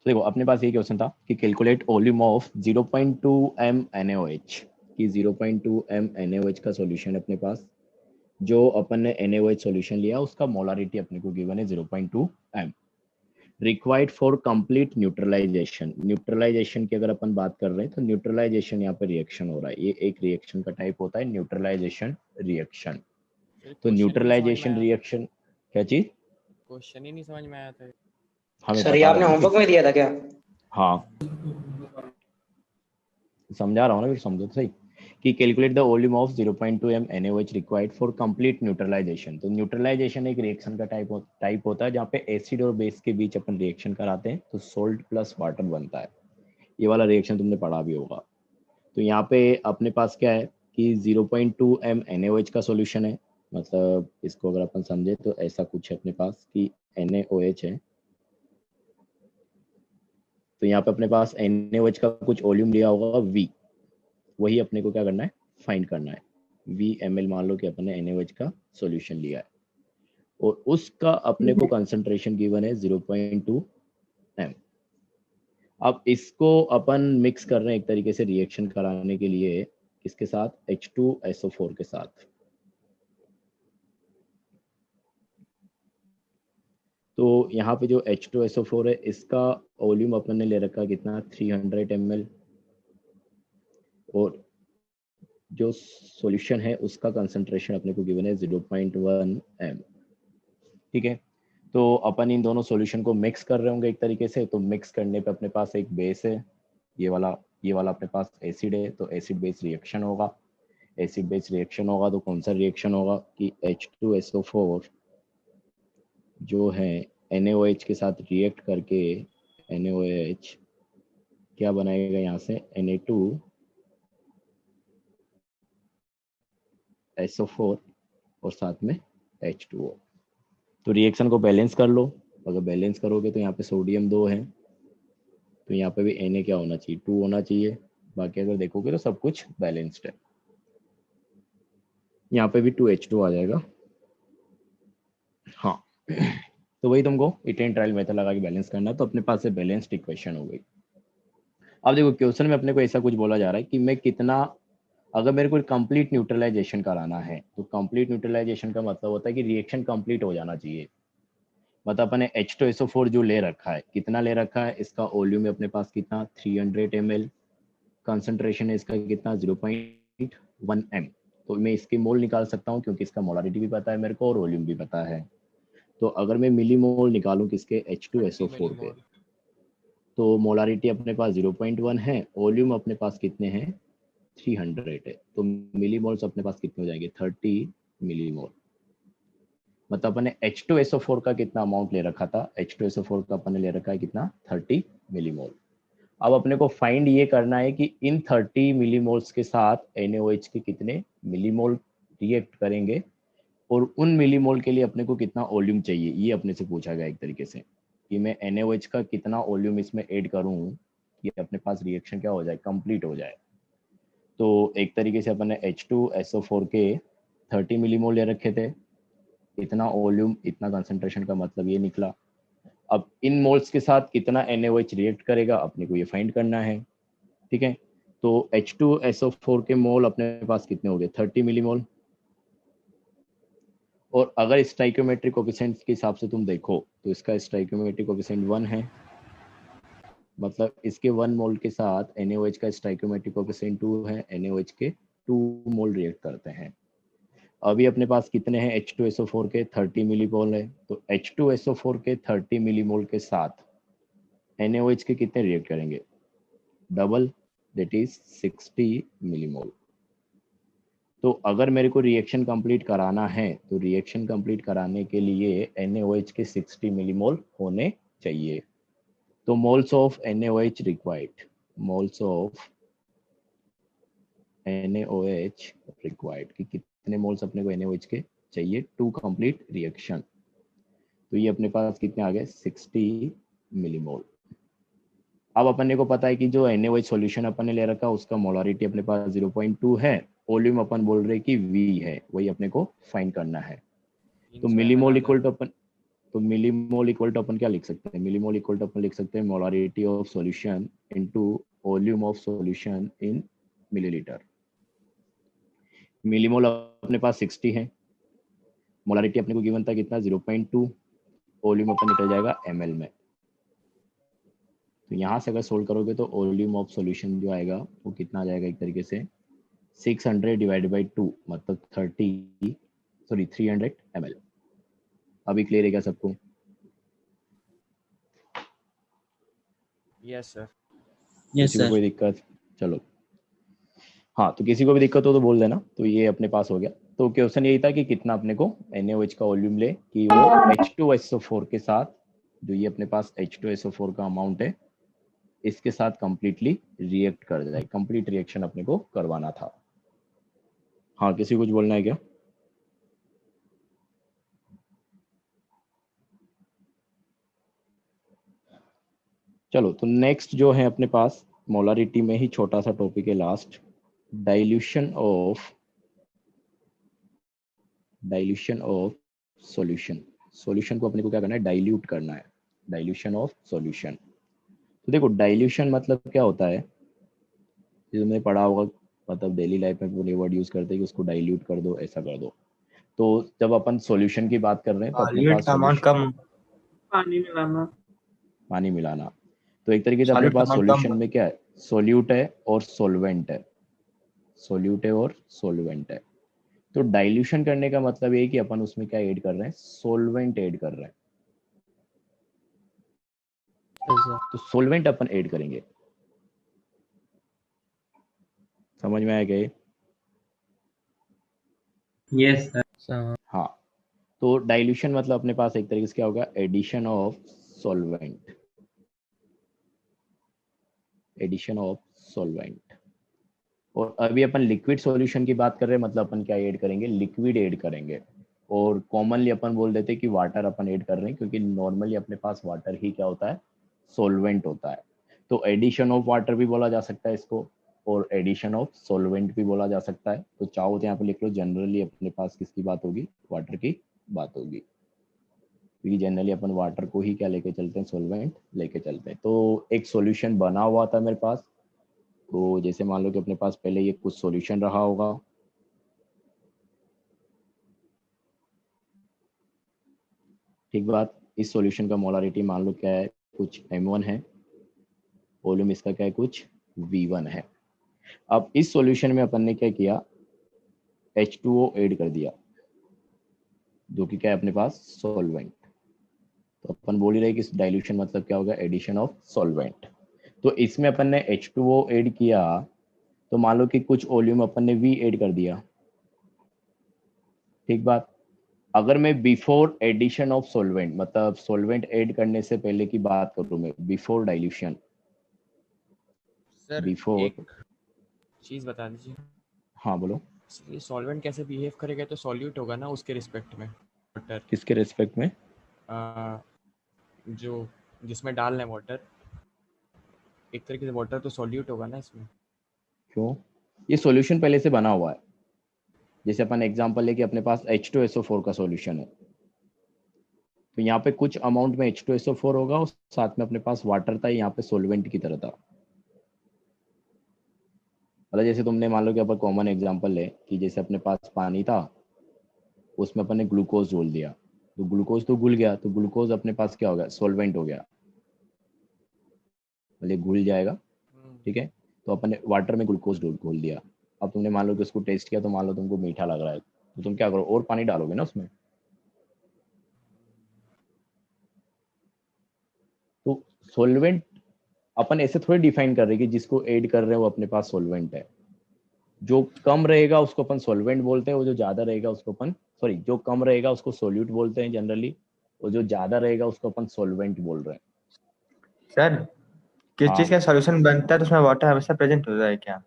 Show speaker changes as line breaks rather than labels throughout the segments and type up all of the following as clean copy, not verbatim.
तो देखो अपने पास ये क्वेश्चन था कि calculate volume of 0.2 m NaOH कि 0.2 m NaOH का सॉल्यूशन अपने पास, जो अपन ने NaOH सॉल्यूशन लिया उसका मोलारिटी अपने को गिवन है 0.2 m, required for complete neutralization. Neutralization की अगर अपन बात कर रहे हैं तो न्यूट्रलाइजेशन यहाँ पे रिएक्शन हो रहा है, ये एक रिएक्शन का टाइप होता है न्यूट्रलाइजेशन रिएक्शन।
फिर
तो
क्वेश्चन ही नहीं समझ में
न्यूट्रलाइजेशन
आया,
रिएक्शन क्या चीज,
क्वेश्चन ही नहीं समझ में आया था।
हमें
सर ये
पता
आपने
लगा ना फिर।
होमवर्क में दिया था क्या?
हाँ समझा रहा हूँ ना, फिर समझो तो सही कि calculate the volume of 0.2 m NaOH required for complete neutralization. तो न्यूट्रलाइजेशन एक रिएक्शन का टाइप होता है जहाँ पे एसिड और बेस के बीच अपन रिएक्शन कराते हैं तो सोल्ट प्लस वाटर बनता है। ये वाला रिएक्शन तुमने पढ़ा भी होगा। तो यहाँ पे अपने पास क्या है कि 0.2 m NaOH का सॉल्यूशन है, मतलब इसको अगर अपन समझे तो ऐसा कुछ है अपने पास कि NaOH है। तो यहाँ पे अपने पास NaOH का कुछ वॉल्यूम लिया होगा V, वही अपने को क्या करना है, फाइंड करना है। V ml मान लो कि अपन ने NaOH का सॉल्यूशन लिया है और उसका अपने को कंसंट्रेशन गिवन है 0.2 m। अब इसको अपन मिक्स कर रहे हैं एक तरीके से रिएक्शन कराने के लिए, किसके साथ, H2SO4 के साथ। तो यहाँ पे जो H2SO4 है इसका वॉल्यूम अपन ने ले रखा कितना, 300 ml, और जो सॉल्यूशन है उसका कंसंट्रेशन अपने को गिवन है 0.1 m। ठीक है, तो अपन इन दोनों सॉल्यूशन को मिक्स कर रहे होंगे एक तरीके से। तो मिक्स करने पे अपने पास एक बेस है, ये वाला अपने पास एसिड है, तो एसिड बेस रिएक्शन होगा। एसिड बेस रिएक्शन होगा तो कौन सा रिएक्शन होगा कि H2SO4 जो है NaOH के साथ रिएक्ट करके NaOH क्या बनाएगा यहाँ से, Na2SO4 और साथ में H2O। तो रिएक्शन को बैलेंस कर लो, अगर बैलेंस करोगे तो यहाँ पे सोडियम 2 है, तो यहाँ पे भी Na क्या होना चाहिए, 2 होना चाहिए। बाकी अगर देखोगे तो सब कुछ बैलेंस्ड है, यहाँ पे भी 2H2 आ जाएगा। हाँ तो वही तुमको इथेन ट्रायल मेथड लगा के बैलेंस करना है, तो अपने पास से बैलेंस्ड इक्वेशन हो गई। अब देखो क्वेश्चन में अपने को ऐसा कुछ बोला जा रहा है कि मैं कितना, अगर मेरे को कंप्लीट न्यूट्रलाइजेशन कराना है तो कंप्लीट न्यूट्रलाइजेशन का मतलब होता है कि रिएक्शन कंप्लीट हो जाना चाहिए। मतलब अपने H2SO4 जो ले रखा है, कितना ले रखा है, इसका वॉल्यूम है अपने पास कितना, 300 ml, कंसंट्रेशन है इसका कितना, 0.1 m। तो मैं इसकी मोल निकाल सकता हूँ क्योंकि इसका मोलारिटी भी पता है मेरे को और वॉल्यूम भी पता है। तो अगर मैं मिली मोल निकालूं किसके, H2SO4 के, तो मोलारिटी अपने पास 0.1 है, वॉल्यूम अपने पास कितने हैं, 300 है, तो मिली मोल्स अपने पास कितने हो जाएंगे, 30 मिली मोल। मतलब अपने H2SO4 का कितना अमाउंट ले रखा था, H2SO4 का अपने ले रखा है कितना, 30 मिली मोल। अब अपने को फाइंड ये करना है कि इन 30 मिली मोल्स के साथ NaOH के कितने मिली मोल रिएक्ट करेंगे और उन मिली मोल के लिए अपने को कितना वॉल्यूम चाहिए, ये अपने से पूछा गया एक तरीके से कि मैं NaOH का कितना वॉल्यूम इसमें ऐड करूं कि अपने पास रिएक्शन क्या हो जाए, कंप्लीट हो जाए। तो एक तरीके से अपने H2SO4 के 30 मिली मोल ले रखे थे, इतना वॉल्यूम इतना कंसंट्रेशन का मतलब ये निकला। अब इन मोल्स के साथ कितना NaOH रिएक्ट करेगा अपने को ये फाइंड करना है। ठीक है, तो H2SO4 के मोल अपने पास कितने हो गए, 30 मिली मोल। और अगर स्टाइकोमेट्रिक कोफिशिएंट के हिसाब से तुम देखो तो इसका स्टाइकोमेट्रिक कोफिशिएंट 1 है, मतलब इसके 1 मोल के साथ NaOH का स्टाइकोमेट्रिक कोफिशिएंट 2 है, NaOH के 2 मोल रिएक्ट करते हैं। अभी अपने पास कितने हैं H2SO4 के, 30 मिलीमोल है, तो H2SO4 के 30 मिलीमोल के साथ NaOH के कितने रिएक्ट करेंगे, डबल, दैट इज 60 मिलीमोल। तो अगर मेरे को रिएक्शन कंप्लीट कराना है तो रिएक्शन कंप्लीट कराने के लिए NaOH के 60 मिलीमोल होने चाहिए। तो moles of NaOH required, moles of NaOH required कि कितने मोल्स अपने को NaOH के चाहिए टू कंप्लीट रिएक्शन। तो ये अपने पास कितने आ गए, 60 मिलीमोल। अब अपने को पता है कि जो NaOH सॉल्यूशन अपन ने ले रखा है उसका मोलारिटी अपने पास 0.2 है, वॉल्यूम अपन बोल रहे कि V है, वही अपने को फाइंड करना है। तो मिलीमोल इक्वल टू अपन तो मिलीमोल इक्वल टू अपन क्या लिख सकते हैं, मिलीमोल इक्वल टू अपन लिख सकते हैं molarity of solution into volume of solution in millilitre. Millimole अपने पास 60 है, मोलारिटी अपने को गिवन था कितना 0.2, वॉल्यूम अपन निकल जाएगा ml में। तो यहाँ से अगर सोल्व करोगे तो वॉल्यूम ऑफ सॉल्यूशन जो आएगा वो कितना आ जाएगा, एक तरीके से 600 डिवाइड बाई 2 मतलब 300 ml। अभी क्लियर है क्या सबको?
Yes sir.
यस
किसी को
सर।
कोई दिक्कत? चलो हाँ, तो किसी को भी दिक्कत हो तो बोल देना। तो ये अपने पास हो गया। तो क्वेश्चन यही था कि कितना अपने को NaOH का वॉल्यूम ले कि वो H2SO4 के साथ, जो ये अपने पास H2SO4 का अमाउंट है, इसके साथ कंप्लीटली रिएक्ट कर जाए। कंप्लीट रिएक्शन अपने को करवाना था। हाँ, किसी को कुछ बोलना है क्या? चलो, तो नेक्स्ट जो है अपने पास मोलारिटी में ही छोटा सा टॉपिक है last, dilution of solution. Solution को अपने को क्या करना है, डाइल्यूट करना है। Dilution of solution. तो देखो डाइल्यूशन मतलब क्या होता है, ये तुमने पढ़ा होगा, मतलब डेली लाइफ में वो वर्ड यूज करते हैं कि उसको डाइल्यूट कर दो, ऐसा कर दो। तो जब अपन सॉल्यूशन की बात कर रहे हैं तो अपने
सॉल्यूट
पास
का अमाउंट
सॉल्यूशन,
कम, पानी मिलाना,
पानी मिलाना। तो एक तरीके से अपने
सॉल्यूट का
पास
अमाउंट
सॉल्यूशन
कम।
में क्या है, सोल्यूट है और सोलवेंट है। सोल्यूट है और सोलवेंट है। तो डाइल्यूशन करने का मतलब ये है कि अपन उसमें क्या ऐड कर रहे हैं, सोलवेंट ऐड कर रहे हैं। तो सोलवेंट अपन ऐड करेंगे। समझ में आया क्या ये?
Yes sir.
हाँ, तो डाइल्यूशन मतलब अपने पास एक तरीके से क्या होगा, addition of solvent. Addition of solvent. और अभी अपन लिक्विड सॉल्यूशन की बात कर रहे हैं, मतलब अपन क्या ऐड करेंगे, लिक्विड ऐड करेंगे। और कॉमनली अपन बोल देते हैं कि वाटर अपन ऐड कर रहे हैं, क्योंकि नॉर्मली अपने पास वाटर ही क्या होता है, सॉल्वेंट होता है। तो एडिशन ऑफ वाटर भी बोला जा सकता है इसको, और एडिशन ऑफ सॉल्वेंट भी बोला जा सकता है। तो चाहो तो यहाँ पे लिख लो, जनरली अपने पास किसकी बात होगी, वाटर की बात होगी, क्योंकि जनरली अपन वाटर को ही क्या लेके चलते हैं, सॉल्वेंट लेके चलते हैं। तो एक सॉल्यूशन बना हुआ था मेरे पास। तो जैसे मान लो कि अपने पास पहले ये कुछ सॉल्यूशन रहा होगा, ठीक बात। इस सॉल्यूशन का मोलारिटी मान लो क्या है, कुछ M1 है, वॉल्यूम इसका क्या है, कुछ V1 है। अब इस सॉल्यूशन में अपन ने क्या किया, H2O ऐड कर दिया, जो कि क्या है अपने पास, सॉल्वेंट। तो अपन बोल ही रहे कि इस डाइल्यूशन मतलब क्या होगा, एडिशन ऑफ सॉल्वेंट। तो इसमें अपन ने H2O ऐड किया, तो मान लो कि कुछ वॉल्यूम अपन ने V ऐड कर दिया, ठीक बात। अगर मैं बिफोर एडिशन ऑफ सॉल्वेंट, मतलब सॉल्वेंट ऐड करने से पहले की बात करूं, मैं बिफोर डाइल्यूशन,
सर
बिफोर,
एक चीज़ बता दीजिए,
हाँ बोलो।
ये सॉल्वेंट कैसे बिहेव करेगा, तो सॉल्यूट होगा ना उसके रिस्पेक्ट में, वाटर
किसके रेस्पेक्ट में?
जो जिसमें डालना है वाटर, एक तरीके से वाटर तो सॉल्यूट होगा ना इसमें।
क्यों? ये सॉल्यूशन पहले से बना हुआ है। जैसे अपन एग्जांपल लेके अपने पास H2SO4 का सॉल्यूशन है, तो यहाँ पे कुछ अमाउंट में H2SO4 होगा और साथ में अपने पास वाटर था, यहाँ पे सॉल्वेंट की तरह था। मतलब जैसे तुमने मान लो कि अपन कॉमन एग्जांपल ले कि जैसे अपने पास पानी था, उसमें अपन ने ग्लूकोज जोड़ दिया, तो ग्लूकोज तो घुल गया, तो ग्लूकोज अपने पास क्या हो गया, सॉल्वेंट हो गया, मतलब घुल जाएगा, ठीक है। तो अपन ने वाटर में ग्लूकोज घोल दिया। अब तुमने मान लो कि उसको टेस्ट किया, तो मान लो तुमको मीठा लग रहा है, तो तुम क्या करो, और पानी डालोगे ना उसमें। तो सॉल्वेंट अपन ऐसे थोड़ी डिफाइन कर रहे हैं कि जिसको ऐड कर रहे हैं वो अपने पास सॉल्वेंट है। जो कम रहेगा उसको अपन सॉल्वेंट बोलते हैं, वो जो ज्यादा रहेगा उसको अपन, सॉरी, जो कम रहेगा उसको सोल्यूट बोलते हैं जनरली, और जो ज्यादा रहेगा उसको अपन सॉल्वेंट बोल रहे हैं।
सर किस चीज
हाँ,
का सॉल्यूशन बनता है तो उसमें वाटर हमेशा प्रेजेंट होता है क्या?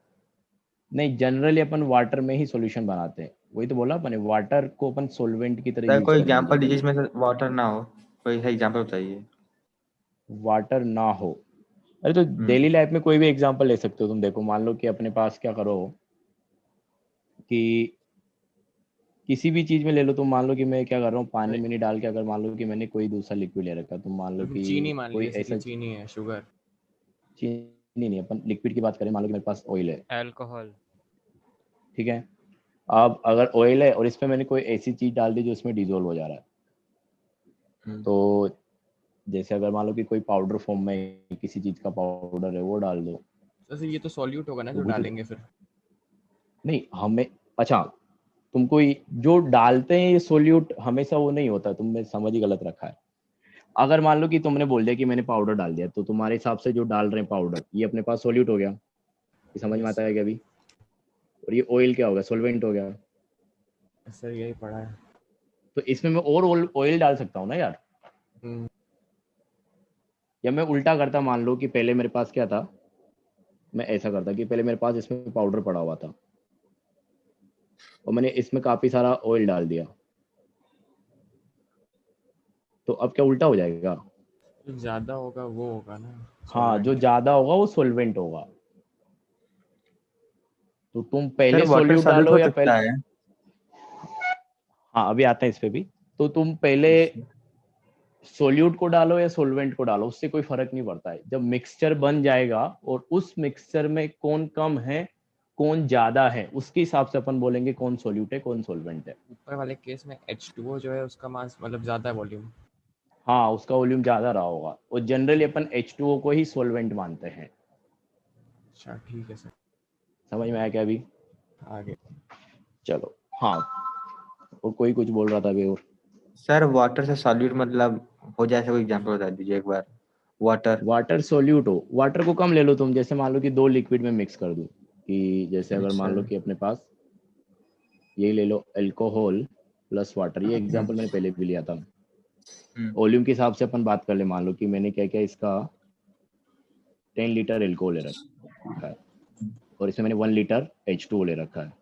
नहीं, जनरली अपन वाटर में ही सॉल्यूशन बनाते हैं, वही तो बोला अपन ने, वाटर को अपन सॉल्वेंट की तरह
सर
यूज
कोई
करेंगे
एग्जांपल दीजिए
जनरली।
जिसमें वाटर ना हो, कोई है एग्जांपल बताइए।
वाटर ना हो? अरे तो डेली लाइफ में कोई भी एग्जांपल ले सकते हो तुम। देखो मान लो कि अपने पास क्या करो कि किसी भी चीज में ले लो, तुम मान लो कि मैं क्या कर रहा हूँ, पानी में नहीं डाल के, अगर मान लो कि मैंने कोई दूसरा लिक्विड ले रखा, तुम मान लो कि
चीनी मान
कोई
ली, जैसे कि
ऐसा,
चीनी है, शुगर,
चीनी नहीं, अपन लिक्विड की बात करें, मान लो कि मेरे पास ऑयल है,
अल्कोहल।
ठीक है। अब अगर ऑयल है और इसमें मैंने कोई ऐसी चीज डाल दी जो इसमें डिजोल्व हो जा रहा है, तो जैसे अगर मान लो कि कोई पाउडर फॉर्म में किसी चीज का पाउडर है, वो डाल दो,
जैसे ये तो सॉल्यूट होगा ना
तो
जो
वो जो,
डालेंगे फिर।
नहीं हमें, अच्छा तुमको जो डालते हैं ये सोल्यूट हमेशा वो नहीं होता, तुमने समझ ही गलत रखा है। अगर मान लो कि तुमने बोल दिया कि मैंने पाउडर डाल दिया, तो तुम्हारे हिसाब से जो डाल रहे हैं पाउडर, ये अपने पास सोल्यूट हो गया, ये समझ में
यस
आता है क्या अभी? और ये ऑयल क्या हो गया, सोल्वेंट हो गया।
सर, यही पढ़ा है।
तो इसमें मैं और ऑयल डाल सकता हूँ ना यार,
हम्म,
या मैं उल्टा करता, मान लो कि पहले मेरे पास क्या था, मैं ऐसा करता कि पहले मेरे पास इसमें पाउडर पड़ा हुआ था और मैंने इसमें काफी सारा ऑयल डाल दिया, तो अब क्या उल्टा हो जाएगा?
जो ज्यादा होगा वो होगा ना
हाँ, जो
सॉल्वेंट।
ज्यादा होगा वो सोल्वेंट होगा। तो तुम
सर
पहले
वाटर
सोल्यूट
सॉल्यूट
डालो
हो
या
सकता
पहले,
है।
हाँ अभी आते हैं इस पे भी। तो तुम पहले सोल्यूट को डालो या सोल्वेंट को डालो, उससे कोई फर्क नहीं पड़ता है। जब मिक्सचर बन जाएगा और उस मिक्सचर में कौन कम है कौन ज्यादा है, उसके हिसाब से अपन बोलेंगे कौन सोल्यूट है कौन सोल्वेंट है।
ऊपर वाले केस में H2O जो है उसका मास मतलब ज्यादा है वॉल्यूम।
हाँ, उसका वॉल्यूम ज्यादा रहा होगा, और जनरली अपन H2O को ही सोल्वेंट मानते हैं।
अच्छा ठीक है सर,
समझ में आया क्या अभी?
आगे।
चलो, हाँ, और कोई कुछ बोल रहा था अभी और?
सर वाटर से सॉल्यूट मतलब हो जाए, ऐसा कोई एग्जांपल बता दीजिए एक बार। वाटर।
वाटर सोल्यूट हो, वाटर को कम ले लो तुम, जैसे मान लो कि दो लिक्विड में मिक्स कर दूं, कि जैसे अगर
अच्छा।
मान लो कि अपने पास ये ले लो अल्कोहल प्लस वाटर, ये एग्जांपल मैंने पहले भी लिया था। वॉल्यूम के हिसाब से अपन बात कर ले, मान लो कि मैंने क्या क्या इसका 10 लीटर अल्कोहल ले रखा है और इसमें मैंने 1 लीटर H2O ले रखा है,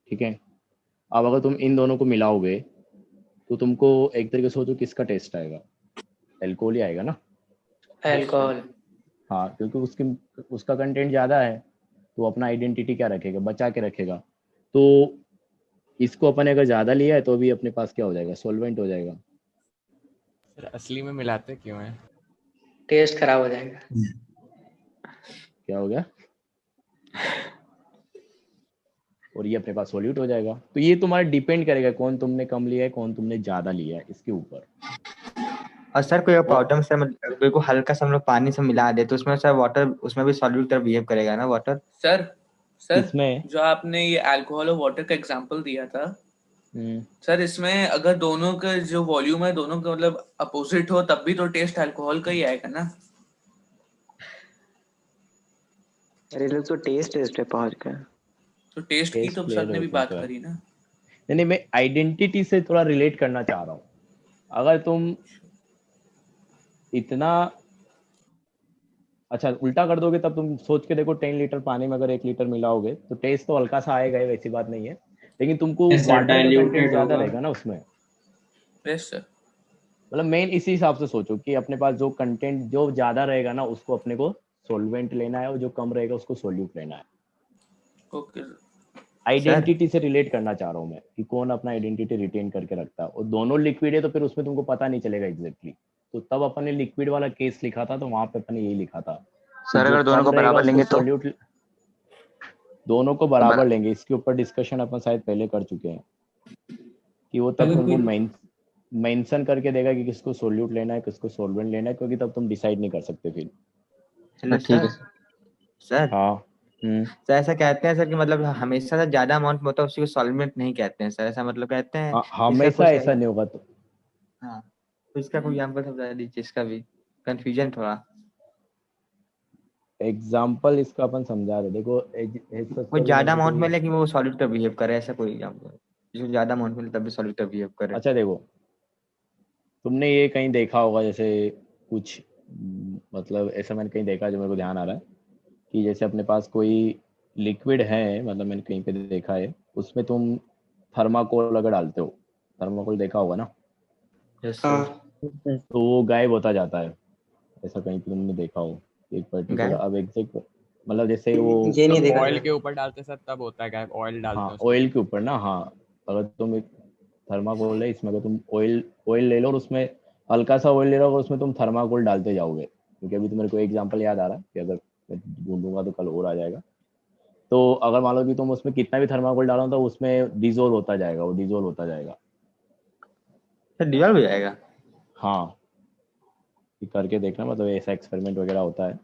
ठीक है। अब अगर तुम इन दोनों को मिलाओगे तो तुमको एक तरीके से सोचो किसका टेस्ट आएगा, अल्कोहल ही आएगा ना।
अल्कोहल।
हाँ, क्योंकि उसकी उसका कंटेंट ज़्यादा है, तो अपना आइडेंटिटी क्या रखेगा, बचा के रखेगा। तो इसको अपन अगर ज़्यादा लिया है तो अभी अपने पास क्या हो जाएगा, सॉल्वेंट हो जाएगा।
सर असली में मिलाते क्यों हैं?
टेस्ट खराब हो जाएगा।
क्या हो गया? और ये अपने पास सॉल्यूट हो जाएगा। तो ये तुम्हारा डिपेंड करेगा कौन तुमने कम लिया है कौन तुमने ज़्यादा लिया है, इसके ऊपर।
और सर कोई
और
पाउडर में सर बिल्कुल हल्का सा हम लोग पानी से मिला दे तो उसमें सर वाटर उसमें भी सॉल्यूट तरह बिहेव करेगा ना वाटर?
सर सर
इसमें
जो आपने ये अल्कोहल और वाटर का एग्जांपल दिया था, सर इसमें अगर दोनों का जो वॉल्यूम है दोनों का मतलब अपोजिट हो तब भी तो टेस्ट अल्कोहल का ही आएगा ना।
अरे लोग तो टेस्ट पे पहुंच गए।
तो टेस्ट की
टेस्ट
तो
क्लियर
सर ने
हो
भी
गया
बात
तो है।
करी ना।
नहीं नहीं, मैं आइडेंटिटी से थोड़ा रिलेट करना चाह रहा हूँ। अगर तुम इतना अच्छा उल्टा कर दोगे, तब तुम सोच के देखो 10 लीटर पानी में अगर 1 लीटर मिलाओगे तो टेस्ट तो हल्का सा आएगा ही, वैसी बात नहीं है, लेकिन तुमको वाटर का कंटेंट ज्यादा रहेगा ना उसमें।
Yes sir.
मतलब मेन इसी हिसाब से सोचो कि अपने पास जो कंटेंट जो ज्यादा रहेगा ना उसको अपने को सोल्वेंट लेना है, और जो कम रहेगा उसको सोल्यूट लेना है।
ओके
आइडेंटिटी से रिलेट करना चाह रहा हूँ मैं कि कौन अपना आइडेंटिटी रिटेन करके रखता है, और दोनों लिक्विड है तो फिर उसमें तुमको पता नहीं चलेगा एग्जैक्टली। तो तब अपन ने लिक्विड वाला केस लिखा था, तो वहां पे अपन ने यही लिखा था कि
सर
जो
अगर दोनों
कम
को
रहेगा
बराबर
उसको
लेंगे तो
सोल्यूट, दोनों को बराबर लेंगे। इसके ऊपर डिस्कशन अपन शायद पहले कर चुके हैं कि वो तब तुमको मेंशन करके देगा कि किसको सोल्यूट लेना है किसको सोल्वेंट लेना है, क्योंकि तब तुम डिसाइड नहीं कर सकते फिर।
हेलो
ठीक है
सर। सर
हाँ।
सर ऐसा कहते हैं सर कि मतलब हमेशा से ज्यादा अमाउंट में होता है उसी को सॉल्वेंट नहीं कहते हैं सर, ऐसा मतलब कहते हैं इसका
हमेशा
कुछ
ऐसा नहीं होगा। तो
हाँ, तो इसका कोई एग्जांपल समझा दीजिए, इसका भी कंफ्यूजन थोड़ा।
एग्जाम्पल इसका अपन समझा रहे, देखो
वो ज्यादा अमाउंट में लेकिन वो सॉल्यूट का बिहेव करे, ऐसा कोई एग्जांपल जिसको ज्यादा अमाउंट में तब भी सॉल्यूट का बिहेव करे।
अच्छा देखो, तुमने ये कहीं देखा होगा, जैसे कुछ मतलब ऐसा मैंने कहीं देखा जो मेरे को ध्यान आ रहा है कि जैसे अपने पास कोई लिक्विड है, मतलब मैंने कहीं पे देखा है, उसमें तुम थर्माकोल अगर डालते हो, थर्माकोल देखा होगा ना,
यस
हाँ
सर।
तो वो गायब होता जाता है। ऐसा कहीं पे तुमने देखा हो एक पर्टिकुलर,
गायब?
अब एग्जैक्ट मतलब जैसे वो
ये नहीं देखा
ऑयल
सर।
के ऊपर डालते सर तब होता है क्या, ऑयल डालते
हाँ
हैं उसमें?
ऑयल के ऊपर ना, हाँ अगर तुम एक थर्माकोल है इसमें, अगर तुम ऑयल ऑयल ले लो और उसमें हल्का सा ऑयल ले लो और उसमें तुम थर्माकोल डालते जाओगे, क्योंकि अभी तो मेरे को एग्जांपल याद आ रहा है कि अगर मैं ढूंढूंगा तो कल और आ जाएगा। तो अगर मान लो कि तुम उसमें कितना भी थर्माकोल डालो तो उसमें डिजोल्व होता जाएगा, वो डिजोल्व होता जाएगा।
सर डिजॉल्व हो जाएगा?
हाँ ये करके देखना, मतलब ऐसा एक्सपेरिमेंट वगैरह होता है।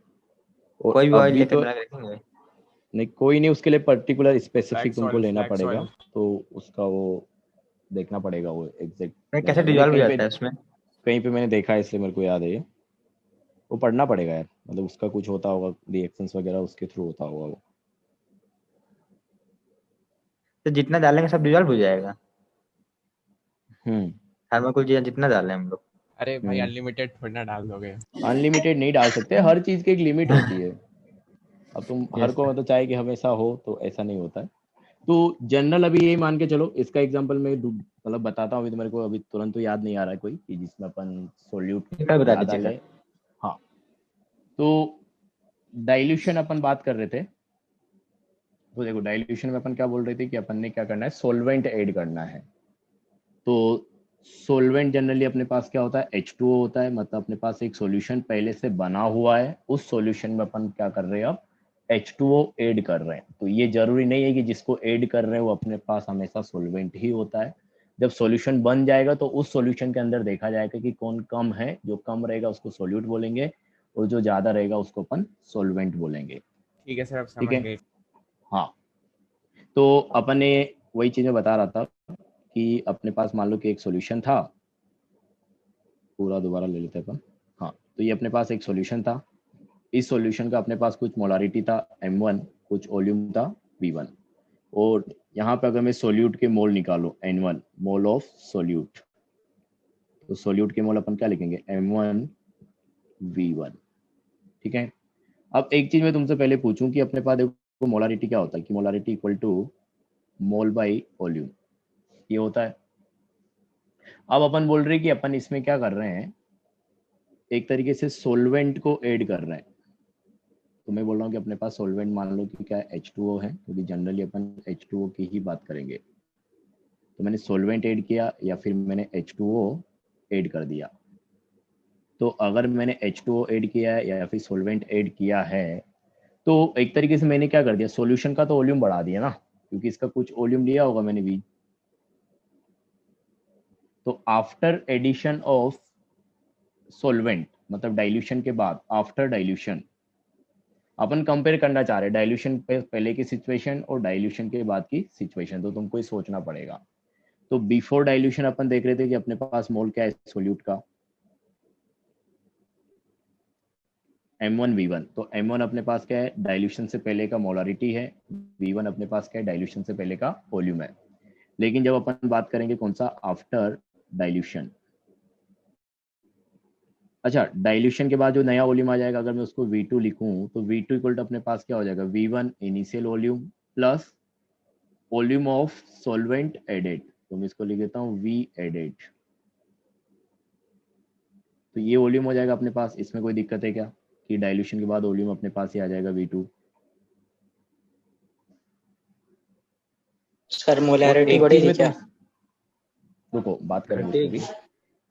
और
कोई भी ऑयल
अभी
लेकर
तो
बना के रखेंगे?
नहीं, कोई नहीं, उसके लिए पर्टिकुलर स्पेसिफिक
फ्लैक्स
तुमको
ऑयल,
लेना
फ्लैक्स
पड़ेगा,
ऑयल।
तो उसका वो देखना पड़ेगा, वो एग्जैक्ट
नहीं, कैसे
जानना, मैंने
डिजॉल्व हो
कहीं पे
जाता है उसमें?
मैंने देखा है इसलिए मेरे को याद है ये। वो पढ़ना पड़ेगा यार, मतलब उसका कुछ होता होगा, रिएक्शंस वगैरह उसके थ्रू होता होगा वो।
तो जितना डालेंगे सब डिजॉल्व हो जाएगा?
हम्म
थर्माकोल जितना डालें हम लोग?
अरे भाई अनलिमिटेड थोड़ी ना डाल दोगे।
अनलिमिटेड नहीं डाल सकते, हर चीज की एक लिमिट होती है। अब तुम हर
यस
को
सर।
मतलब चाहे कि हमेशा हो तो ऐसा नहीं होता है। तो जनरल अभी यही मान के चलो, इसका एग्जांपल मैं मतलब बताता हूँ, अभी तो मेरे को अभी तुरंत तो याद नहीं आ रहा है कोई कि जिसमें अपन सोल्यूट
कल बता
क्या
दीजिएगा।
डाले। हाँ तो डाइल्यूशन अपन बात कर रहे थे, तो देखो डाइल्यूशन में अपन क्या बोल रहे थे कि अपन ने क्या करना है, सोलवेंट ऐड करना है। तो सोलवेंट जनरली अपने पास क्या होता है, H2O होता है, मतलब अपने पास एक सॉल्यूशन पहले से बना हुआ है, उस सॉल्यूशन में अपन क्या कर रहे हैं अब, H2O ऐड कर रहे हैं। तो ये जरूरी नहीं है कि जिसको ऐड कर रहे हैं वो अपने पास हमेशा सोलवेंट ही होता है। जब सॉल्यूशन बन जाएगा तो उस सॉल्यूशन के अंदर देखा जाएगा कि कौन कम है, जो कम रहेगा उसको सोल्यूट बोलेंगे और जो ज्यादा रहेगा उसको अपन सोलवेंट बोलेंगे।
ठीक है सर, अब
ठीक
समझ
है।
गए।
हाँ तो अपन ने वही चीजें बता रहा था कि अपने पास मान लो कि एक सॉल्यूशन था, पूरा दोबारा ले लेते हैं अपन। हाँ तो ये अपने पास एक सॉल्यूशन था, इस सॉल्यूशन का अपने पास कुछ मोलारिटी था m1, कुछ वॉल्यूम था v1, और यहाँ पे अगर मैं सोल्यूट के मोल निकालो n1 मोल ऑफ सोल्यूट, तो सोल्यूट के मोल अपन क्या लिखेंगे, m1 v1। ठीक है। अब एक चीज मैं तुमसे पहले पूछूं कि अपने पास देखो मोलारिटी क्या होता है, कि molarity equal to mole by volume, ये होता है। अब अपन बोल रहे हैं कि अपन इसमें क्या कर रहे हैं, एक तरीके से सोलवेंट को ऐड कर रहे हैं। तो मैं बोल रहा हूँ कि अपने पास सोलवेंट मान लो कि क्या H2O है, क्योंकि जनरली अपन H2O की ही बात करेंगे। तो मैंने सोलवेंट ऐड किया या फिर मैंने H2O ऐड कर दिया। तो अगर मैंने H2O ऐड किया है या फिर सोलवेंट ऐड किया है, तो एक तरीके से मैंने क्या कर दिया, सॉल्यूशन का तो वॉल्यूम बढ़ा दिया ना, क्योंकि इसका कुछ वॉल्यूम लिया होगा मैंने भी। तो आफ्टर एडिशन ऑफ सोलवेंट, मतलब डाइल्यूशन के बाद, आफ्टर डाइल्यूशन अपन कंपेयर करना चाह रहे हैं डाइल्यूशन पे पहले की सिचुएशन और डाइल्यूशन के बाद की सिचुएशन, तो तुमको ही सोचना पड़ेगा। तो बिफोर डाइल्यूशन अपन देख रहे थे कि अपने पास मोल क्या है सोल्यूट का, m1 v1। तो m1 अपने पास क्या है, डाइल्यूशन से पहले का मोलारिटी है, v1 अपने पास क्या है, डाइल्यूशन से पहले का वॉल्यूम है। लेकिन जब अपन बात करेंगे कौन सा, आफ्टर डाइल्यूशन, अच्छा डाइल्यूशन के बाद जो नया वॉल्यूम आ जाएगा, अगर मैं उसको v2 लिखूं तो v2 इक्वल टू अपने पास क्या हो जाएगा, v1 initial volume plus volume of solvent added. तो मैं इसको लिख देता हूँ v एडेड। तो ये वॉल्यूम हो जाएगा अपने पास, इसमें कोई दिक्कत है क्या कि डाइल्यूशन के बाद वॉल्यूम अपने पास ही आ जाएगा v2।
सर
और
मोलैरिटी
एक चीज
बढ़ेगी
में
क्या?
तुम रुको, बात करेंगे उस पर भी।
घटेगी।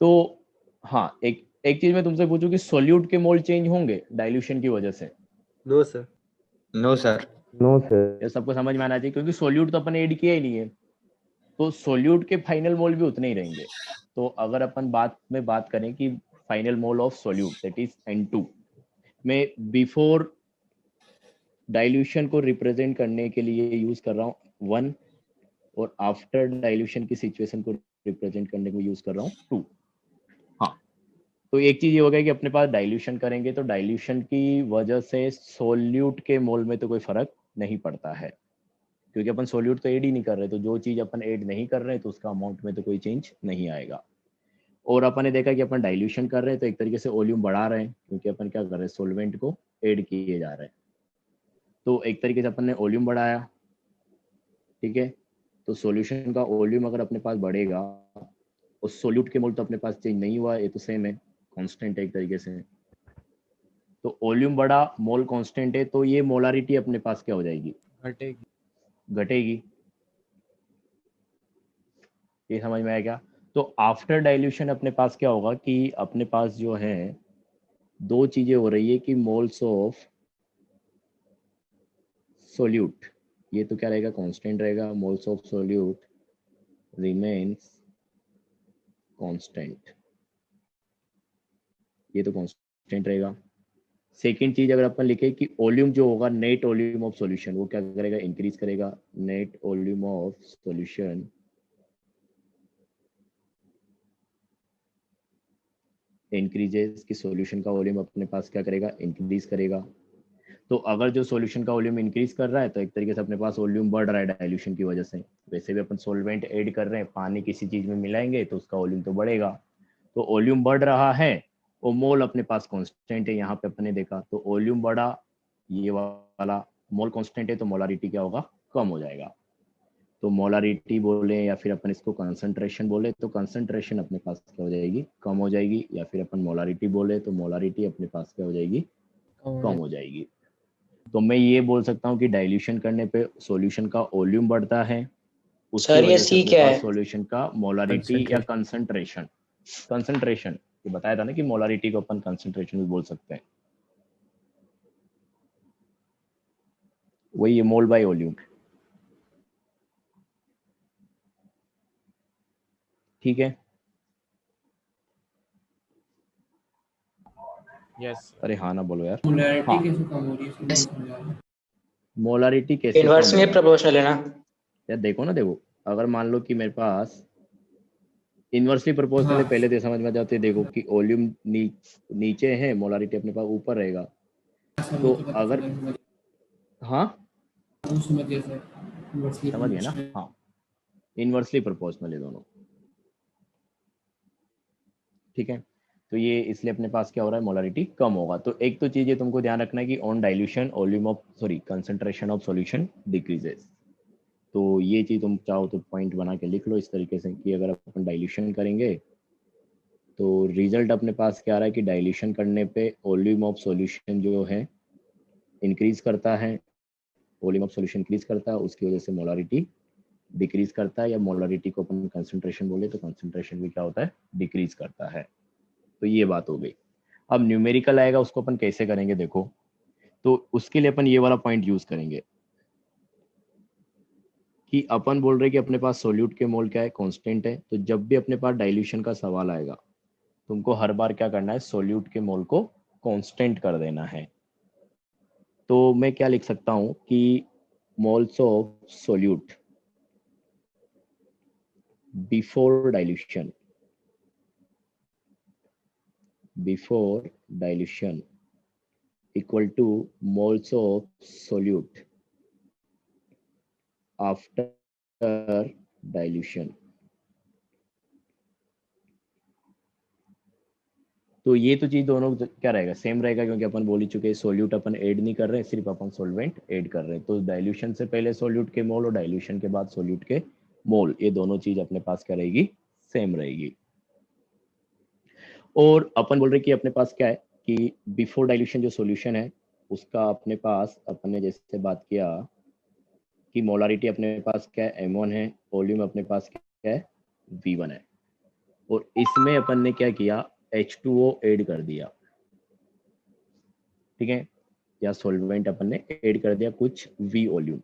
तो हाँ एक एक चीज मैं तुमसे पूछूं कि सोल्यूट के मोल चेंज होंगे डाइल्यूशन की वजह से?
No sir. No sir.
No sir. ये सबको समझ में आना चाहिए, क्योंकि सोल्यूट तो अपन ऐड किया ही नहीं है, तो सोल्यूट के फाइनल मोल भी उतने ही रहेंगे। तो अगर अपन बात करें कि final mole of solute that is N2 में बिफोर डाइल्यूशन को रिप्रेजेंट करने के लिए यूज कर रहा हूँ 1, और आफ्टर डाइल्यूशन की सिचुएशन को रिप्रेजेंट करने को यूज कर रहा हूँ 2। हाँ तो एक चीज ये हो गया कि अपने पास डाइल्यूशन करेंगे तो डाइल्यूशन की वजह से सोल्यूट के मोल में तो कोई फर्क नहीं पड़ता है, क्योंकि अपन सोल्यूट तो ऐड ही नहीं कर रहे, तो जो चीज अपन ऐड नहीं कर रहे तो उसका अमाउंट में तो कोई चेंज नहीं आएगा। और अपन ने देखा कि अपन डाइल्यूशन कर रहे हैं तो एक तरीके से वॉल्यूम बढ़ा रहे हैं, क्योंकि अपन क्या कर रहे हैं, सोलवेंट को ऐड किए जा रहे हैं। तो एक तरीके से अपन ने वॉल्यूम बढ़ाया। ठीक है। तो सॉल्यूशन का वॉल्यूम अगर अपने पास बढ़ेगा, और सोल्यूट के मोल तो अपने पास चेंज नहीं हुआ, ये तो सेम है, कांस्टेंट है एक तरीके से। तो वॉल्यूम बड़ा, मोल कांस्टेंट है, तो ये मोलारिटी अपने पास क्या हो जाएगी?
घटेगी।
घटेगी। ये समझ में आया क्या? तो आफ्टर डाइल्यूशन अपने पास क्या होगा कि अपने पास जो है दो चीजें हो रही है कि मोल्स ऑफ सोल्यूट, ये तो क्या रहेगा? कांस्टेंट रहेगा। Moles of solute remains constant, ये तो कांस्टेंट रहेगा। सेकेंड चीज अगर अपन लिखे कि वॉल्यूम जो होगा, नेट वॉल्यूम ऑफ सॉल्यूशन, वो क्या करेगा? इंक्रीज करेगा। Net volume of solution increases, कि सॉल्यूशन का वॉल्यूम अपने पास क्या करेगा? इंक्रीज करेगा। तो अगर जो सॉल्यूशन का वॉल्यूम इंक्रीज कर रहा है तो एक तरीके से अपने पास वॉल्यूम बढ़ रहा है डाइल्यूशन की वजह से। वैसे भी अपन सॉल्वेंट ऐड कर रहे हैं, पानी किसी चीज में मिलाएंगे तो उसका वॉल्यूम तो बढ़ेगा। तो वॉल्यूम बढ़ रहा है और मोल अपने पास कांस्टेंट है, यहाँ पे अपने देखा तो वॉल्यूम बढ़ा, ये वाला मोल कांस्टेंट है, तो मोलारिटी क्या होगा? कम हो जाएगा। तो मोलारिटी बोले या फिर अपन इसको कंसंट्रेशन बोले, तो कंसंट्रेशन अपने पास क्या हो जाएगी? कम हो जाएगी। या फिर अपन मोलारिटी बोले तो मोलारिटी अपने पास क्या हो जाएगी? कम हो जाएगी। तो मैं ये बोल सकता हूँ कि डाइल्यूशन करने पे सॉल्यूशन का वॉल्यूम बढ़ता है, उसकी
सर ये
वजह से
सी
अपने
क्या
पास
है?
सॉल्यूशन का मोलारिटी या कंसंट्रेशन, कंसंट्रेशन ये बताया था ना कि मोलारिटी को अपन कंसंट्रेशन भी बोल सकते हैं, वही है मोल बाय वॉल्यूम। ठीक है।
यस।
अरे हाँ ना बोलो यार।
मोलैरिटी
हाँ,
कैसे कम हो रही है इसमें नहीं समझ आ रहा।
मोलारिटी कैसे कम
इनवर्स में
होगा?
प्रोपोर्शनल है ना?
यार देखो ना, देखो अगर मान लो कि मेरे पास इनवर्सली प्रोपोर्शनल है,
हाँ
पहले तो समझ में जाते, देखो कि वॉल्यूम नीचे है, मोलारिटी अपने पास ऊपर रहेगा।
सर
तो
वो तो पता
अगर,
चला,
हाँ
वो समझ गया सर, इनवर्सली
समझ गए ना?
प्रोपोर्शनल।
हाँ, इनवर्सली प्रोपोर्शनल है दोनों। ठीक है। तो ये इसलिए अपने पास क्या हो रहा है? मोलारिटी कम होगा। तो एक तो चीज ये तुमको ध्यान रखना है कि on dilution volume of concentration of solution decreases. तो ये चीज तुम चाहो तो पॉइंट बना के लिख लो इस तरीके से कि अगर अपन डाइल्यूशन करेंगे तो रिजल्ट अपने पास क्या आ रहा है कि डाइल्यूशन करने पे वॉल्यूम ऑफ सॉल्यूशन जो है इंक्रीज करता है, वॉल्यूम ऑफ सॉल्यूशन इंक्रीज करता है, उसकी वजह से मोलारिटी डिक्रीज करता है, या मोलारिटी को अपन कंसंट्रेशन बोले तो कंसंट्रेशन भी क्या होता है? डिक्रीज करता है। तो ये बात हो गई। अब न्यूमेरिकल आएगा, उसको अपन कैसे करेंगे देखो। तो उसके लिए अपन ये वाला पॉइंट यूज करेंगे कि अपन बोल रहे कि अपने पास सोल्यूट के मोल क्या है? कांस्टेंट है। तो जब भी अपने पास डाइल्यूशन का सवाल आएगा, तुमको हर बार क्या करना है? सोल्यूट के मोल को कांस्टेंट कर देना है। तो मैं क्या लिख सकता हूं कि moles of solute before dilution, before dilution equal to moles of solute after dilution। तो ये तो चीज दोनों क्या रहेगा? सेम रहेगा, क्योंकि अपन बोल ही चुके हैं सोल्यूट अपन ऐड नहीं कर रहे हैं, सिर्फ अपन सॉल्वेंट ऐड कर रहे हैं। तो डाइल्यूशन से पहले सोल्यूट के मोल और डाइल्यूशन के बाद सोल्यूट के मोल, ये दोनों चीज अपने पास क्या रहेगी? सेम रहेगी। और अपन बोल रहे कि अपने पास क्या है कि बिफोर डाइल्यूशन जो सॉल्यूशन है उसका अपने पास, अपन ने जैसे बात किया कि मोलारिटी अपने पास क्या है? m1 है, वॉल्यूम अपने पास क्या है? v1 है। और इसमें अपन ने क्या किया? H2O ऐड कर दिया। ठीक है, या सॉल्वेंट अपन ने ऐड कर दिया कुछ v वॉल्यूम,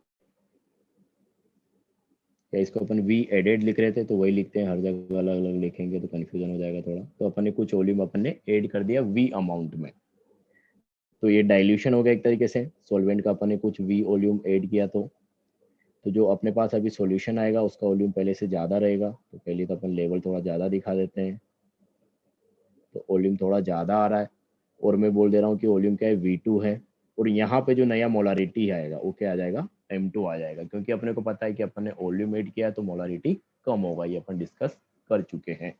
या इसको अपन v एडेड लिख रहे थे तो वही लिखते हैं, हर जगह अलग अलग लिखेंगे तो कंफ्यूजन हो जाएगा थोड़ा। तो अपन ने कुछ वॉल्यूम अपन ने ऐड कर दिया v अमाउंट में। तो ये डाइल्यूशन हो गया एक तरीके से, सॉल्वेंट का अपन ने कुछ v वॉल्यूम ऐड किया। तो जो अपने पास अभी सॉल्यूशन आएगा उसका वॉल्यूम पहले से ज़्यादा रहेगा, तो पहले तो अपन लेवल थोड़ा ज़्यादा दिखा देते हैं। तो वॉल्यूम थोड़ा ज़्यादा आ रहा है, और मैं बोल दे रहा हूँ कि वॉल्यूम क्या है? V2 है। और यहाँ पे जो नया मोलारिटी आएगा वो क्या आ जाएगा? M2 आ जाएगा, क्योंकि अपने को पता है कि अपन ने वॉल्यूम ऐड किया है तो मोलारिटी कम होगा, ये अपन डिस्कस कर चुके हैं।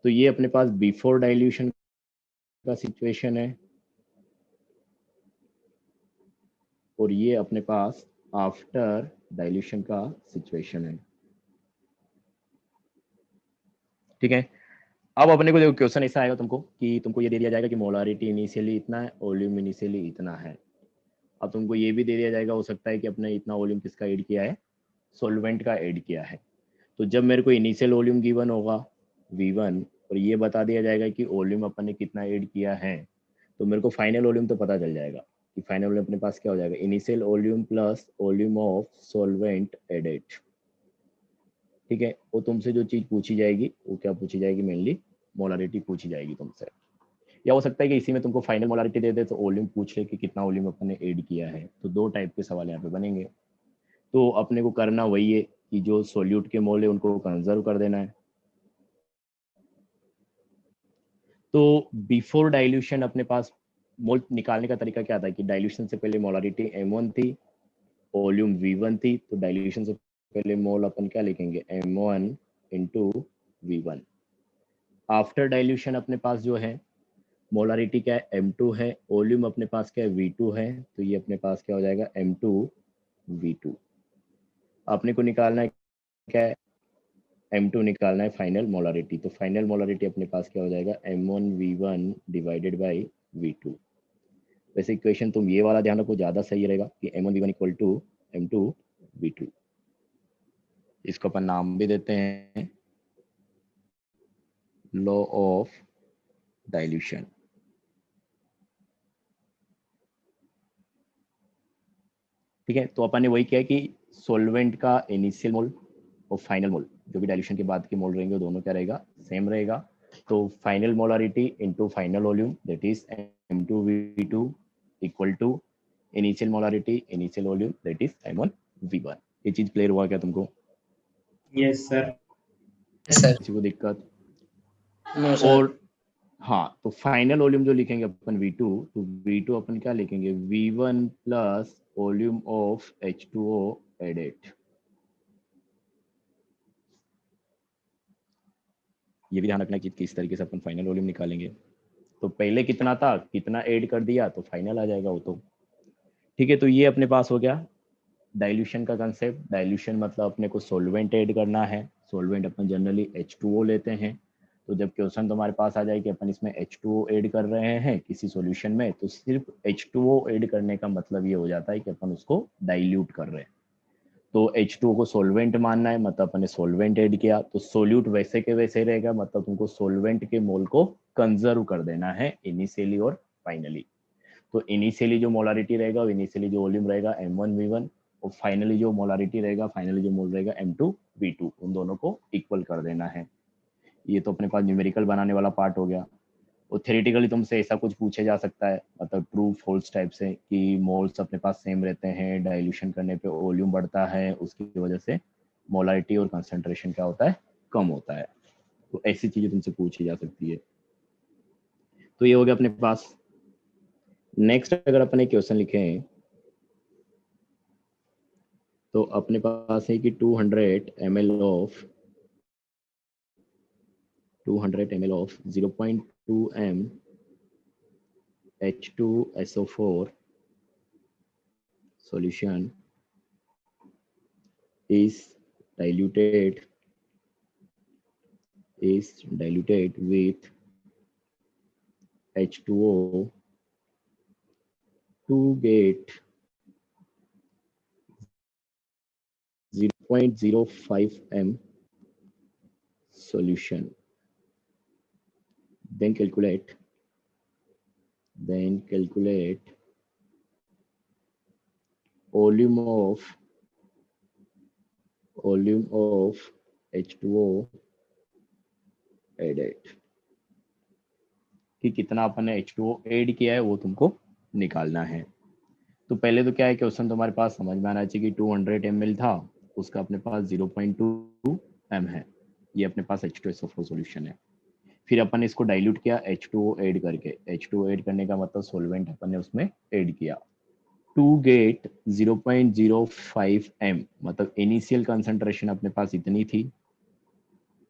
तो ये अपने पास बिफोर डाइल्यूशन का सिचुएशन है, और ये अपने पास आफ्टर डाइल्यूशन का सिचुएशन है। ठीक है। अब अपने को देखो क्वेश्चन ऐसा आएगा तुमको कि तुमको ये दे दिया जाएगा कि मोलारिटी इनिशियली इतना है, वॉल्यूम इनिशियली इतना है। अब तुमको ये भी दे दिया जाएगा, हो सकता है कि अपने इतना वॉल्यूम किसका ऐड किया है, सॉल्वेंट का ऐड किया है। तो जब मेरे को इनिशियल वॉल्यूम गिवन होगा V1 और ये बता दिया जाएगा कि वॉल्यूम अपन ने कितना ऐड किया है, तो मेरे को फाइनल वॉल्यूम तो पता चल जाएगा कि फाइनल वॉल्यूम अपने पास क्या हो जाएगा, initial volume plus volume of solvent added. ठीक है, वो तुमसे जो चीज पूछी जाएगी वो क्या पूछी जाएगी, मेनली मोलारिटी पूछी जाएगी तुमसे। या हो सकता है कि इसी में तुमको फाइनल मोलारिटी दे दे तो वॉल्यूम पूछ ले कि कितना वॉल्यूम अपन ने ऐड किया है। तो दो टाइप के सवाल यहाँ पे बनेंगे। तो अपने को करना वही है कि जो सोल्यूट के मोल है उनको कंजर्व कर देना है। तो बिफोर डाइल्यूशन अपने पास मोल निकालने का तरीका क्या था कि डाइल्यूशन से पहले मोलारिटी M1 थी, वॉल्यूम V1 थी, तो डाइल्यूशन से पहले मोल अपन क्या लिखेंगे, M1 into V1। After dilution अपने पास जो है मोलारिटी क्या है, M2 है, वॉल्यूम अपने पास क्या है, V2 है, तो ये अपने पास क्या हो जाएगा, M2 V2। अपने को निकालना है क्या है, M2 निकालना है फाइनल मोलारिटी। तो फाइनल मोलारिटी अपने पास क्या हो जाएगा, M1 V1 divided by V2। वैसे इक्वेशन तुम ये वाला ध्यान रखो, ज़्यादा सही रहेगा कि M1 V1 equal to M2 V2। इसको अपन नाम भी देते हैं लॉ ऑफ डाइल्यूशन। ठीक है, तो अपन ने वही किया है कि सॉल्वेंट का इनिशियल मोल और फाइनल मोल जो भी डाइल्यूशन के बाद के मोल रहेंगे दोनों क्या रहेगा, सेम रहेगा। तो final molarity into final volume that is M2V2 equal to initial molarity initial volume that is M1V1। ये चीज क्लियर हुआ क्या तुमको?
Yes sir.
किसी को दिक्कत? और हाँ, तो फाइनल वॉल्यूम जो लिखेंगे अपन V2, तो V2 अपन क्या लिखेंगे, V1 plus volume of H2O added. ये भी ध्यान रखना कि किस तरीके से अपन फाइनल वॉल्यूम निकालेंगे। तो पहले कितना था, कितना ऐड कर दिया तो फाइनल आ जाएगा वो तो। ठीक है, तो ये अपने पास हो गया डाइल्यूशन का कंसेप्ट। डाइल्यूशन मतलब अपने को सॉल्वेंट ऐड करना है। सॉल्वेंट अपन जनरली H2O लेते हैं। तो जब क्वेश्चन तुम्हारे पास आ जाए कि अपन इसमें H2O ऐड कर रहे हैं किसी सॉल्यूशन में, तो सिर्फ H2O ऐड करने का मतलब ये हो जाता है कि अपन उसको डाइल्यूट कर रहे हैं। तो H2O को सॉल्वेंट मानना है, मतलब अपन ने सॉल्वेंट ऐड किया, तो सोल्यूट वैसे के वैसे रहेगा, मतलब तुमको सॉल्वेंट के मोल को कंजर्व कर देना है इनिशियली और फाइनली। तो इनिशियली जो मोलारिटी रहेगा और इनिशियली जो वॉल्यूम रहेगा M1V1, और फाइनली जो मोलारिटी रहेगा, फाइनली जो मोल रहेगा M2V2, उन दोनों को इक्वल कर देना है। ये तो अपने पास न्यूमेरिकल बनाने वाला पार्ट हो गया। और थ्योरेटिकली तुमसे ऐसा कुछ पूछे जा सकता है, मतलब ट्रू फॉल्स टाइप से, कि मोल्स अपने पास सेम रहते हैं, डाइल्यूशन करने पे वॉल्यूम बढ़ता है, उसकी वजह से मोलारिटी और कंसंट्रेशन क्या होता है, कम होता है। तो ऐसी चीजें तुमसे पूछी जा सकती है। तो ये हो गया अपने पास। नेक्स्ट अगर अपन एक क्वेश्चन लिखें तो अपने पास है कि 200 ml of 0.2 m H2SO4 solution is diluted with H2O to get 0.05 m solution. Then calculate volume of H2O added, कि कितना अपन ने H2O ऐड किया है वो तुमको निकालना है। तो पहले तो क्या है, क्वेश्चन तुम्हारे पास समझ में आना चाहिए कि 200 ml था, उसका अपने पास 0.2 m है, ये अपने पास H2SO4 सॉल्यूशन है। फिर अपन ने इसको डाइल्यूट किया H2O ऐड करके। H2O ऐड करने का मतलब सॉल्वेंट अपन ने उसमें ऐड किया। टू गेट 0.05 m, मतलब इनिशियल कंसंट्रेशन अपने पास इतनी थी,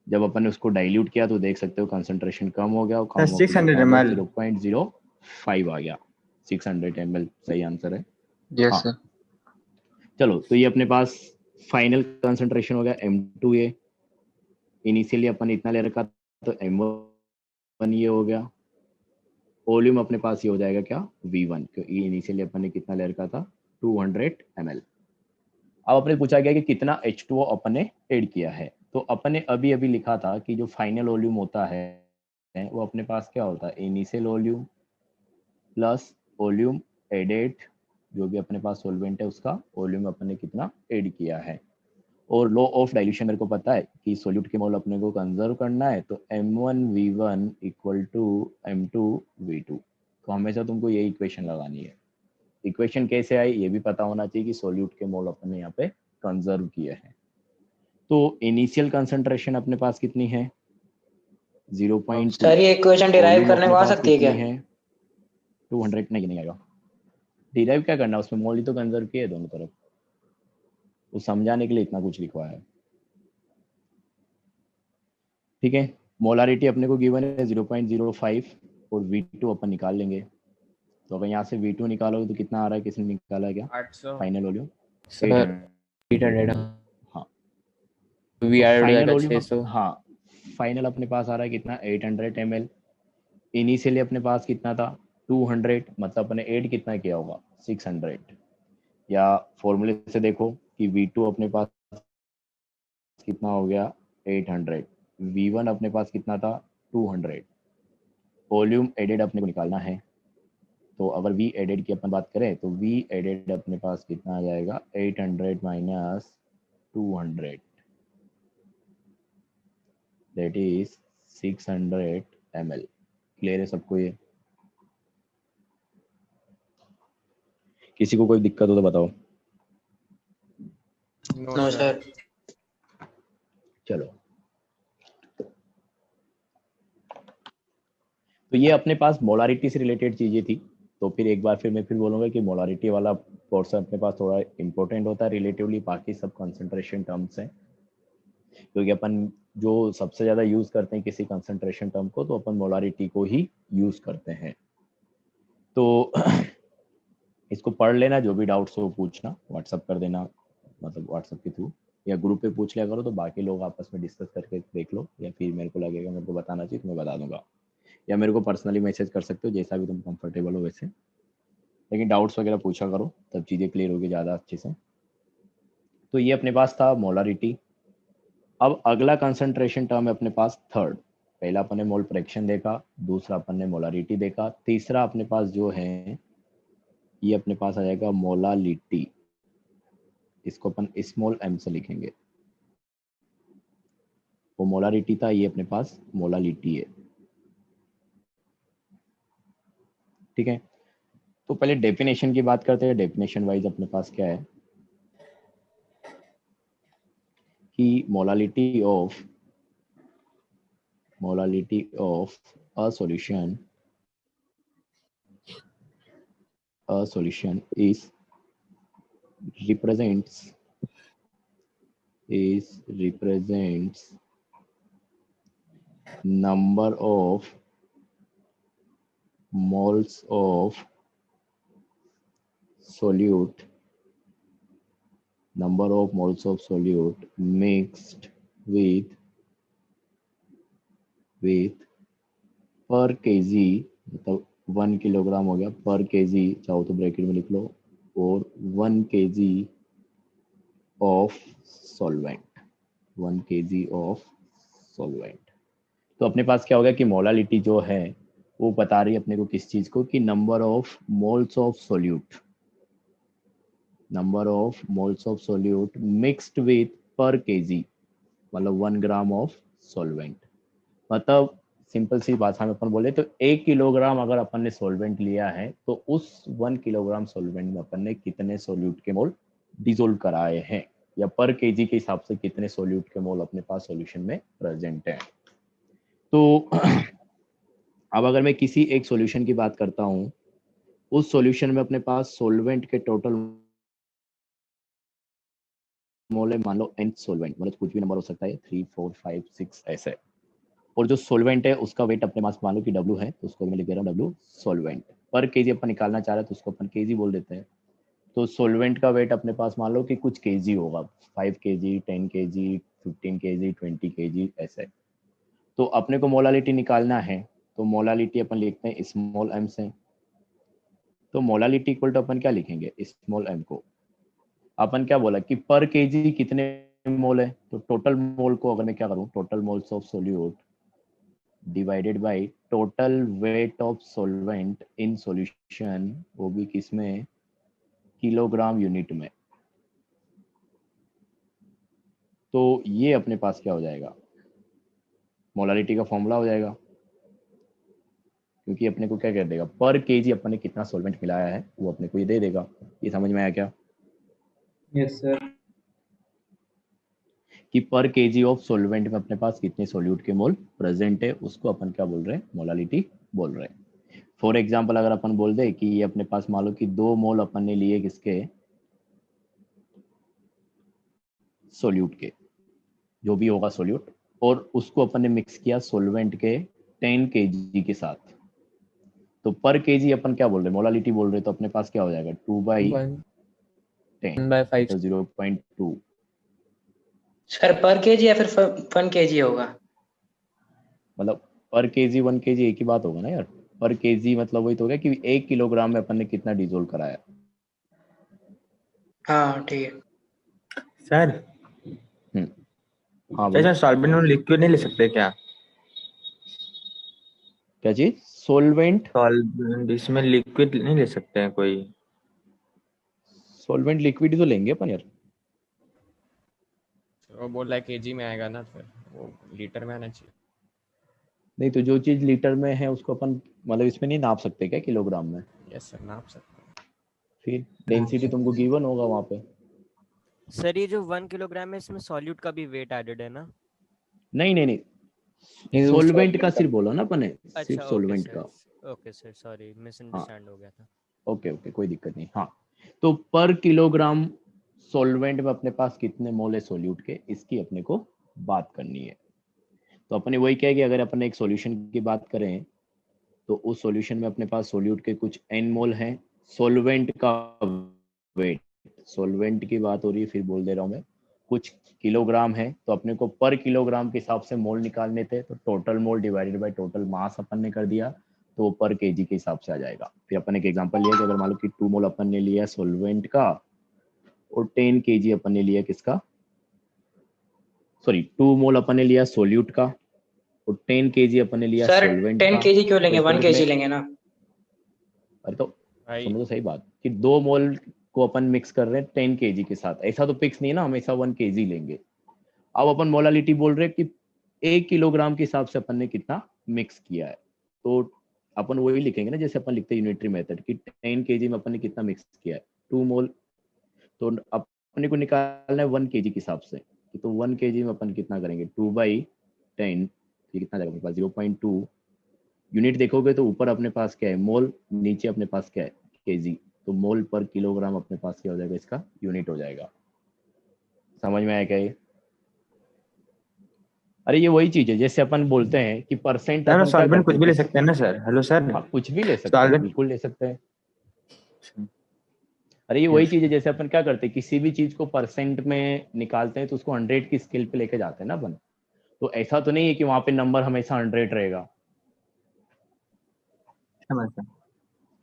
जब अपन ने उसको डाइल्यूट किया तो देख सकते हो कंसंट्रेशन कम हो गया, और कम हो
600 ml
0.05 आ गया। 600 ml सही आंसर है।
यस
हाँ।
सर।
चलो, तो ये अपने पास फाइनल कंसंट्रेशन हो गया M2A। इनिशियली अपन इतना ले रखा तो M1 V1 ये हो गया, वॉल्यूम अपने पास ये हो जाएगा क्या V1, क्योंकि इनिशियली अपन ने कितना ले रखा था 200 ml। अब अपने पूछा गया कि कितना H2O अपन ने ऐड किया है, तो अपन ने अभी अभी लिखा था कि जो फाइनल वॉल्यूम होता है वो अपने पास क्या होता है, initial volume plus volume added, जो भी अपने पास सॉल्वेंट है उसका वॉल्यूम अपन ने कितना ऐड किया है। और लॉ ऑफ डाइल्यूशन मेरे को पता है कि सॉल्यूट के मोल अपने को कंजर्व करना है, तो M1V1 इक्वल टू M2V2, तो हमेशा तुमको यही इक्वेशन लगानी है। इक्वेशन कैसे आई ये भी पता होना चाहिए कि सॉल्यूट के मोल अपन ने यहाँ पे कंजर्व किए हैं। तो इनिशियल कंसंट्रेशन अपने पास कितनी है 0.2।
सर ये इक्वेशन डिराइव करने को आ सकती है क्या?
200 नहीं आएगा। डिराइव क्या करना, उसमें मोल ही तो कंजर्व किए दोनों तरफ, वो समझाने के लिए इतना कुछ लिखवा है। ठीक है, मोलारिटी अपने को गिवन है 0.05 और V2 अपन निकाल लेंगे। तो अगर यहाँ से V2 निकालोगे तो कितना आ रहा है, किसने निकाला है क्या
800
फाइनल वॉल्यूम?
सर 800
हाँ
वी ऐड हो
फाइनल
जाएगा
वॉल्यूम
600।
हाँ फाइनल अपने पास आ रहा है कितना 800 ml। इनिशियली अपने पास कितना था 200, मतलब अपने ऐड कितना किया होगा 600, या फॉर्मूले से देखो कि V2 अपने पास कितना हो गया 800, V1 अपने पास कितना था 200, वॉल्यूम एडेड अपने को निकालना है। तो अगर V एडेड की अपन बात करें तो V एडेड अपने पास कितना आ जाएगा 800 minus 200, that is 600 ml। Clear है सबको ये? किसी को कोई दिक्कत हो तो बताओ।
No sir.
चलो, तो ये अपने पास मोलारिटी से रिलेटेड चीजें थी। तो फिर एक बार फिर मैं बोलूंगा कि मोलारिटी वाला पोर्शन अपने पास थोड़ा इंपॉर्टेंट होता है रिलेटिवली, बाकी सब कंसंट्रेशन टर्म्स हैं, क्योंकि अपन जो सबसे ज्यादा यूज करते हैं किसी कंसंट्रेशन टर्म को तो अपन मोलारिटी को ही यूज करते हैं। तो इसको पढ़ लेना, जो भी डाउट्स हो पूछना, व्हाट्सअप कर देना, मतलब व्हाट्सअप के थ्रू या ग्रुप पे पूछ लिया करो, तो बाकी लोग आपस में डिस्कस करके देख लो, या फिर मेरे को लगेगा मेरे को बताना चाहिए तो मैं बता दूंगा, या मेरे को पर्सनली मैसेज कर सकते हो, जैसा भी तुम कंफर्टेबल हो वैसे। लेकिन डाउट्स वगैरह पूछा करो, तब चीज़ें क्लियर होगी ज़्यादा अच्छे से। तो ये अपने पास था मोलारिटी। अब अगला कंसंट्रेशन टर्म है अपने पास थर्ड। पहला अपन ने मोल फ्रैक्शन देखा, दूसरा अपन ने मोलारिटी देखा, तीसरा अपने पास जो है ये अपने पास आ जाएगा मोलालिटी। इसको अपन स्मॉल m से लिखेंगे। वो मोलारिटी था, ये अपने पास मोलालिटी है। ठीक है, तो पहले डेफिनेशन की बात करते हैं। डेफिनेशन वाइज अपने पास क्या है कि molality of a solution is represents number of moles of solute mixed with per kg, मतलब 1 किलोग्राम हो गया पर केजी, चाहो तो ब्रैकेट में लिख लो, और 1 kg of solvent, 1 kg of solvent. तो अपने पास क्या हो गया कि मोलालिटी जो है वो बता रही है अपने को किस चीज को, कि number of moles of solute mixed with पर केजी, मतलब 1 ग्राम ऑफ सॉल्वेंट। मतलब सिंपल सी भाषा में अपन बोले तो 1 किलोग्राम अगर अपन ने सॉल्वेंट लिया है तो उस 1 किलोग्राम सॉल्वेंट में अपन ने कितने सोल्यूट के मोल डिसोल्व कराए हैं, या पर केजी के हिसाब से कितने सोल्यूट के मोल अपने पास सॉल्यूशन में प्रेजेंट है। तो अब अगर मैं किसी एक सॉल्यूशन की बात करता हूँ, उस सॉल्यूशन में अपने पास सॉल्वेंट के टोटल मोल है, मान लो n सॉल्वेंट, मतलब कुछ भी नंबर हो सकता है 3 4 5 6 ऐसे, और जो सॉल्वेंट है उसका वेट अपने पास मान लो कि W है, तो उसको मैं लिख दे रहा हूँ W सॉल्वेंट। पर केजी अपन निकालना चाह रहे हैं तो उसको अपन केजी बोल देते हैं। तो सॉल्वेंट का वेट अपने पास मान लो कि कुछ केजी होगा, 5 kg 10 kg 15 kg 20 kg ऐसे। तो अपने को मोलालिटी निकालना है, तो मोलालिटी अपन लिखते हैं स्मॉल m से। तो मोलालिटी इक्वल टू अपन क्या लिखेंगे, स्मॉल m को अपन क्या बोला कि पर केजी कितने मोल है, तो टोटल मोल को अगर मैं क्या करूं, total moles of solute divided by total weight of solvent in solution, वो भी किसमें, किलोग्राम यूनिट में। तो ये अपने पास क्या हो जाएगा, मोलालिटी का फॉर्मूला हो जाएगा, क्योंकि अपने को क्या कह देगा, पर केजी अपन ने कितना सॉल्वेंट मिलाया है वो अपने को ये दे देगा। ये समझ में आया क्या?
Yes sir.
कि पर केजी ऑफ सॉल्वेंट में अपने पास कितने सोल्यूट के मोल प्रेजेंट है, उसको अपन क्या बोल रहे हैं, मोलालिटी बोल रहे हैं। फॉर एग्जांपल अगर अपन बोल दे कि ये अपने पास मान लो कि 2 मोल अपन ने लिए किसके, सोल्यूट के, जो भी होगा सोल्यूट, और उसको अपन ने मिक्स किया सॉल्वेंट के 10 केजी के साथ, तो पर केजी अपन क्या बोल रहे हैं, मोलालिटी बोल रहे हैं। तो अपने पास क्या हो जाएगा 2/10 तो 0.2।
सर पर केजी या फिर 1 केजी होगा?
मतलब पर केजी 1 केजी एक ही बात होगा ना यार। पर केजी मतलब वही तो हो गया कि 1 किलोग्राम में अपन ने कितना डिसोल्व कराया।
हाँ ठीक है
सर।
हाँ
क्या
बोलो।
सॉल्वेंट में लिक्विड नहीं ले सकते क्या?
क्या चीज, सोलवेंट?
सॉल्वेंट इसमें लिक्विड नहीं ले सकते हैं कोई?
सॉल्वेंट लिक्विड तो लेंगे अपन यार।
वो बोल रहा है केजी में आएगा ना, फिर वो लीटर में आना चाहिए।
नहीं तो जो चीज लीटर में है उसको अपन मतलब इसमें नहीं नाप सकते क्या, किलोग्राम में?
यस सर, नाप सकते हैं।
फिर डेंसिटी तुमको गिवन होगा वहां पे।
सर ये जो 1 किलोग्राम है इसमें सॉल्यूट का भी वेट एडेड है ना?
नहीं नहीं नहीं, सोलवेंट का सिर्फ बोला ना अपन ने, सिर्फ
अच्छा
सोलवेंट का।
ओके सर, सॉरी
हाँ
मिसअंडरस्टैंड हो गया था।
ओके ओके कोई दिक्कत नहीं। हाँ तो पर किलोग्राम सॉल्वेंट में अपने पास कितने मोल है सोल्यूट के, इसकी अपने को बात करनी है। तो अपने वही क्या है कि अगर अपन एक सॉल्यूशन की बात करें तो उस सॉल्यूशन में अपने पास सोल्यूट के कुछ n मोल हैं, सॉल्वेंट का वेट, सॉल्वेंट की बात हो रही है फिर बोल दे रहा हूं मैं, कुछ किलोग्राम है, तो अपने को पर किलोग्राम के हिसाब से मोल निकालने थे। तो total mole divided by total mass अपन ने कर दिया, तो पर केजी के हिसाब से आ जाएगा। फिर अपन एक एग्जांपल लिया कि अगर मान लो कि 2 मोल अपन ने लिया सॉल्वेंट का और 10 केजी अपन ने लिया किसका, सॉरी 2 मोल अपन ने लिया सोल्यूट का और 10 केजी अपन ने लिया
सर
सॉल्वेंट
10
का।
केजी क्यों लेंगे,
तो
1 केजी लेंगे ना?
अरे तो
भाई
सुनो तो सही बात कि 2 मोल को अपन मिक्स कर रहे हैं 10 केजी के साथ, ऐसा तो फिक्स नहीं है ना हमेशा 1 केजी लेंगे। अब अपन मोलालिटी बोल रहे हैं कि 1 किलोग्राम के हिसाब से अपन ने कितना मिक्स किया है, तो अपन वही लिखेंगे ना जैसे अपन लिखते हैं यूनिटरी मेथड कि 10 केजी में अपन ने कितना मिक्स किया है, 2 मोल। तो अपने को निकालना है 1 केजी के हिसाब से, तो 1 केजी में अपन कितना करेंगे 2/10, ये कितना जाएगा अपने पास 0.2। यूनिट देखोगे तो ऊपर अपने पास क्या है मोल, नीचे अपने पास क्या है केजी, तो मोल पर किलोग्राम अपने पास क्या हो जाएगा, इसका यूनिट हो जाएगा। समझ में आया क्या ये? अरे ये वही चीज है जैसे अपन बोलते हैं कि परसेंट
सर
अपन क्या
सॉल्वेंट
करते
कुछ भी
हैं
ले सकते हैं ना सर? Hello sir.
हाँ कुछ भी ले सकते हैं,
सॉल्वेंट।
बिल्कुल ले सकते हैं। अरे ये वही चीज है जैसे अपन क्या करते हैं किसी भी चीज को परसेंट में निकालते हैं तो उसको 100 की स्केल पे लेके जाते हैं ना अपन। तो ऐसा तो नहीं है कि वहां पे नंबर हमेशा 100 रहेगा।
समझ गया।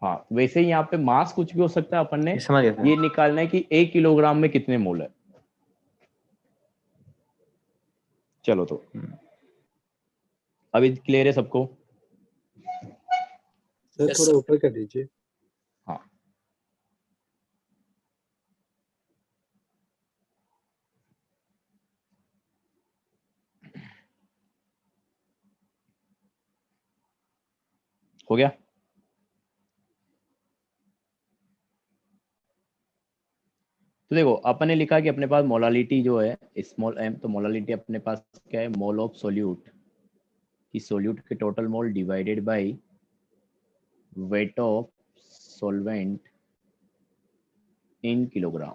हाँ वैसे ही यहाँ पे मास कुछ भी हो सकता है, अपन ने
समझ गया सर।
ये निकालना है कि 1 किलोग्राम में कितने मोल है। चलो तो अभी क्लियर है सबको?
सर थोड़ा ऊपर कर दीजिए।
हाँ हो गया। तो देखो अपन ने लिखा कि अपने पास मोलालिटी जो है स्मॉल m, तो मोलालिटी अपने पास क्या है मोल ऑफ सोल्यूट, कि सोल्यूट के total mole divided bye weight of solvent in kilogram,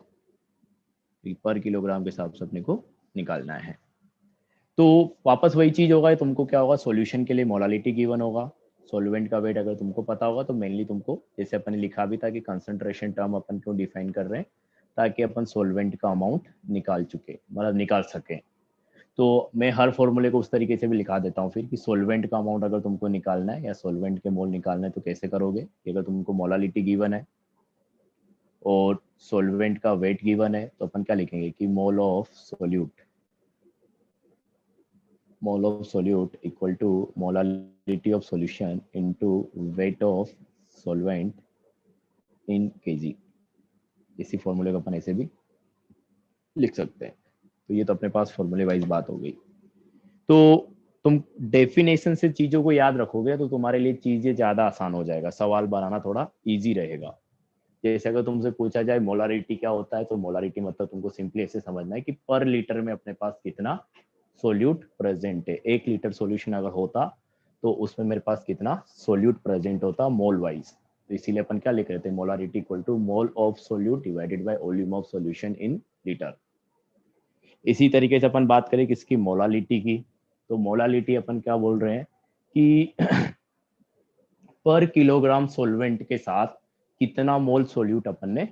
पर किलोग्राम के हिसाब से अपने को निकालना है। तो वापस वही चीज होगा, तुमको क्या होगा सॉल्यूशन के लिए मोलालिटी गिवन होगा, सॉल्वेंट का वेट अगर तुमको पता होगा तो मेनली तुमको जैसे अपन ने लिखा भी था कि कंसंट्रेशन टर्म अपन क्यों डिफाइन कर रहे हैं, ताकि अपन सॉल्वेंट का अमाउंट निकाल चुके मतलब निकाल सकें। तो मैं हर फॉर्मूले को उस तरीके से भी लिखा देता हूँ फिर कि सॉल्वेंट का अमाउंट अगर तुमको निकालना है या सॉल्वेंट के मोल निकालना है तो कैसे करोगे कि अगर तुमको मोलालिटी गिवन है और सॉल्वेंट का वेट गिवन है तो अपन क्या लिखेंगे कि mole of solute equal to molality of solution into weight of solvent in KG. इसी फॉर्मूले को अपन ऐसे भी लिख सकते हैं। तो ये तो अपने पास फॉर्मूले वाइज बात हो गई। तो तुम डेफिनेशन से चीजों को याद रखोगे तो तुम्हारे लिए चीजें ज्यादा आसान हो जाएगा, सवाल बनाना थोड़ा इजी रहेगा। जैसे अगर तुमसे पूछा जाए मोलारिटी क्या होता है तो मोलारिटी मतलब तुमको सिंपली ऐसे समझना है कि पर लीटर में अपने पास कितना सोल्यूट प्रेजेंट है। 1 लीटर सॉल्यूशन अगर होता तो उसमें मेरे पास कितना सोल्यूट प्रेजेंट होता मोल वाइज। तो इसीलिए अपन क्या लिख रहे थे, molarity equal to mole of solute divided by volume of solution in litre. इसी तरीके से अपन बात करें किसकी, मोलालिटी की। तो मोलालिटी अपन क्या बोल रहे हैं कि पर किलोग्राम सॉल्वेंट के साथ कितना मोल सोल्यूट अपन ने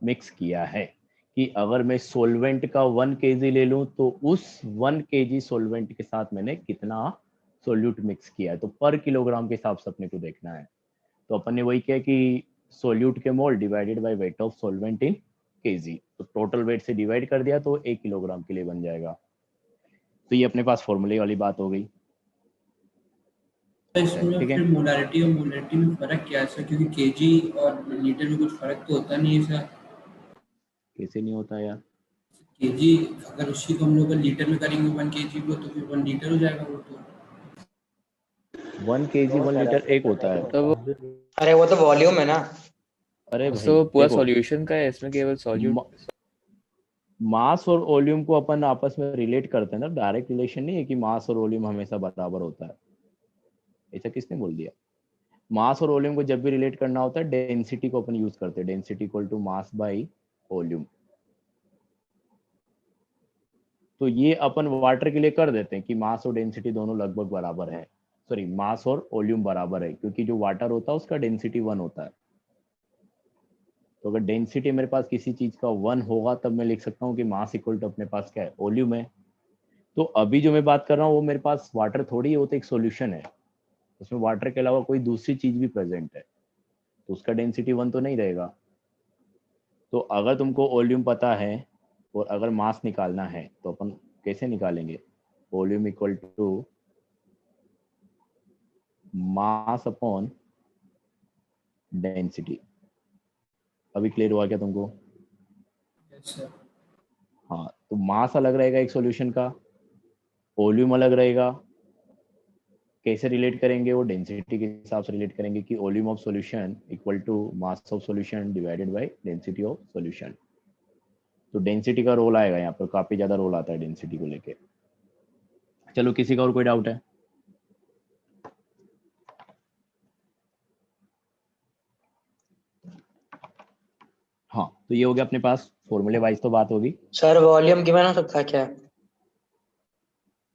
मिक्स किया है। कि अगर मैं सॉल्वेंट का 1 kg ले लूं तो उस 1 kg सॉल्वेंट के साथ मैंने कितना सोल्यूट मिक्स किया है। तो पर किलोग्राम के हिसाब से अपने को देखना है। तो अपन ने वही किया कि सोल्यूट के मोल divided bye weight of solvent in KG. तो टोटल वेट से डिवाइड कर दिया तो 1 किलोग्राम के लिए बन जाएगा। तो ये अपने पास फॉर्मूले वाली बात हो गई।
इसमें
ठीक है,
फिर मोलारिटी और मोलारिटी में फर्क क्या है सर? क्योंकि केजी और लीटर में कुछ फर्क तो होता नहीं है सर।
कैसे नहीं होता यार?
केजी अगर उसी को हम लोग लीटर में करेंगे 1 kg को तो फिर 1 लीटर हो जाएगा वो तो।
1 kg 1 लीटर एक होता है।
तो वो
अरे वो तो वॉल्यूम है ना।
अरे भाई
तो पूरा
देखो,
सॉल्यूशन का है, इसमें केवल सॉल्यूट।
मास और वॉल्यूम को अपन आपस में रिलेट करते हैं ना, डायरेक्ट रिलेशन नहीं है कि मास और वॉल्यूम हमेशा बराबर होता है। ऐसा किसने बोल दिया? मास और वॉल्यूम को जब भी रिलेट करना होता है डेंसिटी को अपन यूज करते हैं। Density equal to mass by volume. तो ये अपन वाटर के लिए कर देते हैं कि मास और डेंसिटी दोनों लगभग बराबर है। सॉरी, मास और वॉल्यूम बराबर है क्योंकि जो वाटर होता है उसका डेंसिटी 1 होता है। तो अगर डेंसिटी मेरे पास किसी चीज का 1 होगा तब मैं लिख सकता हूँ कि मास इक्वल टू अपने पास क्या है, वॉल्यूम है। तो अभी जो मैं बात कर रहा हूँ वो मेरे पास वाटर थोड़ी है, वो तो एक सॉल्यूशन है। उसमें वाटर के अलावा कोई दूसरी चीज भी प्रेजेंट है तो उसका डेंसिटी 1 तो नहीं रहेगा। तो अगर तुमको वॉल्यूम पता है और अगर मास निकालना है तो अपन कैसे निकालेंगे? Volume equal to mass upon density. अभी क्लियर हुआ क्या तुमको?
Yes sir.
हाँ, तो मास अलग रहेगा एक सॉल्यूशन का, वॉल्यूम अलग रहेगा। कैसे रिलेट करेंगे? वो डेंसिटी के हिसाब से रिलेट करेंगे कि volume of solution equal to mass of solution divided by density of solution. तो डेंसिटी का रोल आएगा यहाँ पर, काफी ज्यादा रोल आता है डेंसिटी को लेके। चलो, किसी का और कोई डाउट है? हाँ, तो ये हो गया अपने पास फॉर्मूले वाइज तो बात होगी।
सर वॉल्यूम गिवन हो सकता है क्या?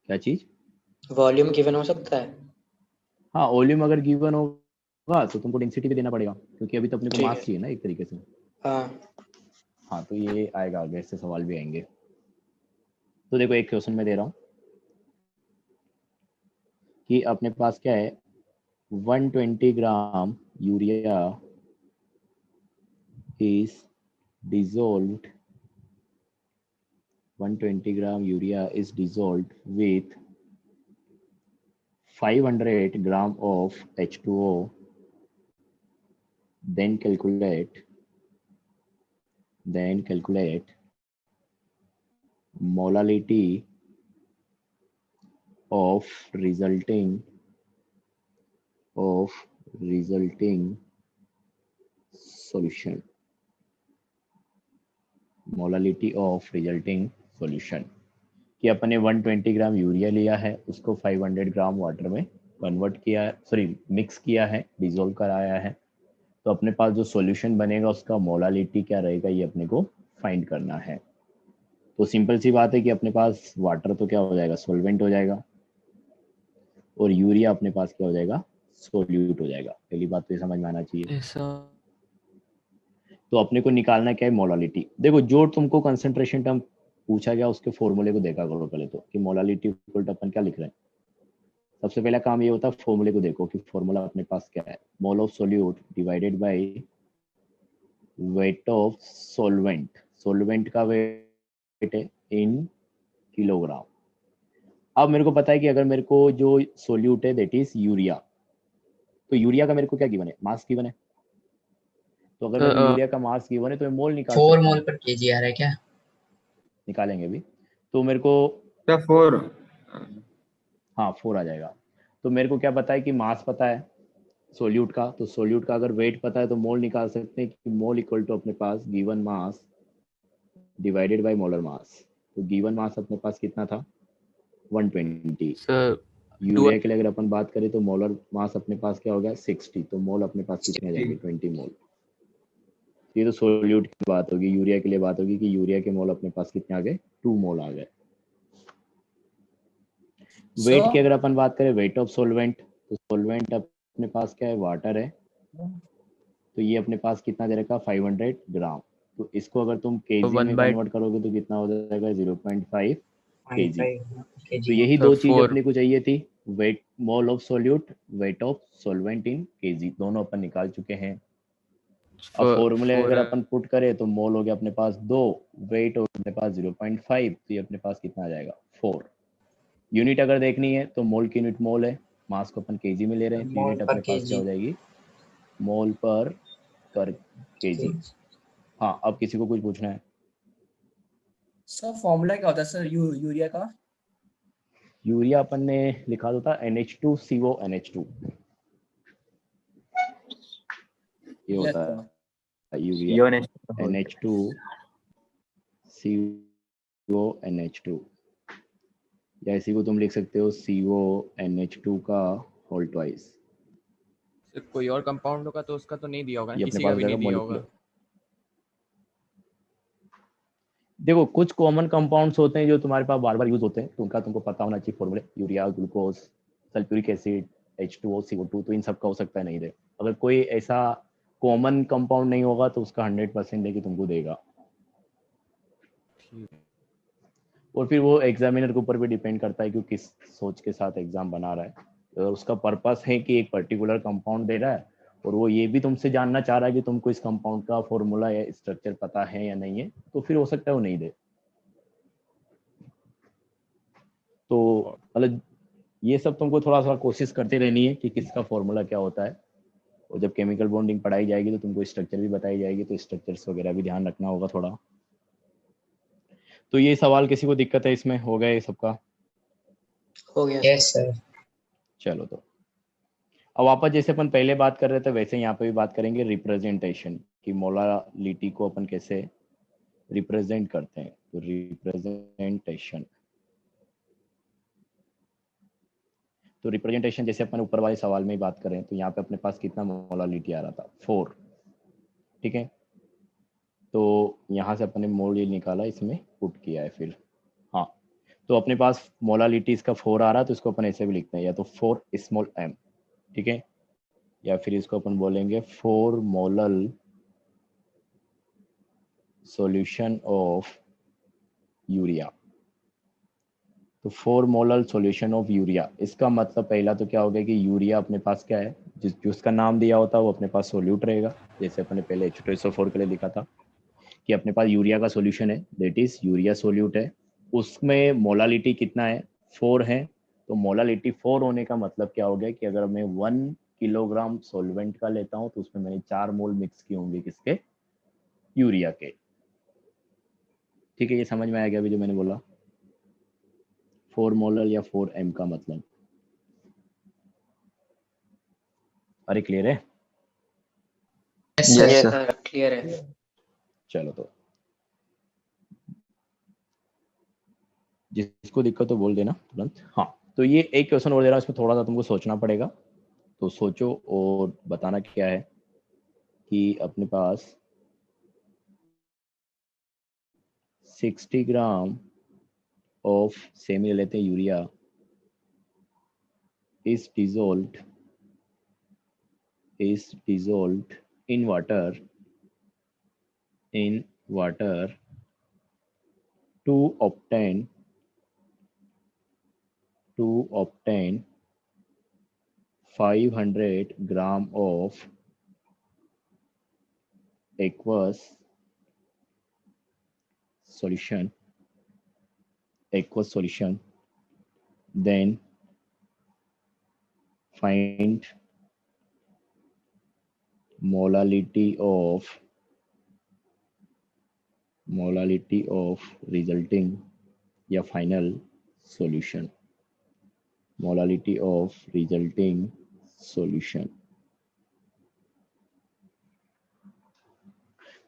क्या चीज?
वॉल्यूम गिवन हो सकता है?
हाँ, वॉल्यूम अगर गिवन होगा तो तुमको डेंसिटी भी देना पड़ेगा क्योंकि अभी तो अपने को
ठीक
मास
है।
चाहिए ना एक तरीके से।
हाँ
हाँ, तो ये आएगा आगे, ऐसे सवाल भी आएंगे। तो देखो, एक क्वेश्चन मैं दे रहा हूँ कि अपने पास क्या है, 120 gram urea is dissolved 120 gram urea is dissolved with 500 gram of H2O. Then calculate molality of resulting solution. Molality of resulting solution. कि अपने 120 ग्राम यूरिया लिया है, उसको 500 ग्राम वाटर में कन्वर्ट किया है, सॉरी मिक्स किया है, डिजोल्व कराया है। तो अपने पास जो सॉल्यूशन बनेगा उसका मोलालिटी क्या रहेगा ये अपने को फाइंड करना है। तो सिंपल सी बात है कि अपने पास वाटर तो क्या हो जाएगा, सॉल्वेंट हो जाएगा, और यूरिया अपने पास क्या हो जाएगा, सोल्यूट हो जाएगा। पहली बात तो ये समझ में आना चाहिए। तो अपने को निकालना क्या है, मोलालिटी। देखो, जो तुमको कंसंट्रेशन टर्म पूछा गया उसके फॉर्मूले को देखा करो पहले तो, कि मोलालिटी इक्वल टू अपन क्या लिख रहे हैं। सबसे पहला काम ये होता है फॉर्मूले को देखो कि फॉर्मूला अपने पास क्या है, मोल of solute divided bye weight of solvent. Solvent का वेट है इन किलोग्राम। अब मेरे को पता है कि अगर मेरे को जो सोल्यूट है दैट इज यूरिया, तो यूरिया का मेरे को क्या गिवन है, मास गिवन है। तो अगर मेरे को यूरिया का मास गिवन है तो मैं मोल निकाल
4
सकता
मोल
हूँ,
पर केजी आ रहा है क्या?
निकालेंगे अभी। तो मेरे को
तो 4
हाँ 4 आ जाएगा। तो मेरे को क्या पता है कि मास पता है सोल्यूट का, तो सोल्यूट का अगर वेट पता है तो मोल निकाल सकते हैं कि मोल इक्वल टू अपने पास given mass divided by molar mass. तो गिवन मास अपने पास कितना था 120।
सर
यूरिया के लिए अगर अपन बात करें तो मोलर मास अपने पास क्या हो गया 60, तो मोल अपने पास कितने आ जाएंगे 20 मोल। ये तो सोल्यूट की बात होगी। यूरिया के लिए बात होगी कि यूरिया के मोल अपने पास कितने आ गए 2 मोल आ गए। वेट की अगर अपन बात करें वेट ऑफ सोलवेंट, तो सोलवेंट अपने पास क्या है वाटर है, तो ये अपने पास कितना दे रखा 500 ग्राम। तो इसको अगर तुम केजी में कन्वर्ट करोगे तो कितना हो जाएगा 0.5 केजी। तो यही दो चीज अपने को चाहिए थी, weight mole of solute, weight of solvent in KG, दोनों अपन निकाल चुके हैं। अब फॉर्मूले अगर अपन पुट करें तो मोल हो गया अपने पास 2, वेट हो गया अपने पास 0.5, तो ये अपने पास कितना आ जाएगा 4। यूनिट अगर देखनी है तो मोल की यूनिट मोल है, मास को अपन केजी में ले रहे हैं, तो यूनिट अपने पास क्या हो जाएगी मोल पर केजी। हाँ अब किसी को कुछ पूछना है?
सर फॉर्मूला क्या होता है सर यूरिया का?
यूरिया अपन ने लिखा होता NH2CO NH2, ये होता है यूरिया NH2CO NH2, या इसी को तुम लिख सकते हो CO NH2 का होल ट्वाइस।
कोई और कंपाउंड होगा तो उसका तो नहीं दिया होगा,
ये
किसी
अपने
का
पास
भी नहीं दिया
मॉलिक्यूलर,
होगा।
देखो कुछ कॉमन कंपाउंड्स होते हैं जो तुम्हारे पास बार बार यूज होते हैं, तो उनका तुमको पता होना चाहिए फॉर्मूले, urea, glucose, sulphuric acid, H2O CO2, तो इन सब का हो सकता है नहीं दे। अगर कोई ऐसा कॉमन कंपाउंड नहीं होगा तो उसका 100% लेके तुमको देगा। और फिर वो एग्जामिनर के ऊपर भी डिपेंड करता है कि किस सोच के साथ एग्जाम बना रहा है। अगर उसका पर्पस है कि एक पर्टिकुलर कंपाउंड दे रहा है और वो ये भी तुमसे जानना चाह रहा है कि तुमको इस कंपाउंड का फॉर्मूला या स्ट्रक्चर पता है या नहीं है, तो फिर हो सकता है वो नहीं दे। तो मतलब ये सब तुमको थोड़ा सा कोशिश करते रहनी है कि किसका फॉर्मूला क्या होता है। और जब केमिकल बॉन्डिंग पढ़ाई जाएगी तो तुमको स्ट्रक्चर भी बताई जाएगी, तो स्ट्रक्चर्स वगैरह भी ध्यान रखना होगा थोड़ा। तो ये सवाल किसी को दिक्कत है इसमें, हो गया ये सबका?
हो गया। Yes sir.
चलो तो अब वापस जैसे अपन पहले बात कर रहे थे वैसे यहाँ पे भी बात करेंगे रिप्रेजेंटेशन की, मोलालिटी को अपन कैसे रिप्रेजेंट करते हैं। तो रिप्रेजेंटेशन, तो रिप्रेजेंटेशन जैसे अपन ऊपर वाले सवाल में ही बात करें तो यहाँ पे अपने पास कितना मोलालिटी आ रहा था 4, ठीक है। तो यहाँ से अपने मोल ये निकाला, इसमें पुट किया है फिर। हाँ तो अपने पास मोलालिटी इसका 4 आ रहा है, तो इसको अपन ऐसे भी लिखते हैं, या तो 4 स्मॉल m, ठीक है, या फिर इसको अपन बोलेंगे 4 मोलल सॉल्यूशन ऑफ यूरिया। तो 4 मोलल सॉल्यूशन ऑफ यूरिया, इसका मतलब पहला तो क्या हो गया कि यूरिया अपने पास क्या है, जिसका नाम दिया होता है वो अपने पास सोल्यूट रहेगा। जैसे अपने पहले H2SO4 के लिए लिखा था कि अपने पास यूरिया का सॉल्यूशन है, दैट इज यूरिया सोल्यूट है, उसमें मोलालिटी कितना है 4 है। तो मोलालिटी 4 होने का मतलब क्या हो गया कि अगर मैं 1 किलोग्राम सॉल्वेंट का लेता हूं तो उसमें मैंने 4 मोल मिक्स किए होंगे, किसके, यूरिया के। ठीक है, ये समझ में आ गया अभी जो मैंने बोला 4 मोलल या 4 m का मतलब। अरे क्लियर है?
यस सर क्लियर है।
चलो तो जिसको दिक्कत हो बोल देना तुरंत। हाँ तो ये एक क्वेश्चन और दे रहा है, इसमें थोड़ा सा तुमको सोचना पड़ेगा, तो सोचो और बताना क्या है कि अपने पास 60 ग्राम ऑफ सेमी लेते हैं urea is dissolved in water to obtain 500 gram of aqueous solution, then find molality of resulting या final solution, molality of resulting solution।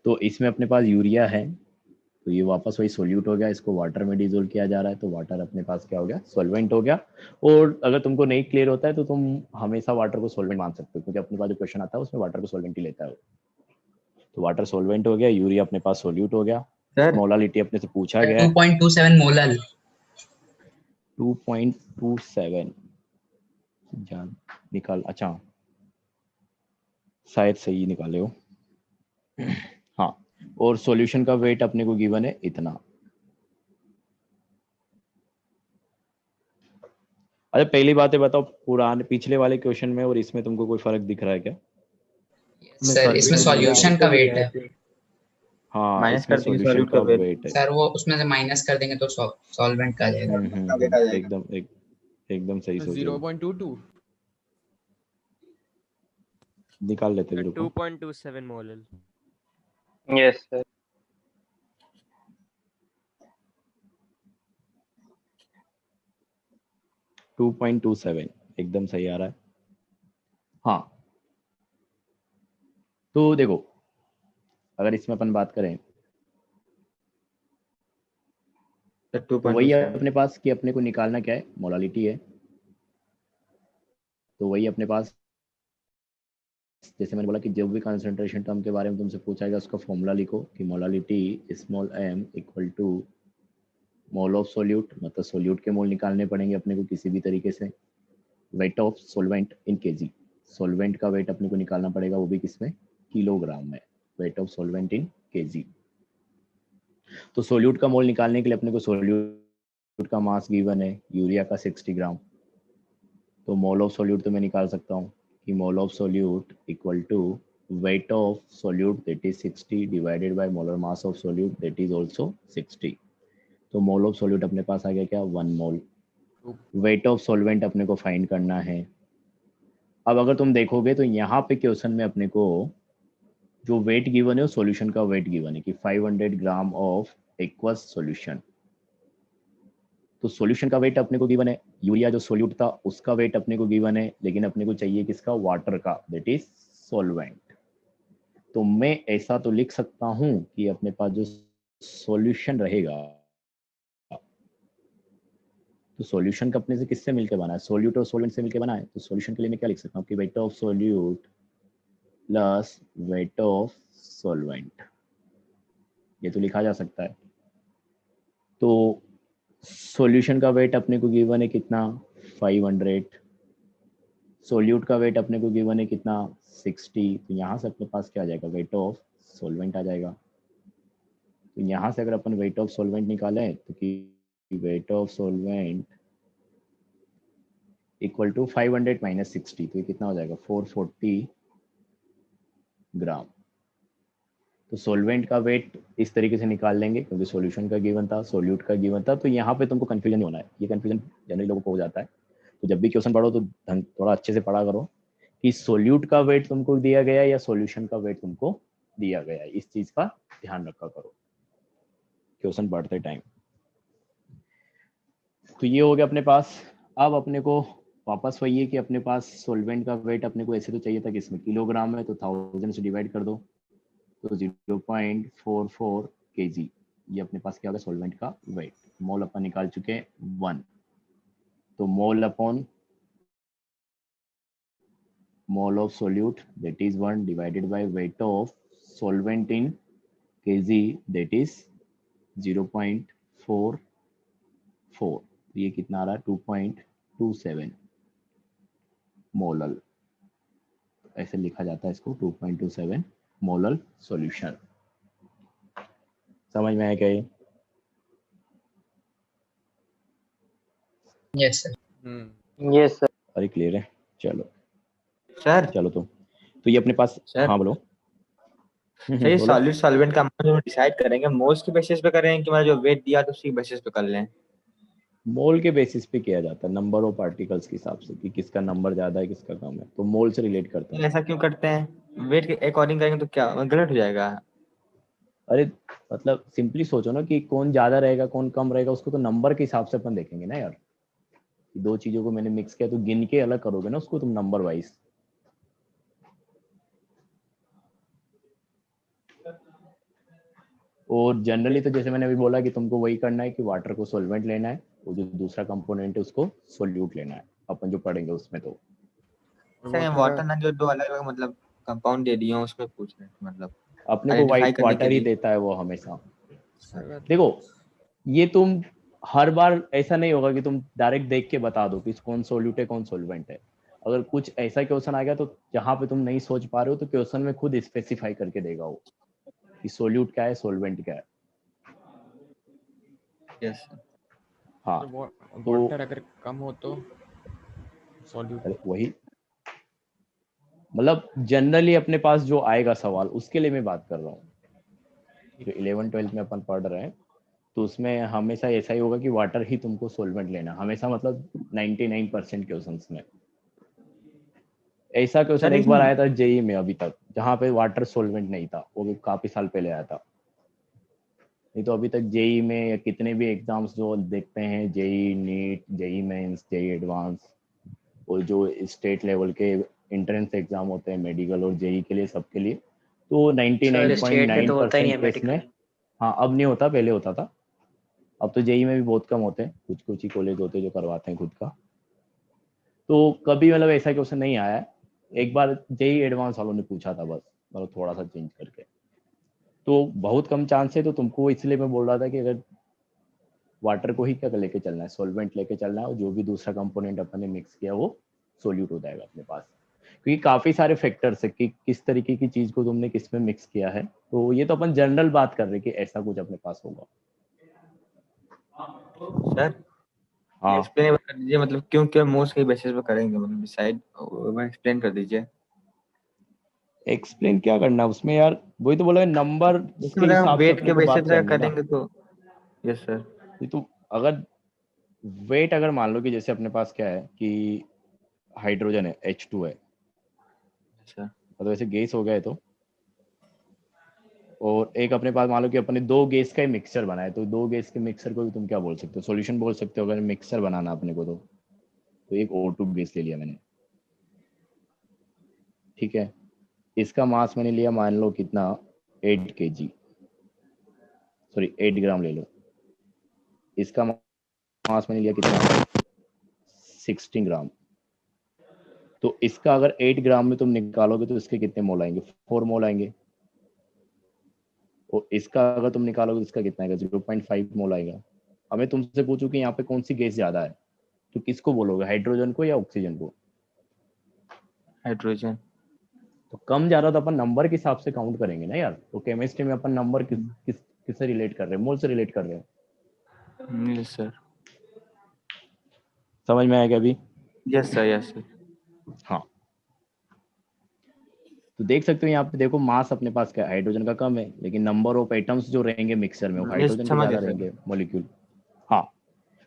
तो इसमें अपने पास यूरिया है, तो ये वापस वही सोल्यूट हो गया, इसको वाटर में डिजोल्व किया जा रहा है, तो वाटर अपने पास क्या हो गया, सॉल्वेंट हो गया। और अगर तुमको नहीं क्लियर होता है तो तुम हमेशा वाटर को सॉल्वेंट मान सकते हो, क्योंकि अपने पास जो क्वेश्चन आता है उसमें वाटर को सॉल्वेंट ही लेता है। तो वाटर सॉल्वेंट हो गया, यूरिया अपने पास सोल्यूट हो गया, मोलालिटी अपने से पूछा गया
2.27 मोलल।
2.27 जान निकाल, अच्छा शायद सही निकाले हो। हाँ, और सॉल्यूशन का वेट अपने को गिवन है इतना। अच्छा पहली बात है, बताओ पुराने पिछले वाले क्वेश्चन में और इसमें तुमको कोई फर्क दिख रहा है क्या?
सर इसमें सॉल्यूशन का वेट है।
हाँ,
माइनस
इसमें
कर देंगे
सॉल्यूशन
solute
का
का weight।
वेट है।
सर वो उसमें से माइनस कर देंगे तो सॉल्वेंट का आ जाएगा।
एकदम सही सोच।
0.22
निकाल लेते हैं
2.27 मोलल।
Yes sir.
टू 2.27 एकदम सही आ रहा है। हाँ, तो देखो अगर इसमें अपन बात करें तो वही अपने पास कि अपने को निकालना क्या है, मोलालिटी है। तो वही अपने पास जैसे मैंने बोला कि जब भी कंसंट्रेशन टर्म के बारे में तुमसे पूछा जाएगा उसका फॉर्मूला लिखो कि molality small m equal to mole of solute, मतलब सोल्यूट के मोल निकालने पड़ेंगे अपने को किसी भी तरीके से, wait of solvent in KG, solvent का वेट अपने को निकालना पड़ेगा, वो भी किसमें, किलोग्राम में, wait of solvent in KG. तो सोल्यूट का मोल निकालने के लिए अपने को सोल्यूट का मास गिवन है, यूरिया का 60 ग्राम। तो मोल ऑफ सोल्यूट तो मैं निकाल सकता हूँ कि mole of solute equal to weight of solute that is 60 divided by molar mass of solute that is also 60। तो मोल ऑफ सोल्यूट अपने पास आ गया क्या, 1 मोल। वेट ऑफ सॉल्वेंट अपने को फाइंड करना है। अब अगर तुम देखोगे तो यहाँ पे क्वेश्चन में अपने को जो वेट गिवन है वो सॉल्यूशन का वेट गिवन है कि 500 ग्राम ऑफ एक्वस सॉल्यूशन। तो सॉल्यूशन का वेट अपने को गिवन है, यूरिया जो सोल्यूट था उसका वेट अपने को गिवन है, लेकिन अपने को चाहिए किसका, वाटर का, दैट इज सॉल्वेंट। तो मैं ऐसा तो लिख सकता हूं कि अपने पास जो सॉल्यूशन रहेगा, तो सॉल्यूशन का अपने से किससे मिलकर बना है, सोल्यूट और सॉल्वेंट से मिलकर बना है। तो सॉल्यूशन के लिए मैं क्या लिख सकता हूँ कि weight of solute plus wait of solvent, ये तो लिखा जा सकता है। तो सॉल्यूशन का वेट अपने को गिवन है कितना, 500, सोल्यूट का वेट अपने को गिवन है कितना, 60। तो यहाँ से अपने पास क्या आ जाएगा, वेट ऑफ सॉल्वेंट आ जाएगा। तो यहाँ से अगर अपन वेट ऑफ सॉल्वेंट निकालें तो कि weight of solvent equal to 500 minus 60, तो ये कितना हो जाएगा, 440 ग्राम। तो सॉल्वेंट का वेट इस तरीके से निकाल लेंगे क्योंकि सॉल्यूशन का गिवन था, सोल्यूट का गिवन था। तो यहाँ पे तुमको कंफ्यूजन नहीं होना है, ये कंफ्यूजन जनरली लोगों को हो जाता है। तो जब भी क्वेश्चन पढ़ो तो थोड़ा अच्छे से पढ़ा करो कि सोल्यूट का वेट तुमको दिया गया या सॉल्यूशन का वेट तुमको दिया गया है, इस चीज का ध्यान रखा करो क्वेश्चन पढ़ते टाइम। तो ये हो गया अपने पास। अब अपने को वापस वही है कि अपने पास सॉल्वेंट का वेट अपने को ऐसे तो चाहिए था कि इसमें किलोग्राम है, तो 1000 से डिवाइड कर दो तो 0.44 kg, ये अपने पास क्या होगा, सॉल्वेंट का वेट। मोल अपन निकाल चुके हैं 1, तो mole upon mole of solute that is 1 divided by weight of solvent in kg that is 0.44, ये कितना आ रहा है, 2.27 मोलल। ऐसे लिखा जाता है इसको, 2.27 मोलल सॉल्यूशन। समझ में आया क्या ये?
Yes sir.
Yes sir.
अरे क्लियर है, चलो
सर
चलो तो ये अपने पास,
सर
हाँ बोलो।
सर ये
बोलो।
सॉलिड सॉल्वेंट का अमाउंट डिसाइड करेंगे मोल्स के बेसिस पे करें कि मतलब जो वेट दिया तो उसी बेसिस पे कर लें?
मोल के बेसिस पे किया जाता है, नंबर ऑफ पार्टिकल्स के हिसाब से कि किसका नंबर ज्यादा है किसका कम है, तो मोल से रिलेट करता है।
ऐसा क्यों करते हैं? वेट के अकॉर्डिंग करेंगे तो क्या गलत हो जाएगा?
अरे मतलब सिंपली सोचो ना कि कौन ज्यादा रहेगा कौन कम रहेगा, उसको तो नंबर के हिसाब से अपन देखेंगे ना यार। दो चीजों को मैंने मिक्स किया तो गिन के अलग करोगे ना उसको तुम नंबर वाइज। और जनरली तो जैसे मैंने अभी बोला कि तुमको वही करना है कि वाटर को सॉल्वेंट लेना है, वो जो दूसरा कंपोनेंट है उसको सोल्यूट लेना है, अपन जो पढ़ेंगे उसमें। तो
सर वाटर ना जो दो अलग अलग मतलब कंपाउंड दे दिए हैं उसमें पूछ रहे हैं मतलब
अपने को
आइडेंटिफाई
वाइट
करने के
वाटर ही
लिए।
देता है वो हमेशा। देखो ये तुम हर बार ऐसा नहीं होगा कि तुम डायरेक्ट देख के बता दो कि कौन सोल्यूट है कौन सोल्वेंट है। अगर कुछ ऐसा क्वेश्चन आ गया तो जहां पे तुम नहीं सोच पा रहे हो तो क्वेश्चन में खुद स्पेसिफाई करके देगा वो कि सोल्यूट क्या है सोल्वेंट क्या है।
यस
हाँ तो
वाटर अगर कम हो तो सॉल्यूट।
वही मतलब जनरली अपने पास जो आएगा सवाल उसके लिए मैं बात कर रहा हूँ। जो 11-12 में अपन पढ़ रहे हैं तो उसमें हमेशा ऐसा ही होगा कि वाटर ही तुमको सोल्वेंट लेना हमेशा, मतलब 99% क्वेश्चंस में। ऐसा क्वेश्चन
सर
एक बार
इसमें
आया था जेई में अभी तक जहाँ पे वाटर सोल्वेंट नहीं था, वो भी काफी साल पहले आया था। नहीं तो अभी तक जेई में या कितने भी एग्जाम्स जो देखते हैं, JEE NEET, JEE Mains, JEE Advance और जो स्टेट लेवल के एंट्रेंस एग्जाम होते हैं मेडिकल और जेई के लिए सबके लिए, तो
सर स्टेट में तो होता ही नहीं
99.9%
है
केस में,
मेडिकल।
हाँ अब नहीं होता पहले होता था, अब तो जेई में भी बहुत कम होते हैं, कुछ कुछ ही कॉलेज होते हैं जो करवाते हैं खुद का। तो कभी मतलब ऐसा क्वेश्चन नहीं आया है। एक बार जेई एडवांस वालों ने पूछा था बस, मतलब थोड़ा सा चेंज करके। तो बहुत कम चांस है, तो तुमको इसलिए मैं बोल रहा था कि अगर वाटर को ही क्या लेके चलना है, सॉल्वेंट लेके चलना है, और जो भी दूसरा कंपोनेंट अपन ने मिक्स किया वो सोल्यूट हो जाएगा अपने पास। क्योंकि काफी सारे फैक्टर्स है कि किस तरीके की चीज को तुमने किस में मिक्स किया है, तो ये तो अपन जनरल बात कर रहे हैं कि ऐसा कुछ अपने पास होगा।
सर
हाँ
एक्सप्लेन कर दीजिए मतलब क्यों क्यों मोल्स के बेसिस पे करेंगे मतलब डिसाइड एक्सप्लेन कर दीजिए।
एक्सप्लेन क्या करना है उसमें यार, वही तो बोला नंबर
जैसे
के
मतलब
हिसाब से
वेट
अपने
के
को
बेसिस
बात
पे
करनी है ना।
करेंगे तो। Yes sir.
ये तो अगर वेट अगर मान लो कि जैसे अपने पास क्या है कि हाइड्रोजन है H2 है,
अच्छा
मतलब ऐसे गैस हो गया है तो, और एक अपने पास मान लो कि अपने दो गैस का ही मिक्सचर बना है, तो दो गैस के मिक्सचर को भी तुम क्या बोल सकते हो, सॉल्यूशन बोल सकते हो। अगर मिक्सचर बनाना अपने को तो एक O2 गैस ले लिया मैंने, ठीक है। इसका मास मैंने लिया मान लो कितना 8 kg, सॉरी 8 ग्राम ले लो। इसका मास मैंने लिया कितना 16 ग्राम। तो इसका अगर 8 ग्राम में तुम निकालोगे तो इसके कितने मोल आएंगे, 4 मोल आएंगे। और इसका अगर तुम निकालोगे तो इसका कितना आएगा, 0.5 मोल आएगा। अब मैं तुमसे पूछूं कि यहाँ पे कौन सी गैस ज्यादा है, तो किसको बोलोगे, हाइड्रोजन को या ऑक्सीजन को?
हाइड्रोजन।
तो कम ज्यादा तो अपन नंबर के हिसाब से काउंट करेंगे ना यार। तो केमिस्ट्री में अपन नंबर किससे रिलेट कर रहे हैं, मोल से रिलेट कर रहे हैं।
Yes sir.
समझ में आएगा अभी?
Yes sir yes sir.
हाँ तो देख सकते हो यहाँ पे देखो मास अपने पास क्या है, हाइड्रोजन का कम है, लेकिन नंबर ऑफ एटम्स जो रहेंगे मिक्सर में वो
ये
हाइड्रोजन के
समझ
ज्यादा
गया सर।
रहेंगे मॉलिक्यूल। हाँ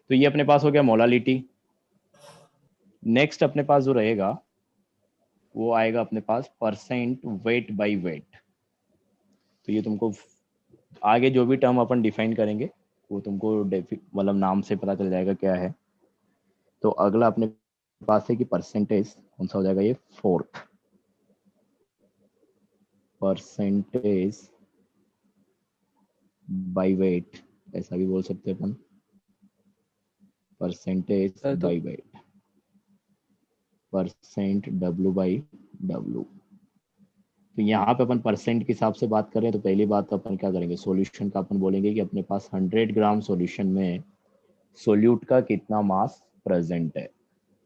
तो ये अपने पास हो गया मोलालिटी। नेक्स्ट अपने पास जो रहेगा वो आएगा अपने पास परसेंट वेट बाय वेट। तो ये तुमको आगे जो भी टर्म अपन डिफाइन करेंगे वो तुमको मतलब नाम से पता चल जाएगा क्या है। तो अगला अपने पास है कि परसेंटेज कौन सा हो जाएगा, ये फोर्थ परसेंटेज बाय वेट, ऐसा भी बोल सकते हैं अपन, परसेंटेज
सर तो
बाय वेट, परसेंट W/W। तो यहाँ पे अपन परसेंट के हिसाब से बात करें तो पहली बात अपन क्या करेंगे, सॉल्यूशन का अपन बोलेंगे कि अपने पास 100 ग्राम सॉल्यूशन में सोल्यूट का कितना मास प्रेजेंट है।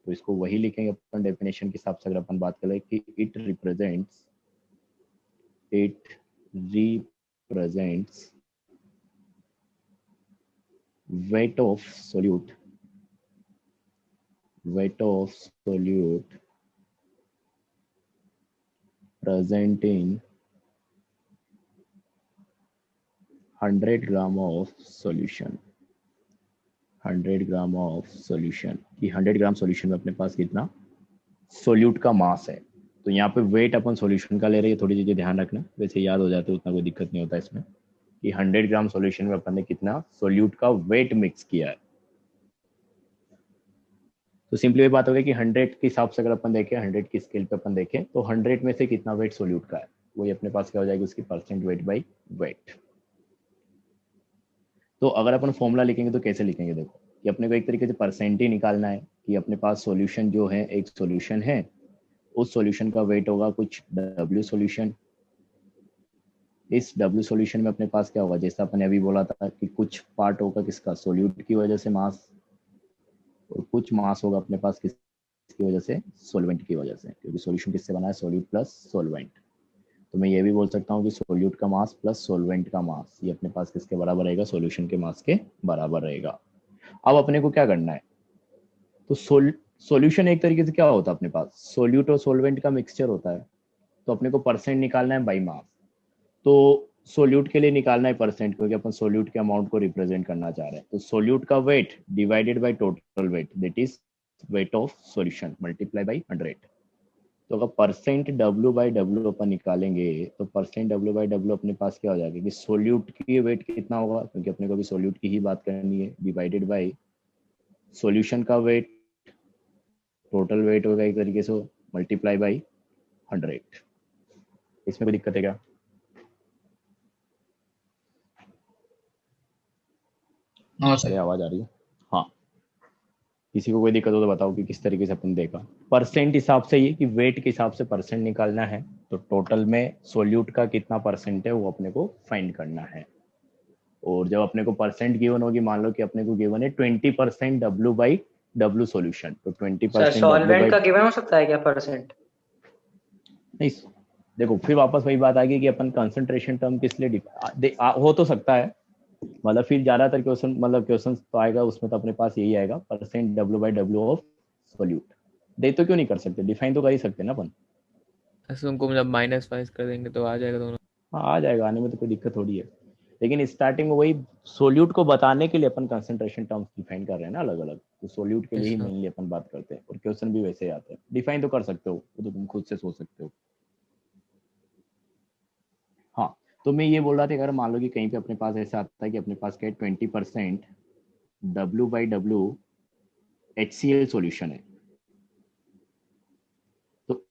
तो इसको वही लिखेंगे अपन डेफिनेशन के हिसाब से। अगर अपन बात करें कि it represents weight of solute weight of solute present in 100 gram of solution, 100 gram of solution कि 100 ग्राम सॉल्यूशन में अपने पास कितना सोल्यूट का मास है। तो यहाँ पे वेट अपन सॉल्यूशन का ले रहे हैं, थोड़ी चीजें ध्यान रखना, वैसे याद हो जाते उतना कोई दिक्कत नहीं होता इसमें, कि 100 ग्राम सॉल्यूशन में अपन ने कितना सोल्यूट का वेट मिक्स किया है। तो सिंपली ये बात हो गई कि 100 के हिसाब से अगर अपन देखें, 100 की स्केल पे अपन देखें तो 100 में से कितना वेट सोल्यूट का है, वही अपने पास क्या हो जाएगी उसकी परसेंट वेट बाई वेट। तो अगर अपन फॉर्मूला लिखेंगे तो कैसे लिखेंगे, देखो कि अपने को एक तरीके से परसेंट ही निकालना है कि अपने पास सॉल्यूशन जो है, एक सॉल्यूशन है, उस सॉल्यूशन का वेट होगा कुछ W सॉल्यूशन। इस W सॉल्यूशन में अपने पास क्या होगा, जैसा अपन अभी बोला था कि कुछ पार्ट होगा किसका, सोल्यूट की वजह से मास, और कुछ मास होगा अपने पास किसकी वजह से, सॉल्वेंट की वजह से, क्योंकि सॉल्यूशन किससे बना है, सोल्यूट प्लस सॉल्वेंट। तो मैं ये भी बोल सकता हूँ कि सोल्यूट का मास प्लस सॉल्वेंट का मास ये अपने पास किसके बराबर रहेगा, सॉल्यूशन के मास के बराबर रहेगा। अब अपने को क्या करना है, तो सॉल्यूशन एक तरीके से क्या होता है अपने पास, सोल्यूट और सॉल्वेंट का मिक्सचर होता है। तो अपने को परसेंट निकालना है बाई मास। तो सोल्यूट के लिए निकालना है परसेंट, क्योंकि अपन सोल्यूट के अमाउंट को रिप्रेजेंट करना चाह रहे हैं। तो सोल्यूट का weight divided by total weight, that is wait of solution multiply by 100। तो अगर परसेंट W बाई डब्ल्यू अपन निकालेंगे तो परसेंट W बाई डब्ल्यू अपने पास क्या हो जाएगा कि सोल्यूट की वेट कितना होगा, क्योंकि अपने को भी सोल्यूट की ही बात करनी है, डिवाइडेड बाई सॉल्यूशन का वेट, टोटल वेट होगा एक तरीके से, मल्टीप्लाई बाई 100। इसमें कोई दिक्कत है क्या? अरे आवाज आ रही है? हाँ, किसी को कोई दिक्कत हो तो बताओ कि किस तरीके से अपन देखा। परसेंट हिसाब से ये कि वेट के हिसाब से परसेंट निकालना है, तो टोटल में सोल्यूट का कितना परसेंट है वो अपने को फाइंड करना है। और जब अपने को परसेंट गिवन होगी, मान लो कि अपने को गिवन है 20% W बाई डब्ल्यू सोल्यूशन, तो 20%
सॉल्वेंट का गिवन हो सकता है क्या परसेंट?
नहीं, देखो फिर वापस वही बात आ गई कि अपन कंसंट्रेशन टर्म किस लिए हो तो सकता है, मतलब फिर ज्यादातर क्वेश्चन, मतलब क्वेश्चन तो आएगा उसमें तो अपने पास यही आएगा, percent W by W of solute. दे तो क्यों नहीं कर सकते, डिफाइन तो कर ही सकते ना अपन।
ऐसे उनको मतलब माइनस वाइज कर देंगे तो आ जाएगा दोनों।
हाँ आ जाएगा, आने में तो कोई दिक्कत थोड़ी है, लेकिन स्टार्टिंग में वही सोल्यूट को बताने के लिए अपन कंसंट्रेशन टर्म्स डिफाइन कर रहे हैं ना अलग अलग, तो सोल्यूट के लिए ही मेनली अपन बात करते हैं, और क्वेश्चन भी वैसे ही आते हैं। डिफाइन तो कर सकते हो, वो तो तुम खुद से सोच सकते हो। हाँ, तो मैं ये बोल रहा था, अगर मान लो कि कहीं पे अपने पास ऐसा आता है कि अपने पास क्या है 20% W by W HCl solution है, तो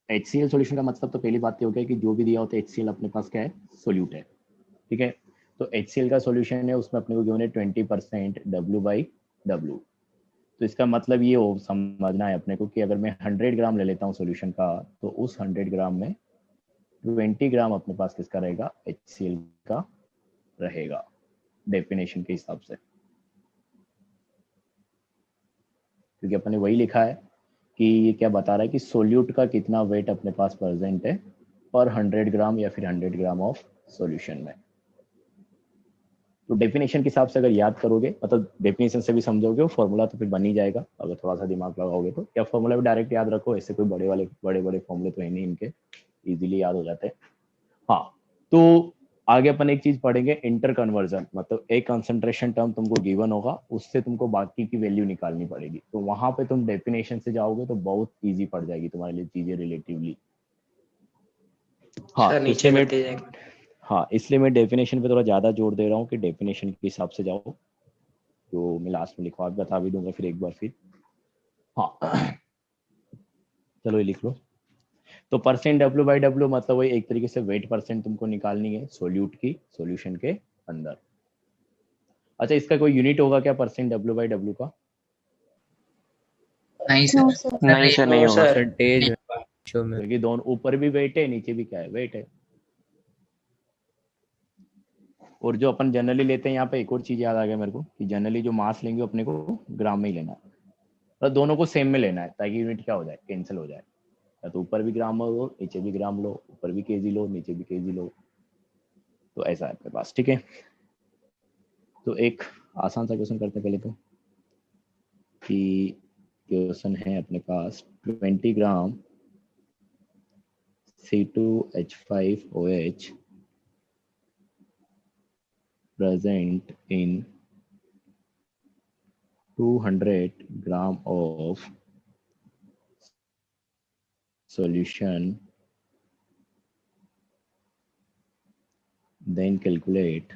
HCl सॉल्यूशन का मतलब तो पहली बात ये हो गया कि जो भी दिया होता है HCl अपने पास क्या है, सोल्यूट है, ठीक है। तो HCl का सॉल्यूशन है, उसमें अपने को गिवन है 20% W बाई डब्ल्यू। तो इसका मतलब ये हो समझना है अपने को कि अगर मैं 100 ग्राम ले लेता हूँ सॉल्यूशन का, तो उस 100 ग्राम में 20 ग्राम अपने पास किसका रहेगा, HCl का रहेगा, डेफिनेशन के हिसाब से, क्योंकि अपने वही लिखा है कि ये क्या बता रहा है कि सोल्यूट का कितना वेट अपने पास प्रेजेंट है पर 100 ग्राम या फिर 100 ग्राम ऑफ सॉल्यूशन में। तो डेफिनेशन के हिसाब से अगर याद करोगे, मतलब डेफिनेशन से भी समझोगे, वो फॉर्मूला तो फिर बन ही जाएगा अगर थोड़ा सा दिमाग लगाओगे तो। या फॉर्मूला भी डायरेक्ट याद रखो, ऐसे कोई बड़े बड़े फॉर्मूले तो है नहीं, इनके इजीली याद हो जाते हैं। हाँ, तो आगे अपन एक चीज पढ़ेंगे, इंटर कन्वर्जन, मतलब एक कंसंट्रेशन टर्म तुमको गिवन होगा, उससे तुमको बाकी की वैल्यू निकालनी पड़ेगी। तो वहां पे तुम डेफिनेशन से जाओगे तो बहुत इजी पड़ जाएगी तुम्हारे लिए चीजें रिलेटिवली। हाँ,
नीचे कर दीजिएगा।
हाँ, इसलिए मैं डेफिनेशन पे थोड़ा ज्यादा जोर दे रहा हूँ कि डेफिनेशन के हिसाब से जाओ, तो मैं लास्ट में लिखवा बता भी दूंगा फिर एक बार फिर। हाँ चलो ये लिख लो। तो परसेंट W बाई डब्ल्यू मतलब वही एक तरीके से वेट परसेंट तुमको निकालनी है सोल्यूट की सॉल्यूशन के अंदर। अच्छा, इसका कोई यूनिट होगा क्या परसेंट W बाई डब्ल्यू का?
नहीं सर,
नहीं सर, नहीं होगा।
परसेंटेज
क्योंकि दोनों ऊपर भी वेट है, नीचे भी क्या है, वेट है। और जो अपन जनरली लेते हैं यहाँ पे एक और चीज याद आ गया मेरे को कि जनरली जो मास लेंगे अपने को ग्राम में ही लेना है, तो दोनों को सेम में लेना है ताकि यूनिट क्या हो जाए, कैंसिल हो जाए। या तो ऊपर भी ग्राम लो, नीचे भी ग्राम लो, ऊपर भी केजी लो, नीचे भी केजी लो, तो ऐसा है अपने पास, ठीक है। तो एक आसान सा क्वेश्चन करते हैं पहले तो कि क्वेश्चन है अपने पास 20 ग्राम C2H5OH present in 200 gram of solution, then calculate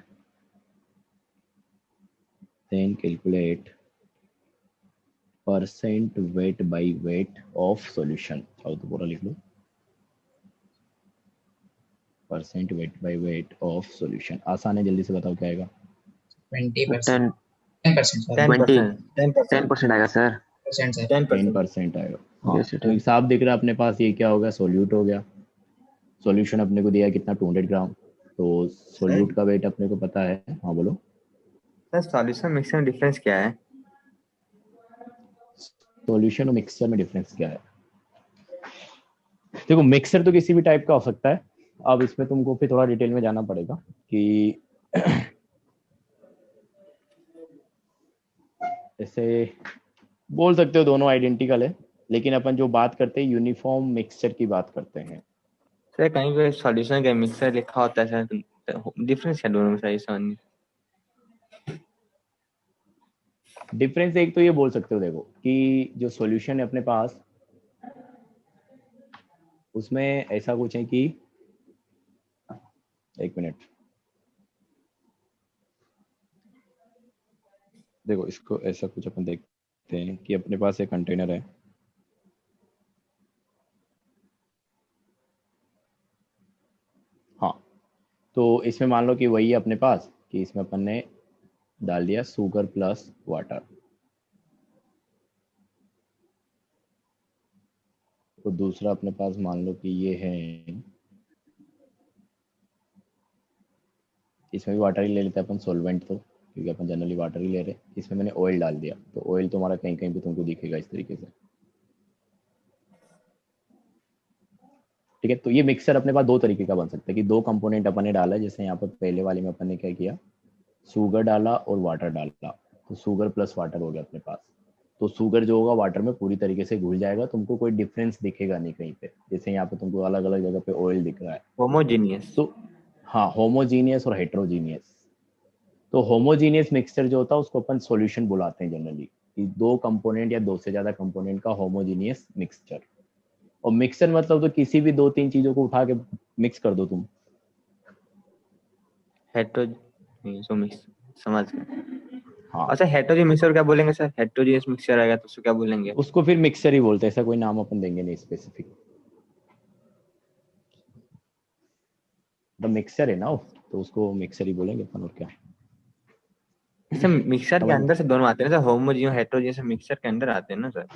percent weight by weight of solution। चाहो तो पूरा लिख लो, percent weight by weight of solution. आसान है, जल्दी से बताओ क्या आएगा।
20%, 10%
10% आएगा सर।
10% आएगा। हाँ, तो एक साफ दिख रहा है अपने पास, ये क्या होगा, सोल्यूट हो गया। सॉल्यूशन अपने को दिया कितना, 200 ग्राम। तो सोल्यूट का वेट अपने को पता है। हाँ बोलो
सर, सॉल्यूशन मिक्सचर में डिफरेंस क्या है?
सॉल्यूशन और मिक्सचर में डिफरेंस क्या है? देखो, मिक्सचर तो किसी भी टाइप का हो सकता है। अब इसमें तुमको फिर थोड़ा डिटेल में जाना पड़ेगा कि ऐसे बोल सकते हो दोनों आइडेंटिकल है, लेकिन अपन जो बात करते हैं यूनिफॉर्म मिक्सचर की बात करते हैं।
सर कहीं पे सॉल्यूशन का मिक्सचर लिखा होता है सर, डिफरेंस क्या दोनों में सर? समझ
डिफरेंस एक तो ये बोल सकते हो, देखो कि जो सॉल्यूशन है अपने पास, उसमें ऐसा कुछ है कि, एक मिनट, देखो इसको ऐसा कुछ अपन देखते हैं कि अपने पास एक कंटेनर है, हाँ, तो इसमें मान लो कि वही है अपने पास कि इसमें अपन ने डाल दिया शुगर प्लस वाटर। तो दूसरा अपने पास मान लो कि ये है, इसमें भी वाटर ही ले लेते हैं अपन, सॉल्वेंट तो, क्योंकि अपन जनरली वाटर ही ले रहे हैं। इसमें मैंने ऑयल डाल दिया, तो ऑयल तुम्हारा कहीं कहीं पे तुमको दिखेगा इस तरीके से, ठीक है। तो ये मिक्सर अपने पास दो तरीके का बन सकता है कि दो कंपोनेंट अपन ने डाला, जैसे यहाँ पर पहले वाले में अपन ने क्या किया, शुगर डाला और वाटर डाला, तो शुगर प्लस वाटर हो गया अपने पास। तो शुगर जो होगा वाटर में पूरी तरीके से घुल जाएगा, तुमको कोई डिफरेंस दिखेगा नहीं कहीं पे। जैसे यहाँ पे तुमको अलग अलग जगह पे ऑयल दिख रहा है,
होमोजीनियस।
तो हाँ, होमोजीनियस और हेट्रोजीनियस। तो होमोजीनियस मिक्सचर जो होता है उसको अपन सॉल्यूशन बुलाते हैं जनरली, कि दो कंपोनेंट या दो से ज्यादा कंपोनेंट का होमोजीनियस मिक्सचर। और मिक्सचर मतलब तो किसी भी दो तीन चीजों को उठा के मिक्स कर दो तुम।
मिक्स, समझ गए।
हाँ,
अच्छा, हेटेरोजीनियस मिक्सचर क्या बोलेंगे सर? हेटेरोजीनियस मिक्सचर आएगा तो उसको क्या बोलेंगे?
उसको फिर मिक्सचर ही बोलते हैं, ऐसा कोई नाम अपन देंगे नहीं स्पेसिफिक। तो मिक्सचर है ना वो, तो उसको मिक्सचर ही बोलेंगे अपन, और क्या।
सर मिक्सचर के अंदर से दोनों आते हैं ना सर, होमोजीनियस हेटेरोजीनियस मिक्सचर के अंदर आते हैं ना सर?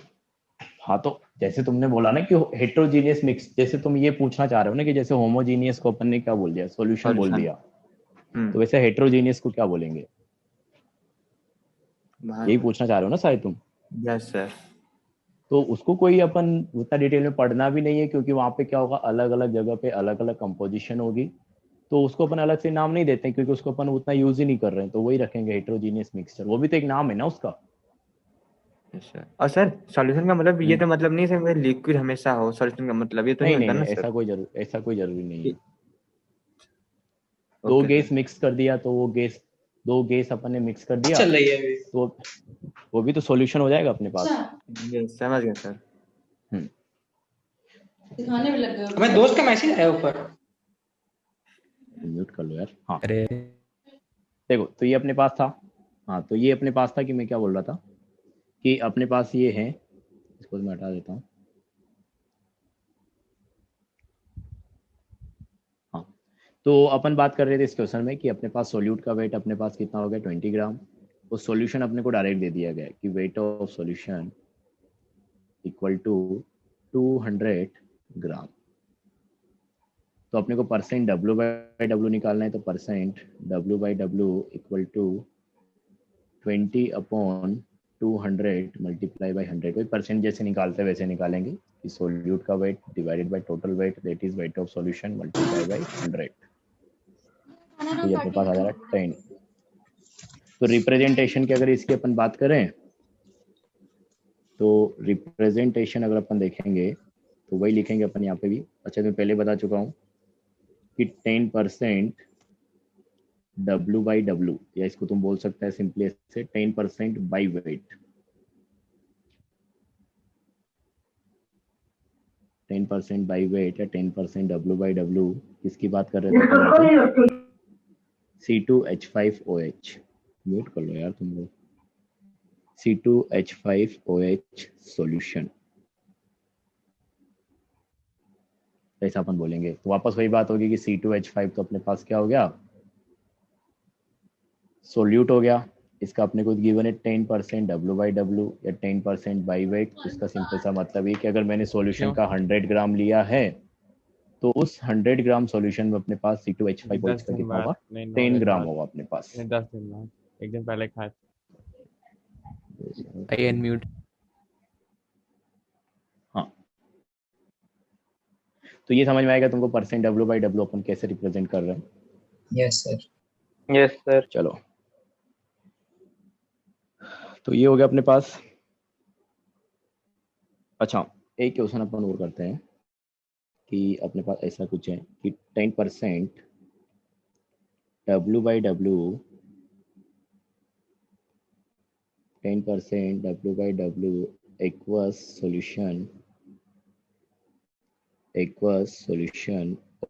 हाँ, तो जैसे तुमने बोला ना कि हेट्रोजीनियस मिक्स, जैसे तुम ये पूछना चाह रहे हो ना कि जैसे होमोजीनियस को अपन ने क्या बोल दिया, सॉल्यूशन बोल दिया, तो वैसे हेट्रोजीनियस को क्या बोलेंगे, यही पूछना चाह रहे हो ना शायद तुम?
Yes sir.
तो उसको कोई अपन उतना डिटेल में पढ़ना भी नहीं है, क्योंकि वहां पे क्या होगा, अलग अलग जगह पे अलग अलग कंपोजिशन होगी, तो उसको अपन अलग से नाम नहीं देते हैं, क्योंकि उसको अपन उतना यूज ही नहीं कर रहे हैं, तो वही रखेंगे हेट्रोजीनियस मिक्सचर। वो भी तो एक नाम है ना उसका।
सर, और सर सॉल्यूशन का मतलब ये तो मतलब नहीं सर लिक्विड हमेशा हो, सॉल्यूशन का मतलब ये तो नहीं होता ना सर?
ऐसा कोई जरूरी नहीं है। दो गैस मिक्स कर दिया तो वो गैस, दो गैस अपन ने मिक्स कर दिया
चल रही है अभी।
तो वो भी तो सॉल्यूशन हो जाएगा अपने पास।
समझ गया सर।
दिखाने में लग गया। हमें दोस्त का मैसेज आया ऊपर,
म्यूट कर लो यार। हाँ, अरे देखो, तो ये अपने पास था। हाँ, तो ये अपने पास था कि मैं क्या बोल रहा था कि अपने पास ये है, इसको मैं हटा देता हूँ। हाँ, तो अपन बात कर रहे थे इस क्वेश्चन में कि अपने पास सोल्यूट का वेट अपने पास कितना हो गया, 20 ग्राम। और सॉल्यूशन अपने को डायरेक्ट दे दिया गया कि weight of solution equal to 200 gram. तो अपने को परसेंट W/W निकालना है, तो percent W/W equal to 20/200 multiply by 100। कोई परसेंट जैसे निकालते वैसे निकालेंगे कि सोल्यूट का weight divided by total weight, that is wait of solution multiply by 100। तो ये अपने पास आ जा रहा है 10। तो रिप्रेजेंटेशन की अगर इसकी अपन बात करें तो रिप्रेजेंटेशन अगर अपन देखेंगे तो वही लिखेंगे अपन यहाँ पे भी। अच्छा मैं पहले बता चुका हूँ कि 10% W/W, या इसको तुम बोल सकते हैं सिंपली ऐसे 10% बाई वेट। 10% बाई वेट या 10% W/W किसकी बात कर रहे थे? C2H5OH। म्यूट कर लो यार तुम लोग। C2H5OH सॉल्यूशन, ऐसा अपन बोलेंगे। तो वापस वही बात होगी कि C2H5 तो अपने पास क्या हो गया, सोल्यूट हो गया। इसका अपने को गिवन है 10% W/W या 10% बाई वेट। इसका सिंपल सा मतलब है कि अगर मैंने सॉल्यूशन का 100 ग्राम लिया है तो उस 100 ग्राम सॉल्यूशन में अपने पास C2H5OH का कितना होगा? 10 ग्राम होगा अपने पास।
10 दिन बाद, एक दिन पहले खाया।
आई अनम्यूट।
हाँ, तो ये समझ में आएगा तुमको परसेंट W/W अपन कैसे रिप्रेजेंट कर रहे हैं?
Yes sir.
Yes sir.
चलो, तो ये हो गया अपने पास। अच्छा, एक क्वेश्चन अपन और करते हैं कि अपने पास ऐसा कुछ है कि 10% W/W 10% W/W aqueous solution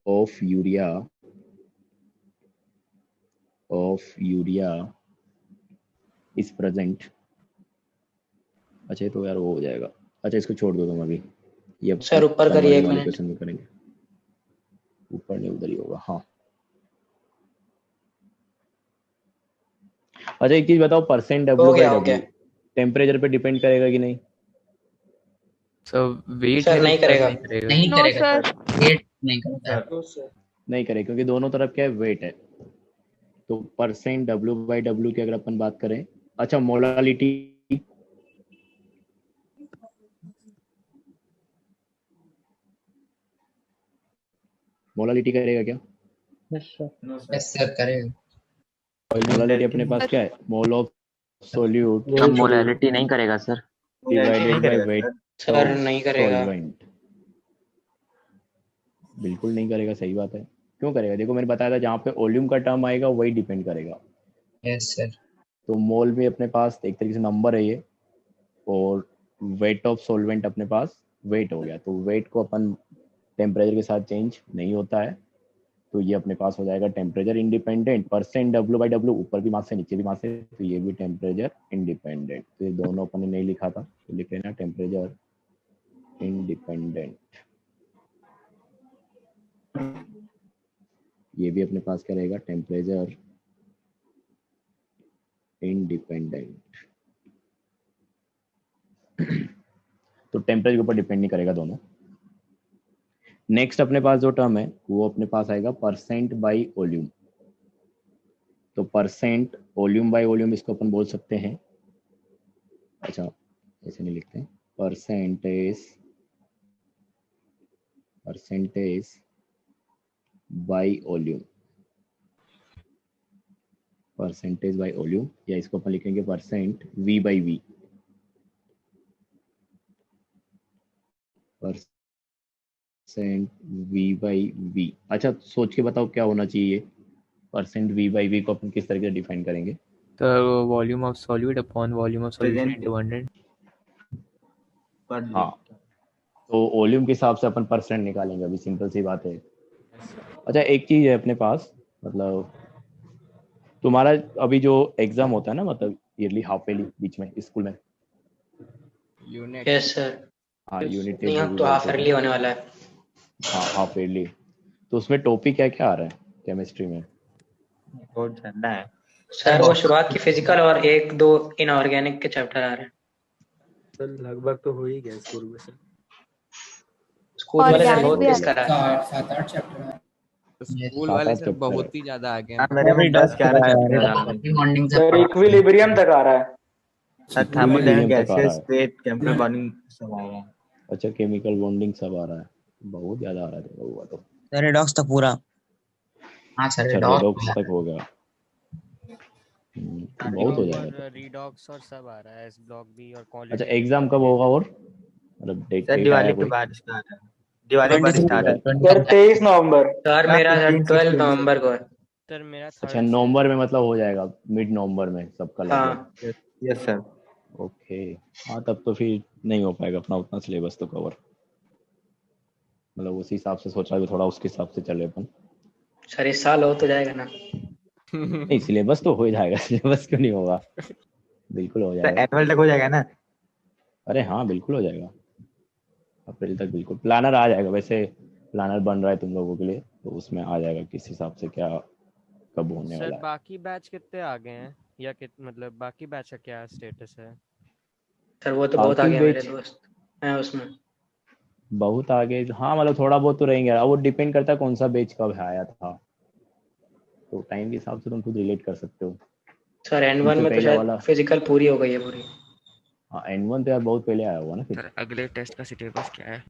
of urea is present। अच्छा तो यार वो हो जाएगा। अच्छा इसको छोड़ दो तुम अभी, ये
सर ऊपर करिए एक मिनट।
क्वेश्चन में करेंगे। ऊपर नहीं, उधर ही होगा। हाँ, अच्छा एक चीज बताओ, परसेंट W/W टेम्परेचर पे डिपेंड करेगा कि नहीं?
वेट
सर नहीं करेगा।
नहीं करेगा सर, वेट नहीं करेगा।
नहीं करेगा क्योंकि दोनों तरफ क्या है, वेट है। तो परसेंट W/W की अगर अपन बात करें, अच्छा मोलालिटी करेगा क्या?
यस सर करेगा।
मोलालिटी अपने पास क्या है, मोल ऑफ सोल्यूट
मोलालिटी नहीं करेगा sir.
Divided by weight
sir नहीं करेगा।
सॉल्वेंट। बिल्कुल नहीं करेगा, सही बात है। क्यों करेगा? देखो मैंने बताया था जहाँ पे वॉल्यूम का टर्म आएगा वही डिपेंड करेगा।
Yes sir.
तो मोल में अपने पास एक तरीके से नंबर है ये, और वेट ऑफ सॉल्वेंट अपने पास वेट हो गया। तो वेट को अपन टेम्परेचर के साथ चेंज नहीं होता है, तो ये अपने पास हो जाएगा टेम्परेचर इंडिपेंडेंट। परसेंट W/W ऊपर भी मार्क्स से नीचे भी मार्क्स से, तो ये भी टेम्परेचर इंडिपेंडेंट। तो ये दोनों अपन ने नहीं लिखा था, तो लिख लेना टेम्परेचर इंडिपेंडेंट। ये भी अपने पास क्या रहेगा, टेम्परेचर इंडिपेंडेंट। तो टेम्परेचर के ऊपर डिपेंड नहीं करेगा दोनों। नेक्स्ट अपने पास जो टर्म है वो अपने पास आएगा परसेंट बाई वॉल्यूम। तो परसेंट वॉल्यूम बाई वॉल्यूम इसको अपन बोल सकते हैं। अच्छा ऐसे नहीं लिखते हैं, percentage by volume, percentage by volume, या इसको अपन लिखेंगे परसेंट V/V। Percent V/V। अच्छा सोच के बताओ क्या होना चाहिए? परसेंट V/V को अपन किस तरीके से डिफाइन करेंगे?
तो volume of solute upon volume of solution into 100।
हाँ, तो वॉल्यूम के हिसाब से अपन परसेंट निकालेंगे, अभी सिंपल सी बात है। अच्छा एक चीज है अपने पास, मतलब तुम्हारा अभी जो एग्जाम होता है ना, मतलब ईयरली हाफ ईयरली बीच में स्कूल में
यूनिट।
Yes sir.
हाँ यूनिट
नहीं अब तो हाफ ईयरली होने वाला है।
हाँ हाफ ईयरली। तो उसमें टॉपिक क्या क्या आ रहा है केमिस्ट्री में?
बहुत ठंडा है
सर वो शुरुआत की फिजिकल और एक दो इनऑर्गेनिक के चैप्टर आ रहे हैं।
सर लगभग तो हो ही गया स्कूल में सर।
स्कूल वाले सर बहुत किस करा है।
7-8 चैप्टर है।
स्कूल
सात
वाले
आठ
सर
चैप्टर
बहुत
है।
ही ज्यादा आगे
हाँ,
हैं।
मेरे में 10-11 चैप्टर आ रहे हैं।
मॉर्निंग से
सर इक्विलिब्रियम तक आ रहा है।
सर थर्मोडायनामिक
Equilibrium तक आ रहा
गैसेस
है।
स्टेट केमिकल बॉन्डिंग सब आ रहा है।
अच्छा केमिकल बॉन्डिंग सब आ रहा है, बहुत ज्यादा आ रहा है हुआ तो।
सर रेडॉक्स तक पूरा।
हाँ सर
अच्छा रेडॉक्स तक हो गया। तो बहुत हो जाएगा।
और रीडॉक्स और सब आ रहा है, एस ब्लॉक भी और क्वालिटी।
अच्छा एग्जाम कब होगा और मतलब डेट
सर
आया
दिवाली के
कोई?
बाद स्टार्ट है, दिवाली के बाद स्टार्ट है।
सर 23 नवंबर। सर मेरा
15
12
16
नवंबर को है।
सर मेरा
अच्छा
3rd से।
नवंबर में मतलब हो जाएगा, मिड नवंबर में सबका लगभग।
हाँ
यस सर।
ओके हाँ तब तो फिर नहीं हो पाएगा अपना उतना सिलेबस तो कवर, मतलब उसी हिसाब से सोचा कि थोड़ा उसके हिसाब से चले अपन।
सर इस साल हो तो जाएगा ना।
नहीं सिलेबस तो हो ही जाएगा, सिलेबस क्यों नहीं होगा, बिल्कुल हो
सर
जाएगा।
एनुअल तक हो जाएगा ना?
अरे हाँ बिल्कुल हो जाएगा, अप्रैल तक बिल्कुल। प्लानर आ जाएगा, वैसे प्लानर बन रहा है तुम लोगों के लिए, तो उसमें आ जाएगा किस हिसाब से क्या कब होने
सर
वाला है।
बाकी बैच कितने आ गए हैं, या मतलब बाकी बैच का क्या स्टेटस है?
सर वो तो बहुत
बाकी
आगे है, मेरे
बैच
दोस्त हैं उसमें।
बहुत आगे, हाँ मतलब थोड़ा बहुत तो रहेंगे, अब वो डिपेंड करता है कौन सा बैच कब आया था, तो टाइम के हिसाब से तुम खुद रिलेट कर सकते हो।
सर N1
सबसे
में तो
पहले
शायद
वाला
फिजिकल पूरी हो गई है पूरी।
हाँ N1 तो यार बहुत पहले आया हुआ ना। फिर
सर अगले टेस्ट का सिलेबस क्या है?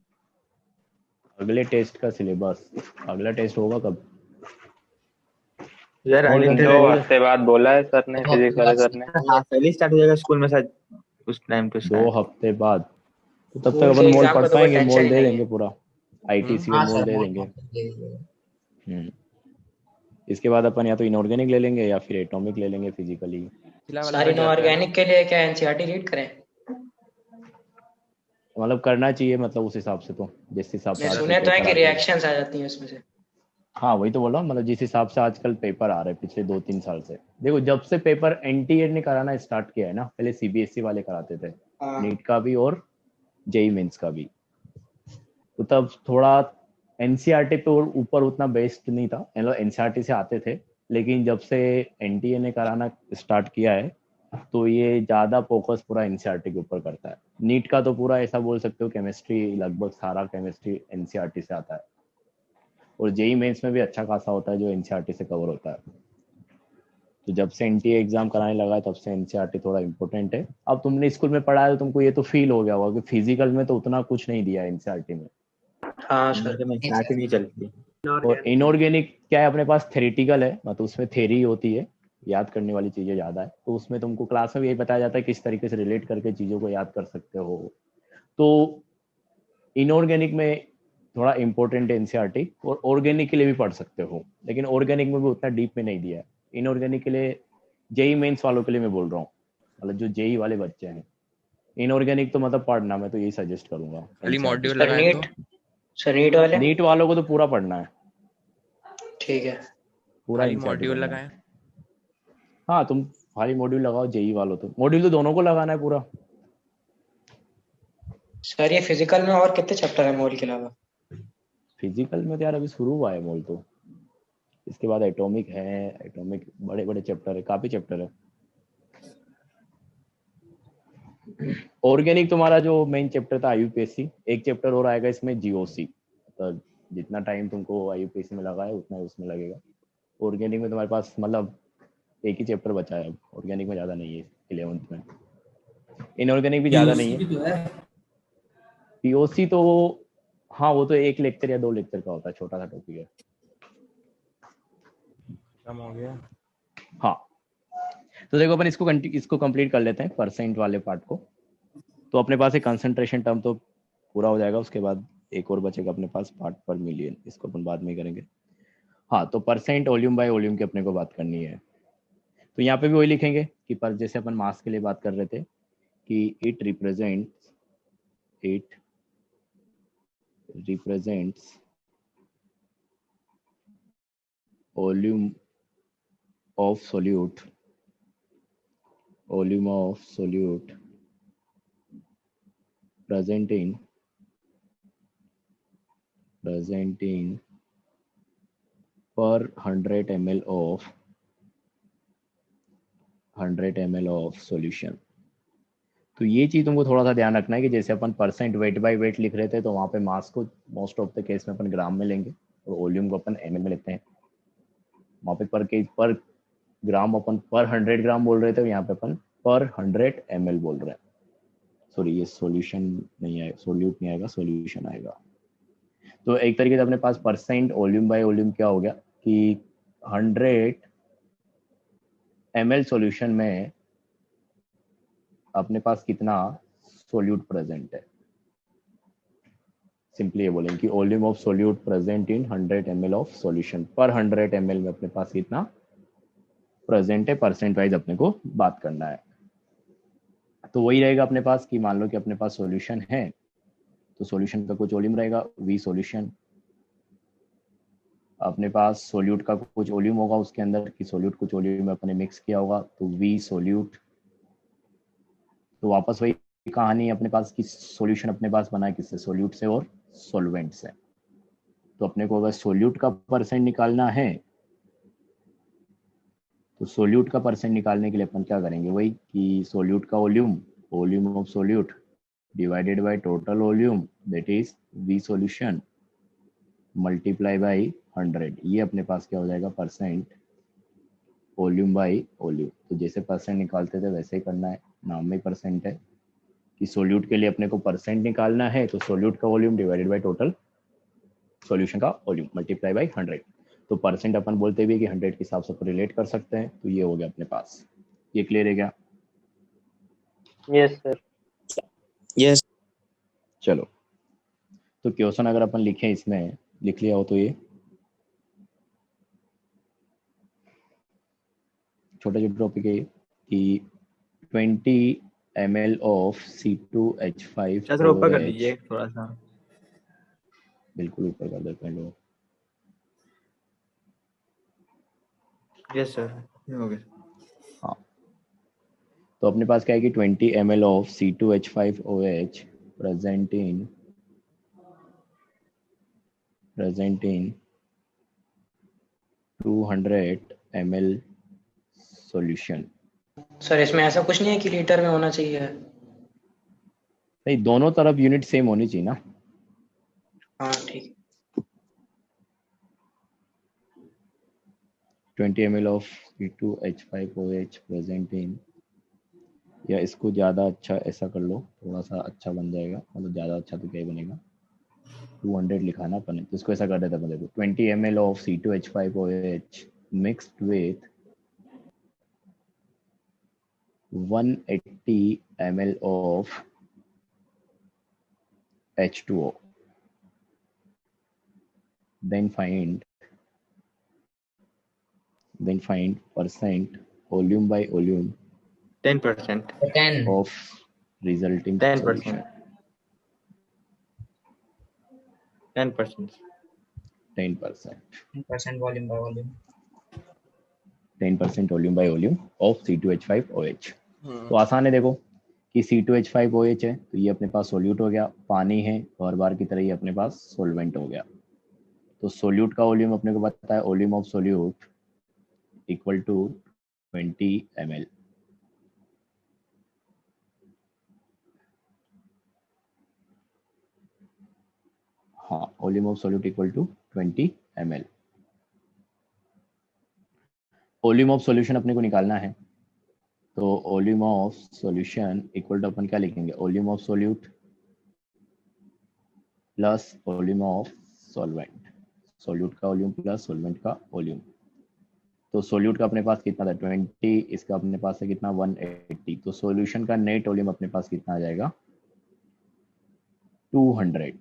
अगले टेस्ट का सिलेबस, अगला टेस्ट होगा कब?
यार
और
अगले
तुमसे
2
हफ्ते
बाद बोला है सर ने, फिजिकल सर ने। हाँ पहले स्टार्ट हो जाएगा स्कूल में शायद उस टाइम पे
2
शायद।
हफ्ते बाद, तो तब तक
स्कूल के
अपन मोल
एग्जाम
पढ़
का तो कोई
पाएंगे,
टेंशन
मोल
ही
दे
नहीं
देंगे
है।
पूरा, आईटीसी में
हाँ
मोल
सर
दे
मोल
देंगे।
कॉम्प्लीट।
इसके बाद अपन या तो इनऑर्गेनिक ले लेंगे या फिर एटॉमिक ले लेंगे फिजिकली।
सर इनऑर्गेनिक के लिए क्या एनसीईआरटी रीड करें?
मतलब करना चाहिए, मतलब उस हिसाब से तो जिस हिसाब से
मैं
आजकल
सुने तो है
पेपर
कि
आते हैं।
रिएक्शंस आ जाती हैं उसमें से।
हाँ वही तो बोल रहा हूँ, मतलब जिस हिसाब से आजकल पेपर आ रहे हैं पिछले 2-3 साल से, देखो जब से पेपर एनटीए ने कराना स्टार्ट किया है ना, पहले सीबीएसई वाले कराते थे नीट का भी और जेई मेंस का भी, तो तब थोड़ा एनसीईआरटी पे और ऊपर उतना बेस्ड नहीं था, मतलब एनसीईआरटी से आते थे, लेकिन जब से एनटीए ने कराना स्टार्ट किया है तो ये ज्यादा फोकस पूरा एनसीईआरटी के ऊपर करता है। नीट का तो पूरा ऐसा बोल सकते हो केमिस्ट्री, लगभग सारा केमिस्ट्री एनसीईआरटी से आता है, और जेई मेंस में भी अच्छा खासा होता है जो एनसीईआरटी से कवर होता है। तो जब से एनटीए एग्जाम कराने लगा है तब से एनसीईआरटी थोड़ा इंपॉर्टेंट है। अब तुमने स्कूल में पढ़ा है तो तुमको ये तो फील हो गया होगा कि फिजिकल में तो उतना कुछ नहीं दिया एनसीईआरटी में।
हाँ
मेरे
सर।
में स्टार्ट नहीं चलती।
और इनऑर्गेनिक क्या है, अपने पास थेरेटिकल है, मतलब उसमें थेरी होती है, याद करने वाली चीजें ज्यादा है, तो उसमें तुमको क्लास में भी यही बताया जाता है किस तरीके से रिलेट करके चीजों को याद कर सकते हो। तो इनऑर्गेनिक में थोड़ा इंपॉर्टेंट है एनसीईआरटी, और ऑर्गेनिक के लिए भी पढ़ सकते हो, लेकिन ऑर्गेनिक में भी उतना डीप में नहीं दिया है। इनऑर्गेनिक के लिए जेई मेंस वालों के लिए मैं बोल रहा हूँ, मतलब जो जेई वाले बच्चे हैं, इनऑर्गेनिक तो मतलब पढ़ना, मैं तो यही सजेस्ट करूंगा।
खाली मॉड्यूल
सर
लगाए तो
नीट, सर नीट वाले
नीट वालों को तो पूरा पढ़ना है,
ठीक है।
पूरा
खाली
एनसीईआरटी
मॉड्यूल
पढ़ना
लगाए।
है। हाँ तुम खाली मॉड्यूल लगाओ, जेई वालों तो मॉड्यूल तो दोनों को लगाना है पूरा।
सर ये फिजिकल में और कितने चैप्टर है मोल के अलावा?
फिजिकल में तो यार अभी शुरू हुआ है मोल तो, इसके बाद एटॉमिक है, एटॉमिक बड़े बड़े चैप्टर है, काफी चैप्टर है। ऑर्गेनिक तुम्हारा जो मेन चैप्टर था आईयूपीएससी, एक चैप्टर और आएगा इसमें जीओसी, तो जितना टाइम तुमको आईयूपीएससी में लगा है उतना ही उसमें लगेगा। ऑर्गेनिक में तुम्हारे पास मतलब एक ही चैप्टर बचा है, अब ऑर्गेनिक में ज्यादा नहीं है 11th में, इनऑर्गेनिक भी ज्यादा नहीं
पीओसी
है।
भी तो है।
पीओसी तो हाँ वो तो 1 लेक्चर या 2 लेक्चर का होता है, छोटा सा टॉपिक है।
कम हो गया।
हाँ तो देखो अपन इसको कंप्लीट कर लेते हैं परसेंट वाले पार्ट को। तो अपने पास एक कंसंट्रेशन टर्म तो पूरा हो जाएगा, उसके बाद एक और बचेगा अपने पास पार्ट पर मिलियन, इसको अपन बाद में करेंगे। हाँ तो परसेंट वॉल्यूम बाय वॉल्यूम की अपने को बात करनी है, तो यहाँ पे भी वही लिखेंगे कि पर जैसे अपन मास के लिए बात कर रहे थे कि it represents volume of solute present in per 100 ml of solution। तो ये चीज तुमको थोड़ा सा ध्यान रखना है कि जैसे अपन परसेंट वेट बाय वेट लिख रहे थे, तो वहां पे मास को मोस्ट ऑफ द केस में अपन ग्राम में लेंगे और वॉल्यूम को अपन ml में लेते हैं। वहां पे पर ग्राम अपन पर 100 ग्राम बोल रहे थे, यहाँ पे अपन पर 100 ml बोल रहे हैं। सॉरी ये सॉल्यूशन नहीं आएगा, सोल्यूट नहीं आएगा, सॉल्यूशन आएगा। तो एक तरीके से अपने पास परसेंट वॉल्यूम बाय वॉल्यूम क्या हो गया कि 100 ml सॉल्यूशन में अपने पास कितना सोल्यूट प्रेजेंट है। सिंपली ये बोलेंगे कि volume of solute present in 100 ml of solution, per 100 ml में अपने पास कितना प्रेजेंट है, परसेंट वाइज अपने को बात करना है। तो वही रहेगा अपने पास कि मान लो कि अपने पास सॉल्यूशन है, तो सॉल्यूशन का कुछ वॉल्यूम रहेगा वी सॉल्यूशन, अपने पास सोल्यूट का कुछ वॉल्यूम होगा उसके अंदर कि सोल्यूट कुछ वॉल्यूम में अपने मिक्स किया होगा, तो वी सोल्यूट। तो वापस वही कहानी अपने पास कि सॉल्यूशन अपने पास बना है किससे, सोल्यूट से और सॉल्वेंट से। तो अपने को अगर सोल्यूट का परसेंट निकालना है, तो सोल्यूट का परसेंट निकालने के लिए अपन क्या करेंगे, वही कि सोल्यूट का volume, volume of solute divided by total volume that is V solution multiply by 100। ये अपने पास क्या हो जाएगा, परसेंट वॉल्यूम बाय वॉल्यूम। तो जैसे परसेंट निकालते थे वैसे ही करना है, नाम में परसेंट है कि सोल्यूट के लिए अपने को परसेंट निकालना है, तो सोल्यूट का volume divided by total solution का वॉल्यूम मल्टीप्लाई बाय 100। तो परसेंट अपन बोलते भी कि 100 के हिसाब से रिलेट कर सकते हैं। तो ये हो गया अपने पास। ये क्लियर है क्या?
Yes sir.
यस। चलो, तो क्वेश्चन अगर अपन लिखें, इसमें लिख लिया हो तो ये छोटा जो टॉपिक है कि 20 ml ऑफ C2H5
सर ऊपर कर दीजिए थोड़ा सा।
बिल्कुल ऊपर कर देते हैं लोग।
यस सर, हो गया।
हाँ, तो अपने पास क्या है कि 20 ml of C2H5OH present in 200 ml solution.
Sir इसमें ऐसा कुछ नहीं है कि लीटर में होना चाहिए?
नहीं, दोनों तरफ यूनिट सेम होनी चाहिए ना।
हाँ ठीक।
20 ml of C2H5OH present in, या इसको ज़्यादा अच्छा ऐसा कर लो, थोड़ा सा अच्छा बन जाएगा, मतलब ज़्यादा अच्छा तो क्या ही बनेगा, 200 लिखाना अपन है, तो इसको ऐसा कर देते हैं। देखो 20 ml of C2H5OH mixed with 180 ml of H2O, then find percent volume by volume
10%.
10.
of resulting
10%.
solution.
10%.
10%.
10% volume by volume.
10% volume by volume of C2H5OH. तो आसान है, देखो कि C2H5OH है तो ये अपने पास सोल्यूट हो गया, पानी है और बार की तरह ये अपने पास सोलवेंट हो गया। तो सोल्यूट का वॉल्यूम अपने को पता है, volume of solute equal to 20 ml। हाँ, volume of solute equal to 20 ml। Volume of solution अपने को निकालना है, तो volume of solution equal to अपन क्या लिखेंगे, volume of solute plus volume of solvent, solute का वॉल्यूम प्लस सॉल्वेंट का वॉल्यूम। तो सोल्यूट का अपने पास कितना था 20, इसका अपने पास है कितना 180, तो सॉल्यूशन का नेट वॉल्यूम अपने पास कितना आ जाएगा 200,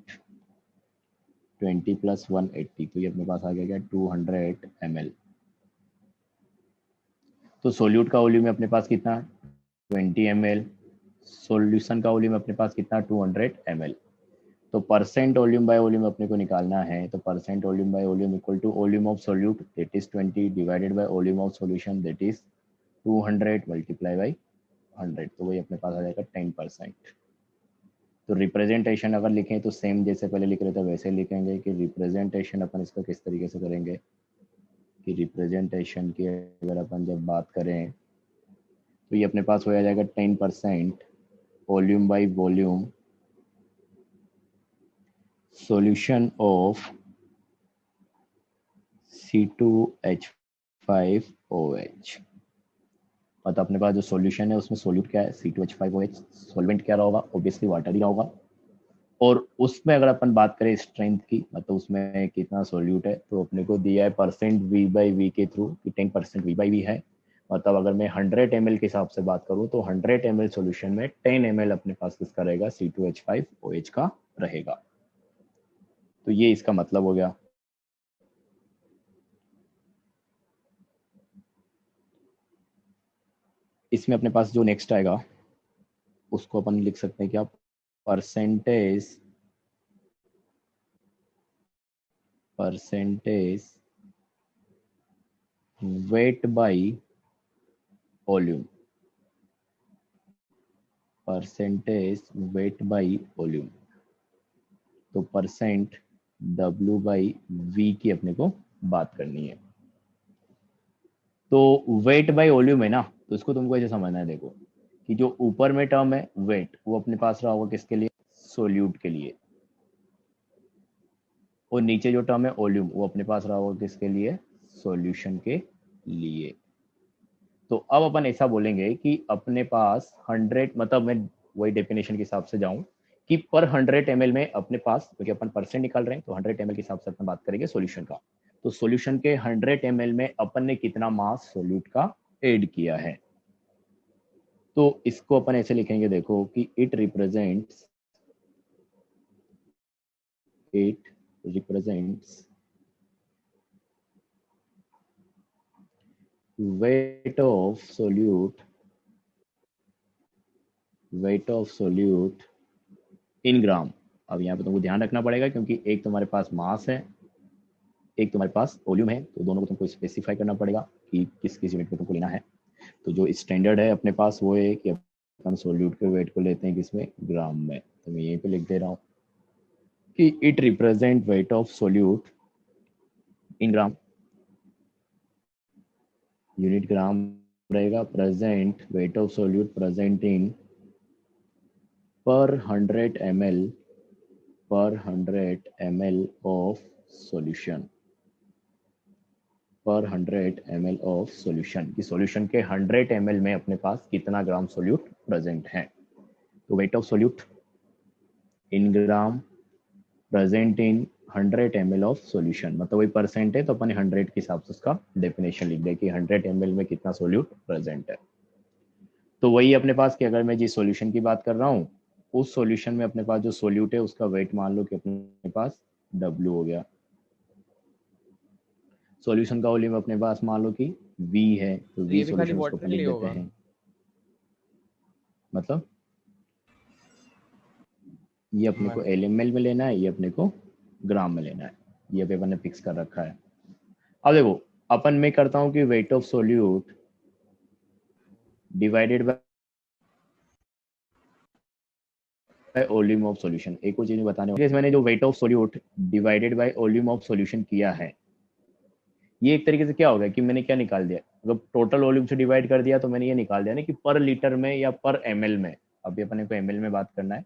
20 प्लस 180, तो ये अपने पास आ गया 200 ml। तो सोल्यूट का वॉल्यूम अपने पास कितना 20 ml, सॉल्यूशन का वॉल्यूम अपने पास कितना 200 ml। तो परसेंट वॉल्यूम बाय वॉल्यूम अपने को निकालना है, तो percent volume by volume equal to volume of solute that is 20 divided by volume of solution that is 200 multiply by 100, तो वही अपने पास आ जाएगा 10%। तो रिप्रेजेंटेशन अगर लिखें तो सेम जैसे पहले लिख रहे थे वैसे लिखेंगे कि रिप्रेजेंटेशन अपन इसका किस तरीके से करेंगे कि रिप्रेजेंटेशन की अगर अपन जब बात करें तो ये अपने पास हो जाएगा 10% volume by volume solution of C2H5OH। मतलब अपने पास जो सॉल्यूशन है उसमें सोल्यूट क्या है C2H5OH, सॉल्वेंट क्या रहा होगा, ऑब्वियसली वाटर ही होगा। और उसमें अगर अपन बात करें स्ट्रेंथ की, मतलब उसमें कितना सोल्यूट है, तो अपने को दिया है परसेंट V/V के थ्रू कि 10% V/V है, मतलब अगर मैं 100 ml के हिसाब से बात करूं तो 100 ml सॉल्यूशन में 10 ml अपने पास किसका रहेगा, C2H5OH का रहेगा। तो ये इसका मतलब हो गया। इसमें अपने पास जो नेक्स्ट आएगा उसको अपन लिख सकते हैं क्या, percentage weight by volume, percentage weight by volume. तो परसेंट W/V की अपने को बात करनी है। तो वेट बाई वॉल्यूम है ना, तो इसको तुमको ऐसे समझना है, देखो कि जो ऊपर में टर्म है वेट, वो अपने पास रहा होगा किसके लिए, सोल्यूट के लिए, और नीचे जो टर्म है वॉल्यूम वो अपने पास रहा होगा किसके लिए, सॉल्यूशन के लिए। तो अब अपन ऐसा बोलेंगे कि अपने पास 100, मतलब मैं वही डेफिनेशन के हिसाब से जाऊं कि पर 100 ml में अपने पास, क्योंकि अपन परसेंट निकाल रहे हैं तो 100 ml के हिसाब से अपन बात करेंगे सॉल्यूशन का। तो सॉल्यूशन के 100 ml में अपन ने कितना मास सोल्यूट का ऐड किया है, तो इसको अपन ऐसे लिखेंगे, देखो कि it represents weight of solute in ग्राम। अब यहाँ पे तुमको ध्यान रखना पड़ेगा क्योंकि एक तुम्हारे पास मास है, एक तुम्हारे पास वॉल्यूम है, तो दोनों को तुमको स्पेसिफाई करना पड़ेगा कि किस किस यूनिट में तुमको लेना है। तो जो स्टैंडर्ड है अपने पास वो है कि अपन सोल्यूट के वेट को लेते हैं किसमें, ग्राम में। तो मैं यहीं पे लिख दे रहा हूँ कि it represent weight of solute in gram, unit gram रहेगा, present weight of solute present in per 100 ml of solution, per 100 ml of solution, कि सॉल्यूशन के 100 ml में अपने पास कितना ग्राम सोल्यूट प्रेजेंट है। तो wait of solute in gram present in 100 ml of solution, मतलब वही परसेंट है तो अपन 100 के हिसाब से उसका डेफिनेशन लिख दे कि 100 ml में कितना सोल्यूट प्रेजेंट है। तो वही अपने पास कि अगर मैं जिस सॉल्यूशन की बात कर रहा हूँ उस सॉल्यूशन में अपने पास जो सोल्यूट है उसका वेट मान लो कि अपने पास W हो गया, सॉल्यूशन का वॉल्यूम अपने पास मान लो कि V है, तो V सॉल्यूशन उसको अपन लिख देते हैं। मतलब ये अपने को LML में लेना है, ये अपने को ग्राम में लेना है, ये पे अपन ने फिक्स कर रखा है। अब देखो अपन मैं करता हूँ कि weight of solute divided by volume of solution. एक और चीज बताने वाली, मैंने जो wait of solute divided by volume of solution किया है, ये एक तरीके से क्या हो गया कि मैंने क्या निकाल दिया, अगर टोटल वॉल्यूम से डिवाइड कर दिया तो मैंने ये निकाल दिया ना कि पर लीटर में या पर ml में, अभी अपने को ml में बात करना है,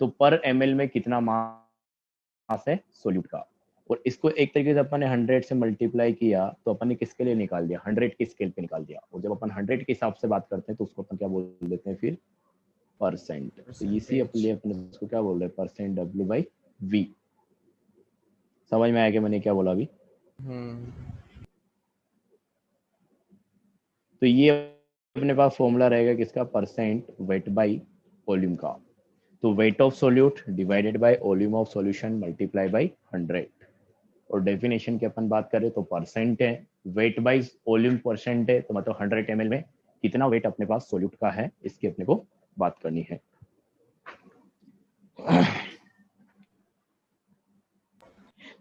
तो पर ml में कितना मास है सोल्यूट का, और इसको एक तरीके से अपन ने 100 से मल्टीप्लाई किया तो अपन ने किसके लिए निकाल दिया, 100 के स्केल पे निकाल दिया। और जब अपन 100 के हिसाब से बात करते हैं तो उसको अपन क्या बोल देते हैं फिर, परसेंट। तो इसी अपने उसको क्या बोल रहे हैं, परसेंट W/V। समझ में आया कि मैंने क्या बोला अभी? तो ये अपने पास फॉर्मूला रहेगा किसका, परसेंट वेट बाई वॉल्यूम का। तो wait of solute divided by volume of solution multiply by 100। और डेफिनेशन की अपन बात करें तो परसेंट है, वेट बाई वॉल्यूम परसेंट है, तो मतलब 100 ml में कितना वेट अपने पास सोल्यूट का है, इसकी अपने को बात करनी है।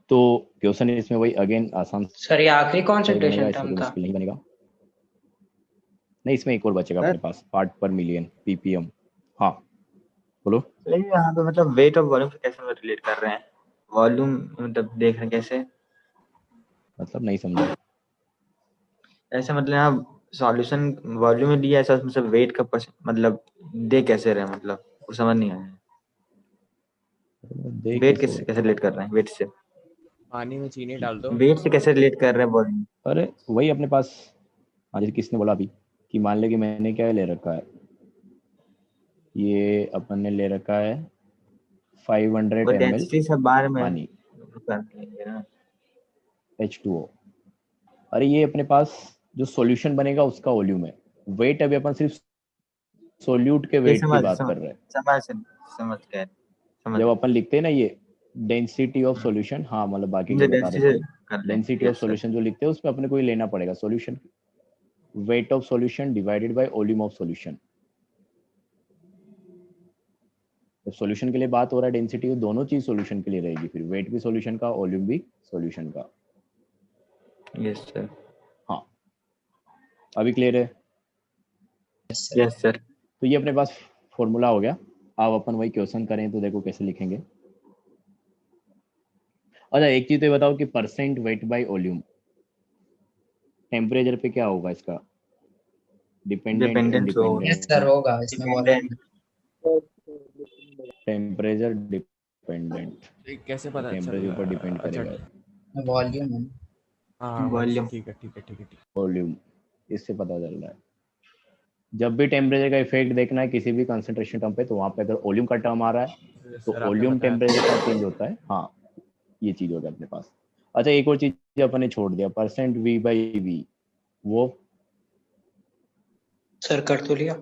तो क्वेश्चन इसमें वही अगेन आसान
सर ये आखिरी कॉन्सेंट्रेशन टर्म था,
नहीं बनेगा। नहीं, इसमें एक और बचेगा अपने पास, पार्ट पर मिलियन ppm। हाँ बोलो।
यहाँ पे मतलब वेट और वॉल्यूम से कैसे रिलेट कर रहे हैं, वॉल्यूम मतलब देख रहे हैं कैसे, मतलब
नहीं समझा।
ऐसे मतलब यहाँ सॉल्यूशन वॉल्यूम में दिया ऐसा, उसमें से वेट का मतलब दे कैसे रहे, मतलब वो समझ नहीं आया। वेट कैसे रिलेट कर रहे हैं, वेट से
पानी में चीनी डाल दो,
वेट से कैसे रिलेट कर रहे हैं वॉल्यूम।
अरे वही अपने पास आज किसने बोला अभी कि मान ले कि मैंने क्या ले रखा है, ये अपन ने ले रखा है 500 ml
सब बार में
पानी H2O। अरे ये अपने पास जो सॉल्यूशन बनेगा उसका वॉल्यूम है। वेट अभी अपन सिर्फ सॉल्यूट के
ये
वेट की
समझ
बात
समझ
कर रहे हैं।
समझ गए समझ
जब अपन लिखते हैं ना ये डेंसिटी ऑफ सॉल्यूशन, हाँ मतलब बाकी
मुझे
के बता
डेंसिटी
रहे थे,
कर लें।
Density of
yes sir.
Solution जो लिखते हैं उसमें अपने को ये लेना पड़ेगा solution, wait of solution divided by volume of solution. जब सॉल्यूशन के लिए बात हो रहा है डेंसिटी, दोनों चीज सॉल्यूशन के लिए रहेगी, फिर वेट भी सॉल्यूशन का, वॉल्यूम भी सॉल्यूशन का।
Yes sir.
हाँ अभी क्लियर है?
Yes sir.
तो ये अपने पास फॉर्मूला हो गया। अब अपन वही क्वेश्चन करें तो देखो कैसे लिखेंगे। अच्छा एक चीज तो ये बताओ कि percent weight by volume temperature पे क्या होगा इसका, dependent
dependent
yes
independent?
Sir होगा इसमें
डिपेंडेंट।
टेम्परेचर डिपेंडेंट,
ये कैसे पता
टेम्परेचर ऊपर डिपेंड
अच्छा
करेगा।
वॉल्यूम है।
हाँ
वॉल्यूम।
ठीक है ठीक है ठीक है ठीक
वॉल्यूम इससे पता चल रहा है। जब भी टेम्परेचर का इफेक्ट देखना है किसी भी कंसंट्रेशन टर्म पे, तो वहां पे अगर वॉल्यूम का टर्म आ रहा है तो
सर आपने
वॉल्यूम
बताया था।
टेम्परेचर का चेंज होता है। हाँ ये चीज हो गया अपने पास। अच्छा एक और चीज अपन ने छोड़ दिया, परसेंट वी बाई वी, वो
सर कर तो लिया।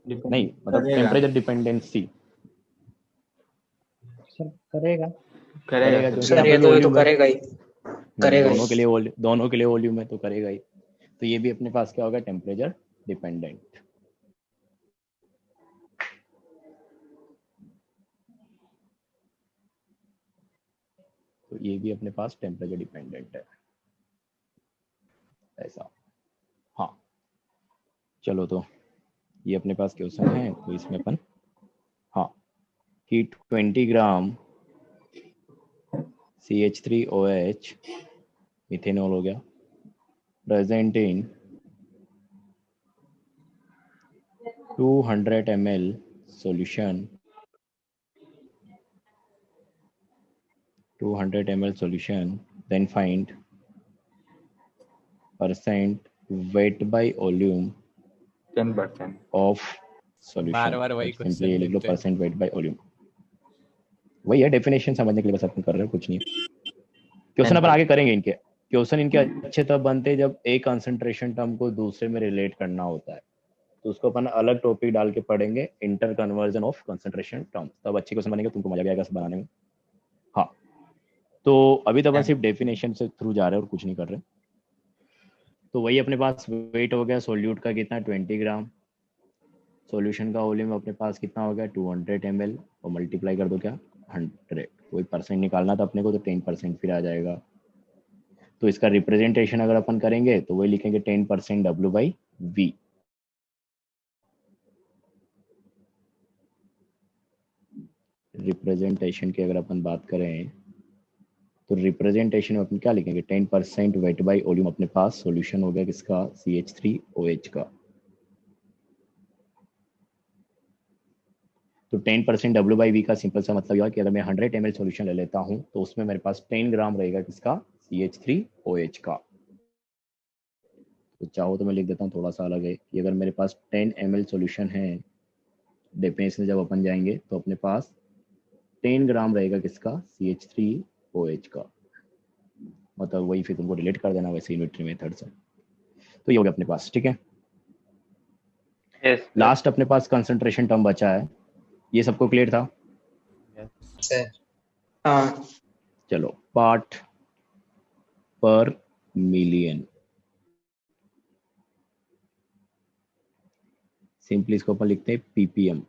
नहीं मतलब
करेगा
टेम्परेचर डिपेंडेंसी
सर करेगा
करेगा
सर।
क्योंकि
सर
यहाँ पे
ये
भी
तो
वॉल्यूम है।
करेगा ही, करेगा
दोनों के
ही।
लिए दोनों के लिए वॉल्यूम है तो करेगा ही। तो ये भी अपने पास क्या होगा, टेम्परेचर डिपेंडेंट। तो ये भी अपने पास टेम्परेचर डिपेंडेंट है ऐसा। हाँ चलो तो ये अपने पास क्वेश्चन है, तो इसमें अपन हाँ कि 20 ग्राम CH3OH मिथेनॉल हो गया, present in 200 ml solution, 200 ml solution, then find percent weight by volume
10%।
of solution।
बार बार वही
सिंपली
क्वेश्चन
ये लिख लो
लिखते हैं।
परसेंट वेट बाय वॉल्यूम, वही है डेफिनेशन समझने के लिए बस अपन कर रहे हैं, कुछ नहीं। क्वेश्चन अपन आगे करेंगे इनके। क्वेश्चन इनके अच्छे तब बनते हैं जब एक कंसंट्रेशन टर्म को दूसरे में रिलेट करना होता है, तो उसको अपन अलग टॉपिक डाल के पढ़ेंगे, inter conversion of concentration term, तब अच्छे क्वेश्चन बनेंगे, तुमको मजा भी आएगा बनाने में। हाँ तो अभी तो अपन सिर्फ डेफिनेशन से थ्रू जा रहे हैं और कुछ नहीं कर रहे। तो वही अपने पास वेट हो गया सॉल्यूट का कितना 20 ग्राम, सॉल्यूशन का वॉल्यूम अपने पास कितना हो गया 200 ml, और मल्टीप्लाई कर दो क्या 100, वही परसेंट निकालना था अपने को, तो 10% फिर आ जाएगा। तो इसका रिप्रेजेंटेशन अगर अपन करेंगे तो वही लिखेंगे 10% W/V। रिप्रेजेंटेशन की अगर अपन बात करें तो रिप्रेजेंटेशन में अपन क्या लिखेंगे 10% वेट बाय वॉल्यूम, अपने पास सॉल्यूशन हो गया किसका CH3OH का। तो 10% W/V का सिंपल सा मतलब यह है कि अगर मैं 100 ml सॉल्यूशन ले लेता हूं तो उसमें मेरे पास 10 ग्राम रहेगा किसका CH3OH का। तो चाहो तो मैं लिख देता हूँ थोड़ा सा अलग है कि अगर मेरे पास 10 ml सॉल्यूशन है, डेफिनेशन जब अपन जाएंगे तो अपने पास 10 ग्राम रहेगा किसका CH3OH का, मतलब वही फिर तुमको रिलेट कर देना वैसे यूनिटरी मेथड से। तो ये हो गया अपने पास, ठीक है। लास्ट अपने पास कंसंट्रेशन टर्म बचा है, ये सबको क्लियर था?
सर
हाँ
चलो पार्ट पर मिलियन, सिंपली इसको अपन लिखते हैं ppm,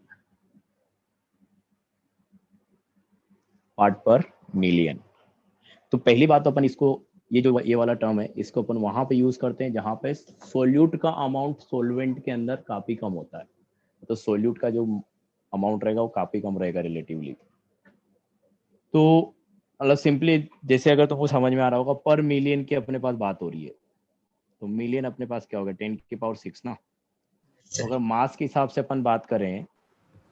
पार्ट पर मिलियन। तो पहली बात तो अपन इसको ये वाला टर्म है इसको अपन वहां पे यूज करते हैं जहां पे सोल्यूट का अमाउंट सोलवेंट के अंदर काफी कम होता है, तो सोल्यूट का जो अमाउंट रहेगा वो काफी कम रहेगा रिलेटिवली। तो मतलब सिंपली जैसे अगर तुमको समझ में आ रहा होगा पर मिलियन की अपने पास बात हो रही है, तो मिलियन अपने पास क्या होगा 10⁶ ना। तो अगर मास के हिसाब से अपन बात करें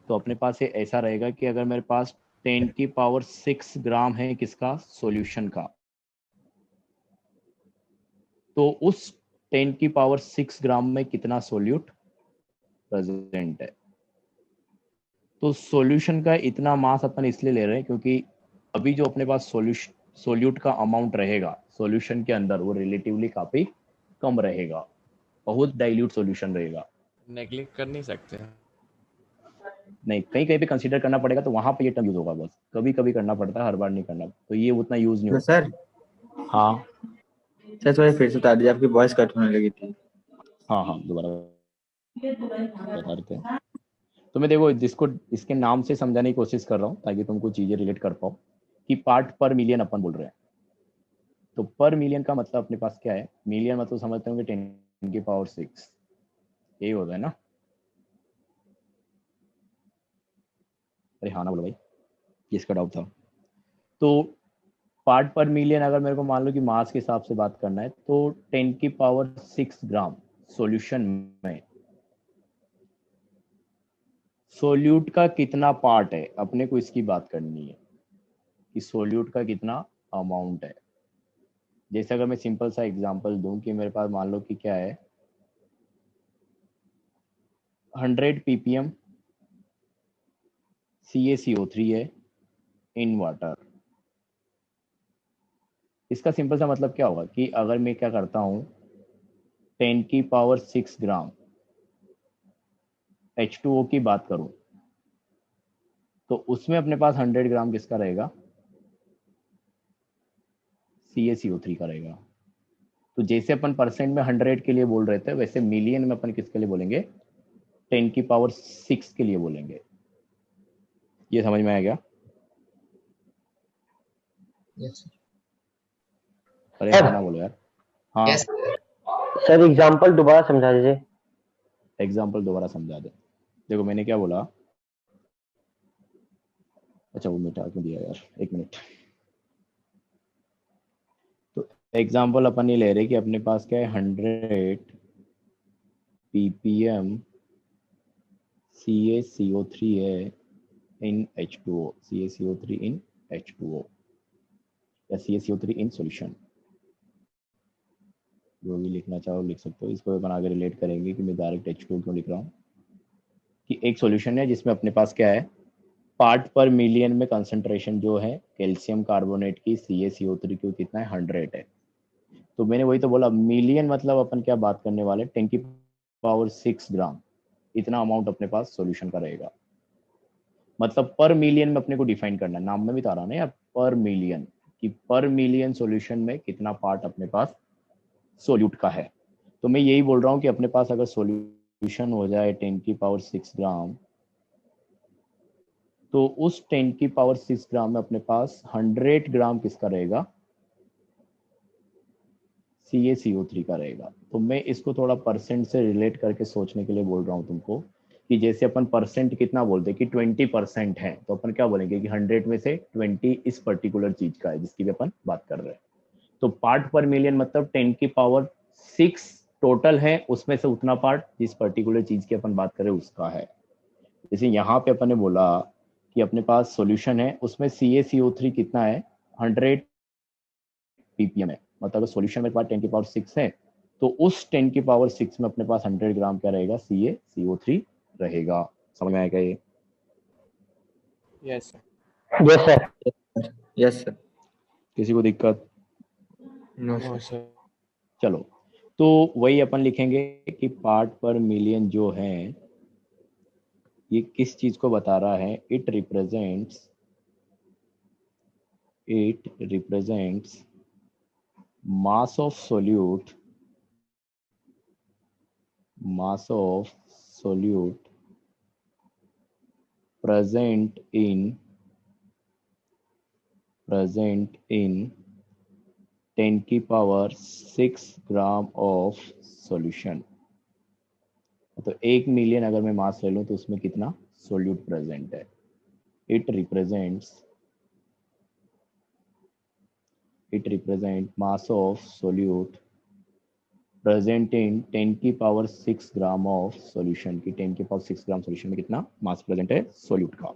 तो अपने पास ये ऐसा रहेगा कि अगर मेरे पास 10⁶ ग्राम है किसका सॉल्यूशन का, तो उस 10⁶ ग्राम में कितना सोल्यूट प्रेजेंट है। तो सॉल्यूशन का इतना मास अपन इसलिए ले रहे हैं क्योंकि अभी जो अपने पास सोल्यूट का अमाउंट रहेगा सॉल्यूशन के अंदर वो रिलेटिवली काफी कम रहेगा, बहुत डाइल्यूट सॉल्यूशन रहेगा।
नेग्लेक्ट कर नहीं सकते।
नहीं, कहीं कहीं पे कंसीडर करना पड़ेगा, तो वहां पे ये टर्म यूज होगा, बस कभी कभी करना पड़ता है, हर बार नहीं करना, तो ये उतना यूज नहीं
तो
होता।
सर
हाँ
सर थोड़ा फिर से बता दीजिए, आपकी वॉइस कट होने लगी थी।
हाँ हाँ, दोबारा बता देते हैं। तो मैं देखो जिसको इसके नाम से समझाने की कोशिश कर रहा हूँ ताकि तुमको चीजें रिलेट कर पाओ कि पार्ट पर मिलियन अपन बोल रहे हैं। तो पर मिलियन का मतलब अपने पास क्या है, मिलियन मतलब समझते होंगे 10⁶, यही होता है ना। अरे हाँ ना बोलो भाई, इसका डाउट था। तो पार्ट पर मिलियन अगर मेरे को मान लो कि मास के हिसाब से बात करना है, तो 10⁶ ग्राम सॉल्यूशन में सोल्यूट का कितना पार्ट है, अपने को इसकी बात करनी है कि सोल्यूट का कितना अमाउंट है। जैसे अगर मैं सिंपल सा एग्जांपल दूं कि मेरे पास मान लो कि क्या है 100 ppm CaCO3 है इन वाटर। इसका सिंपल सा मतलब क्या होगा कि अगर मैं क्या करता हूँ 10⁶ ग्राम H2O की बात करूं, तो उसमें अपने पास 100 ग्राम किसका रहेगा, CaCO3 का रहेगा। तो जैसे अपन परसेंट में 100 के लिए बोल रहे थे, वैसे मिलियन में अपन किसके लिए बोलेंगे, 10⁶ के लिए बोलेंगे। ये समझ में आया क्या?
यस
अरे
सर
हाँ ना बोलो यार। हाँ
यस
सर एग्जांपल दोबारा समझा दीजिए।
एग्जाम्पल दोबारा समझा दे। देखो मैंने क्या बोला, अच्छा वो मिटा क्यों दिया यार, एक मिनट। तो एग्जाम्पल अपन ये ले रहे कि अपने पास क्या है 100 ppm CaCO3 है इन H2O, CaCO3 इन H2O या CaCO3 इन सॉल्यूशन, जो भी लिखना चाहो लिख सकते हो। इसको अपन आगे रिलेट करेंगे कि मैं डायरेक्ट H2O क्यों लिख रहा हूँ, कि एक सॉल्यूशन है जिसमें अपने पास क्या है पार्ट पर मिलियन में कंसंट्रेशन जो है कैल्शियम कार्बोनेट की CaCO3 की कितना है 100 है। तो मैंने वही तो बोला मिलियन मतलब अपन क्या बात करने वाले 10⁶ ग्राम, इतना अमाउंट अपने पास सॉल्यूशन का रहेगा। मतलब पर मिलियन में अपने को डिफाइन करना है, नाम में भी तो आ रहा ना यार पर मिलियन, कि पर मिलियन सॉल्यूशन में कितना पार्ट अपने पास सोल्यूट का है। तो मैं यही बोल रहा हूँ कि अपने पास अगर सॉल्यूशन हो जाए 10⁶ ग्राम, तो उस 10⁶ ग्राम में अपने पास 100 ग्राम किसका रहेगा, CaCO3 का रहेगा। तो मैं इसको थोड़ा परसेंट से रिलेट करके सोचने के लिए बोल रहा हूँ तुमको, कि जैसे अपन परसेंट कितना बोलते हैं कि 20% है, तो अपन क्या बोलेंगे कि 100 में से 20 इस पर्टिकुलर चीज का है जिसकी भी अपन बात कर रहे हैं। तो पार्ट पर मिलियन मतलब 10⁶ टोटल है, उसमें से उतना पार्ट जिस पर्टिकुलर चीज की अपन बात कर रहे हैं उसका है। जैसे यहाँ पे अपन ने बोला कि अपने पास सॉल्यूशन है, उसमें CaCO3 कितना है 100 ppm है, मतलब अगर सॉल्यूशन में पास 10⁶ है, तो उस 10⁶ में अपने पास 100 ग्राम क्या रहेगा, CaCO3 रहेगा। समझ में आएगा ये?
Yes
yes sir.
Yes sir.
किसी को दिक्कत?
No
no
sir.
सर।
चलो, तो वही अपन लिखेंगे कि पार्ट पर मिलियन जो है ये किस चीज को बता रहा है, it represents mass of solute present in 10⁶ gram of solution. तो 1 मिलियन अगर मैं मास ले लूं तो उसमें कितना सोल्यूट प्रेजेंट है। It represent mass of solute present in 10⁶ gram of solution, की 10⁶ ग्राम सॉल्यूशन में कितना मास प्रेजेंट है सोल्यूट का।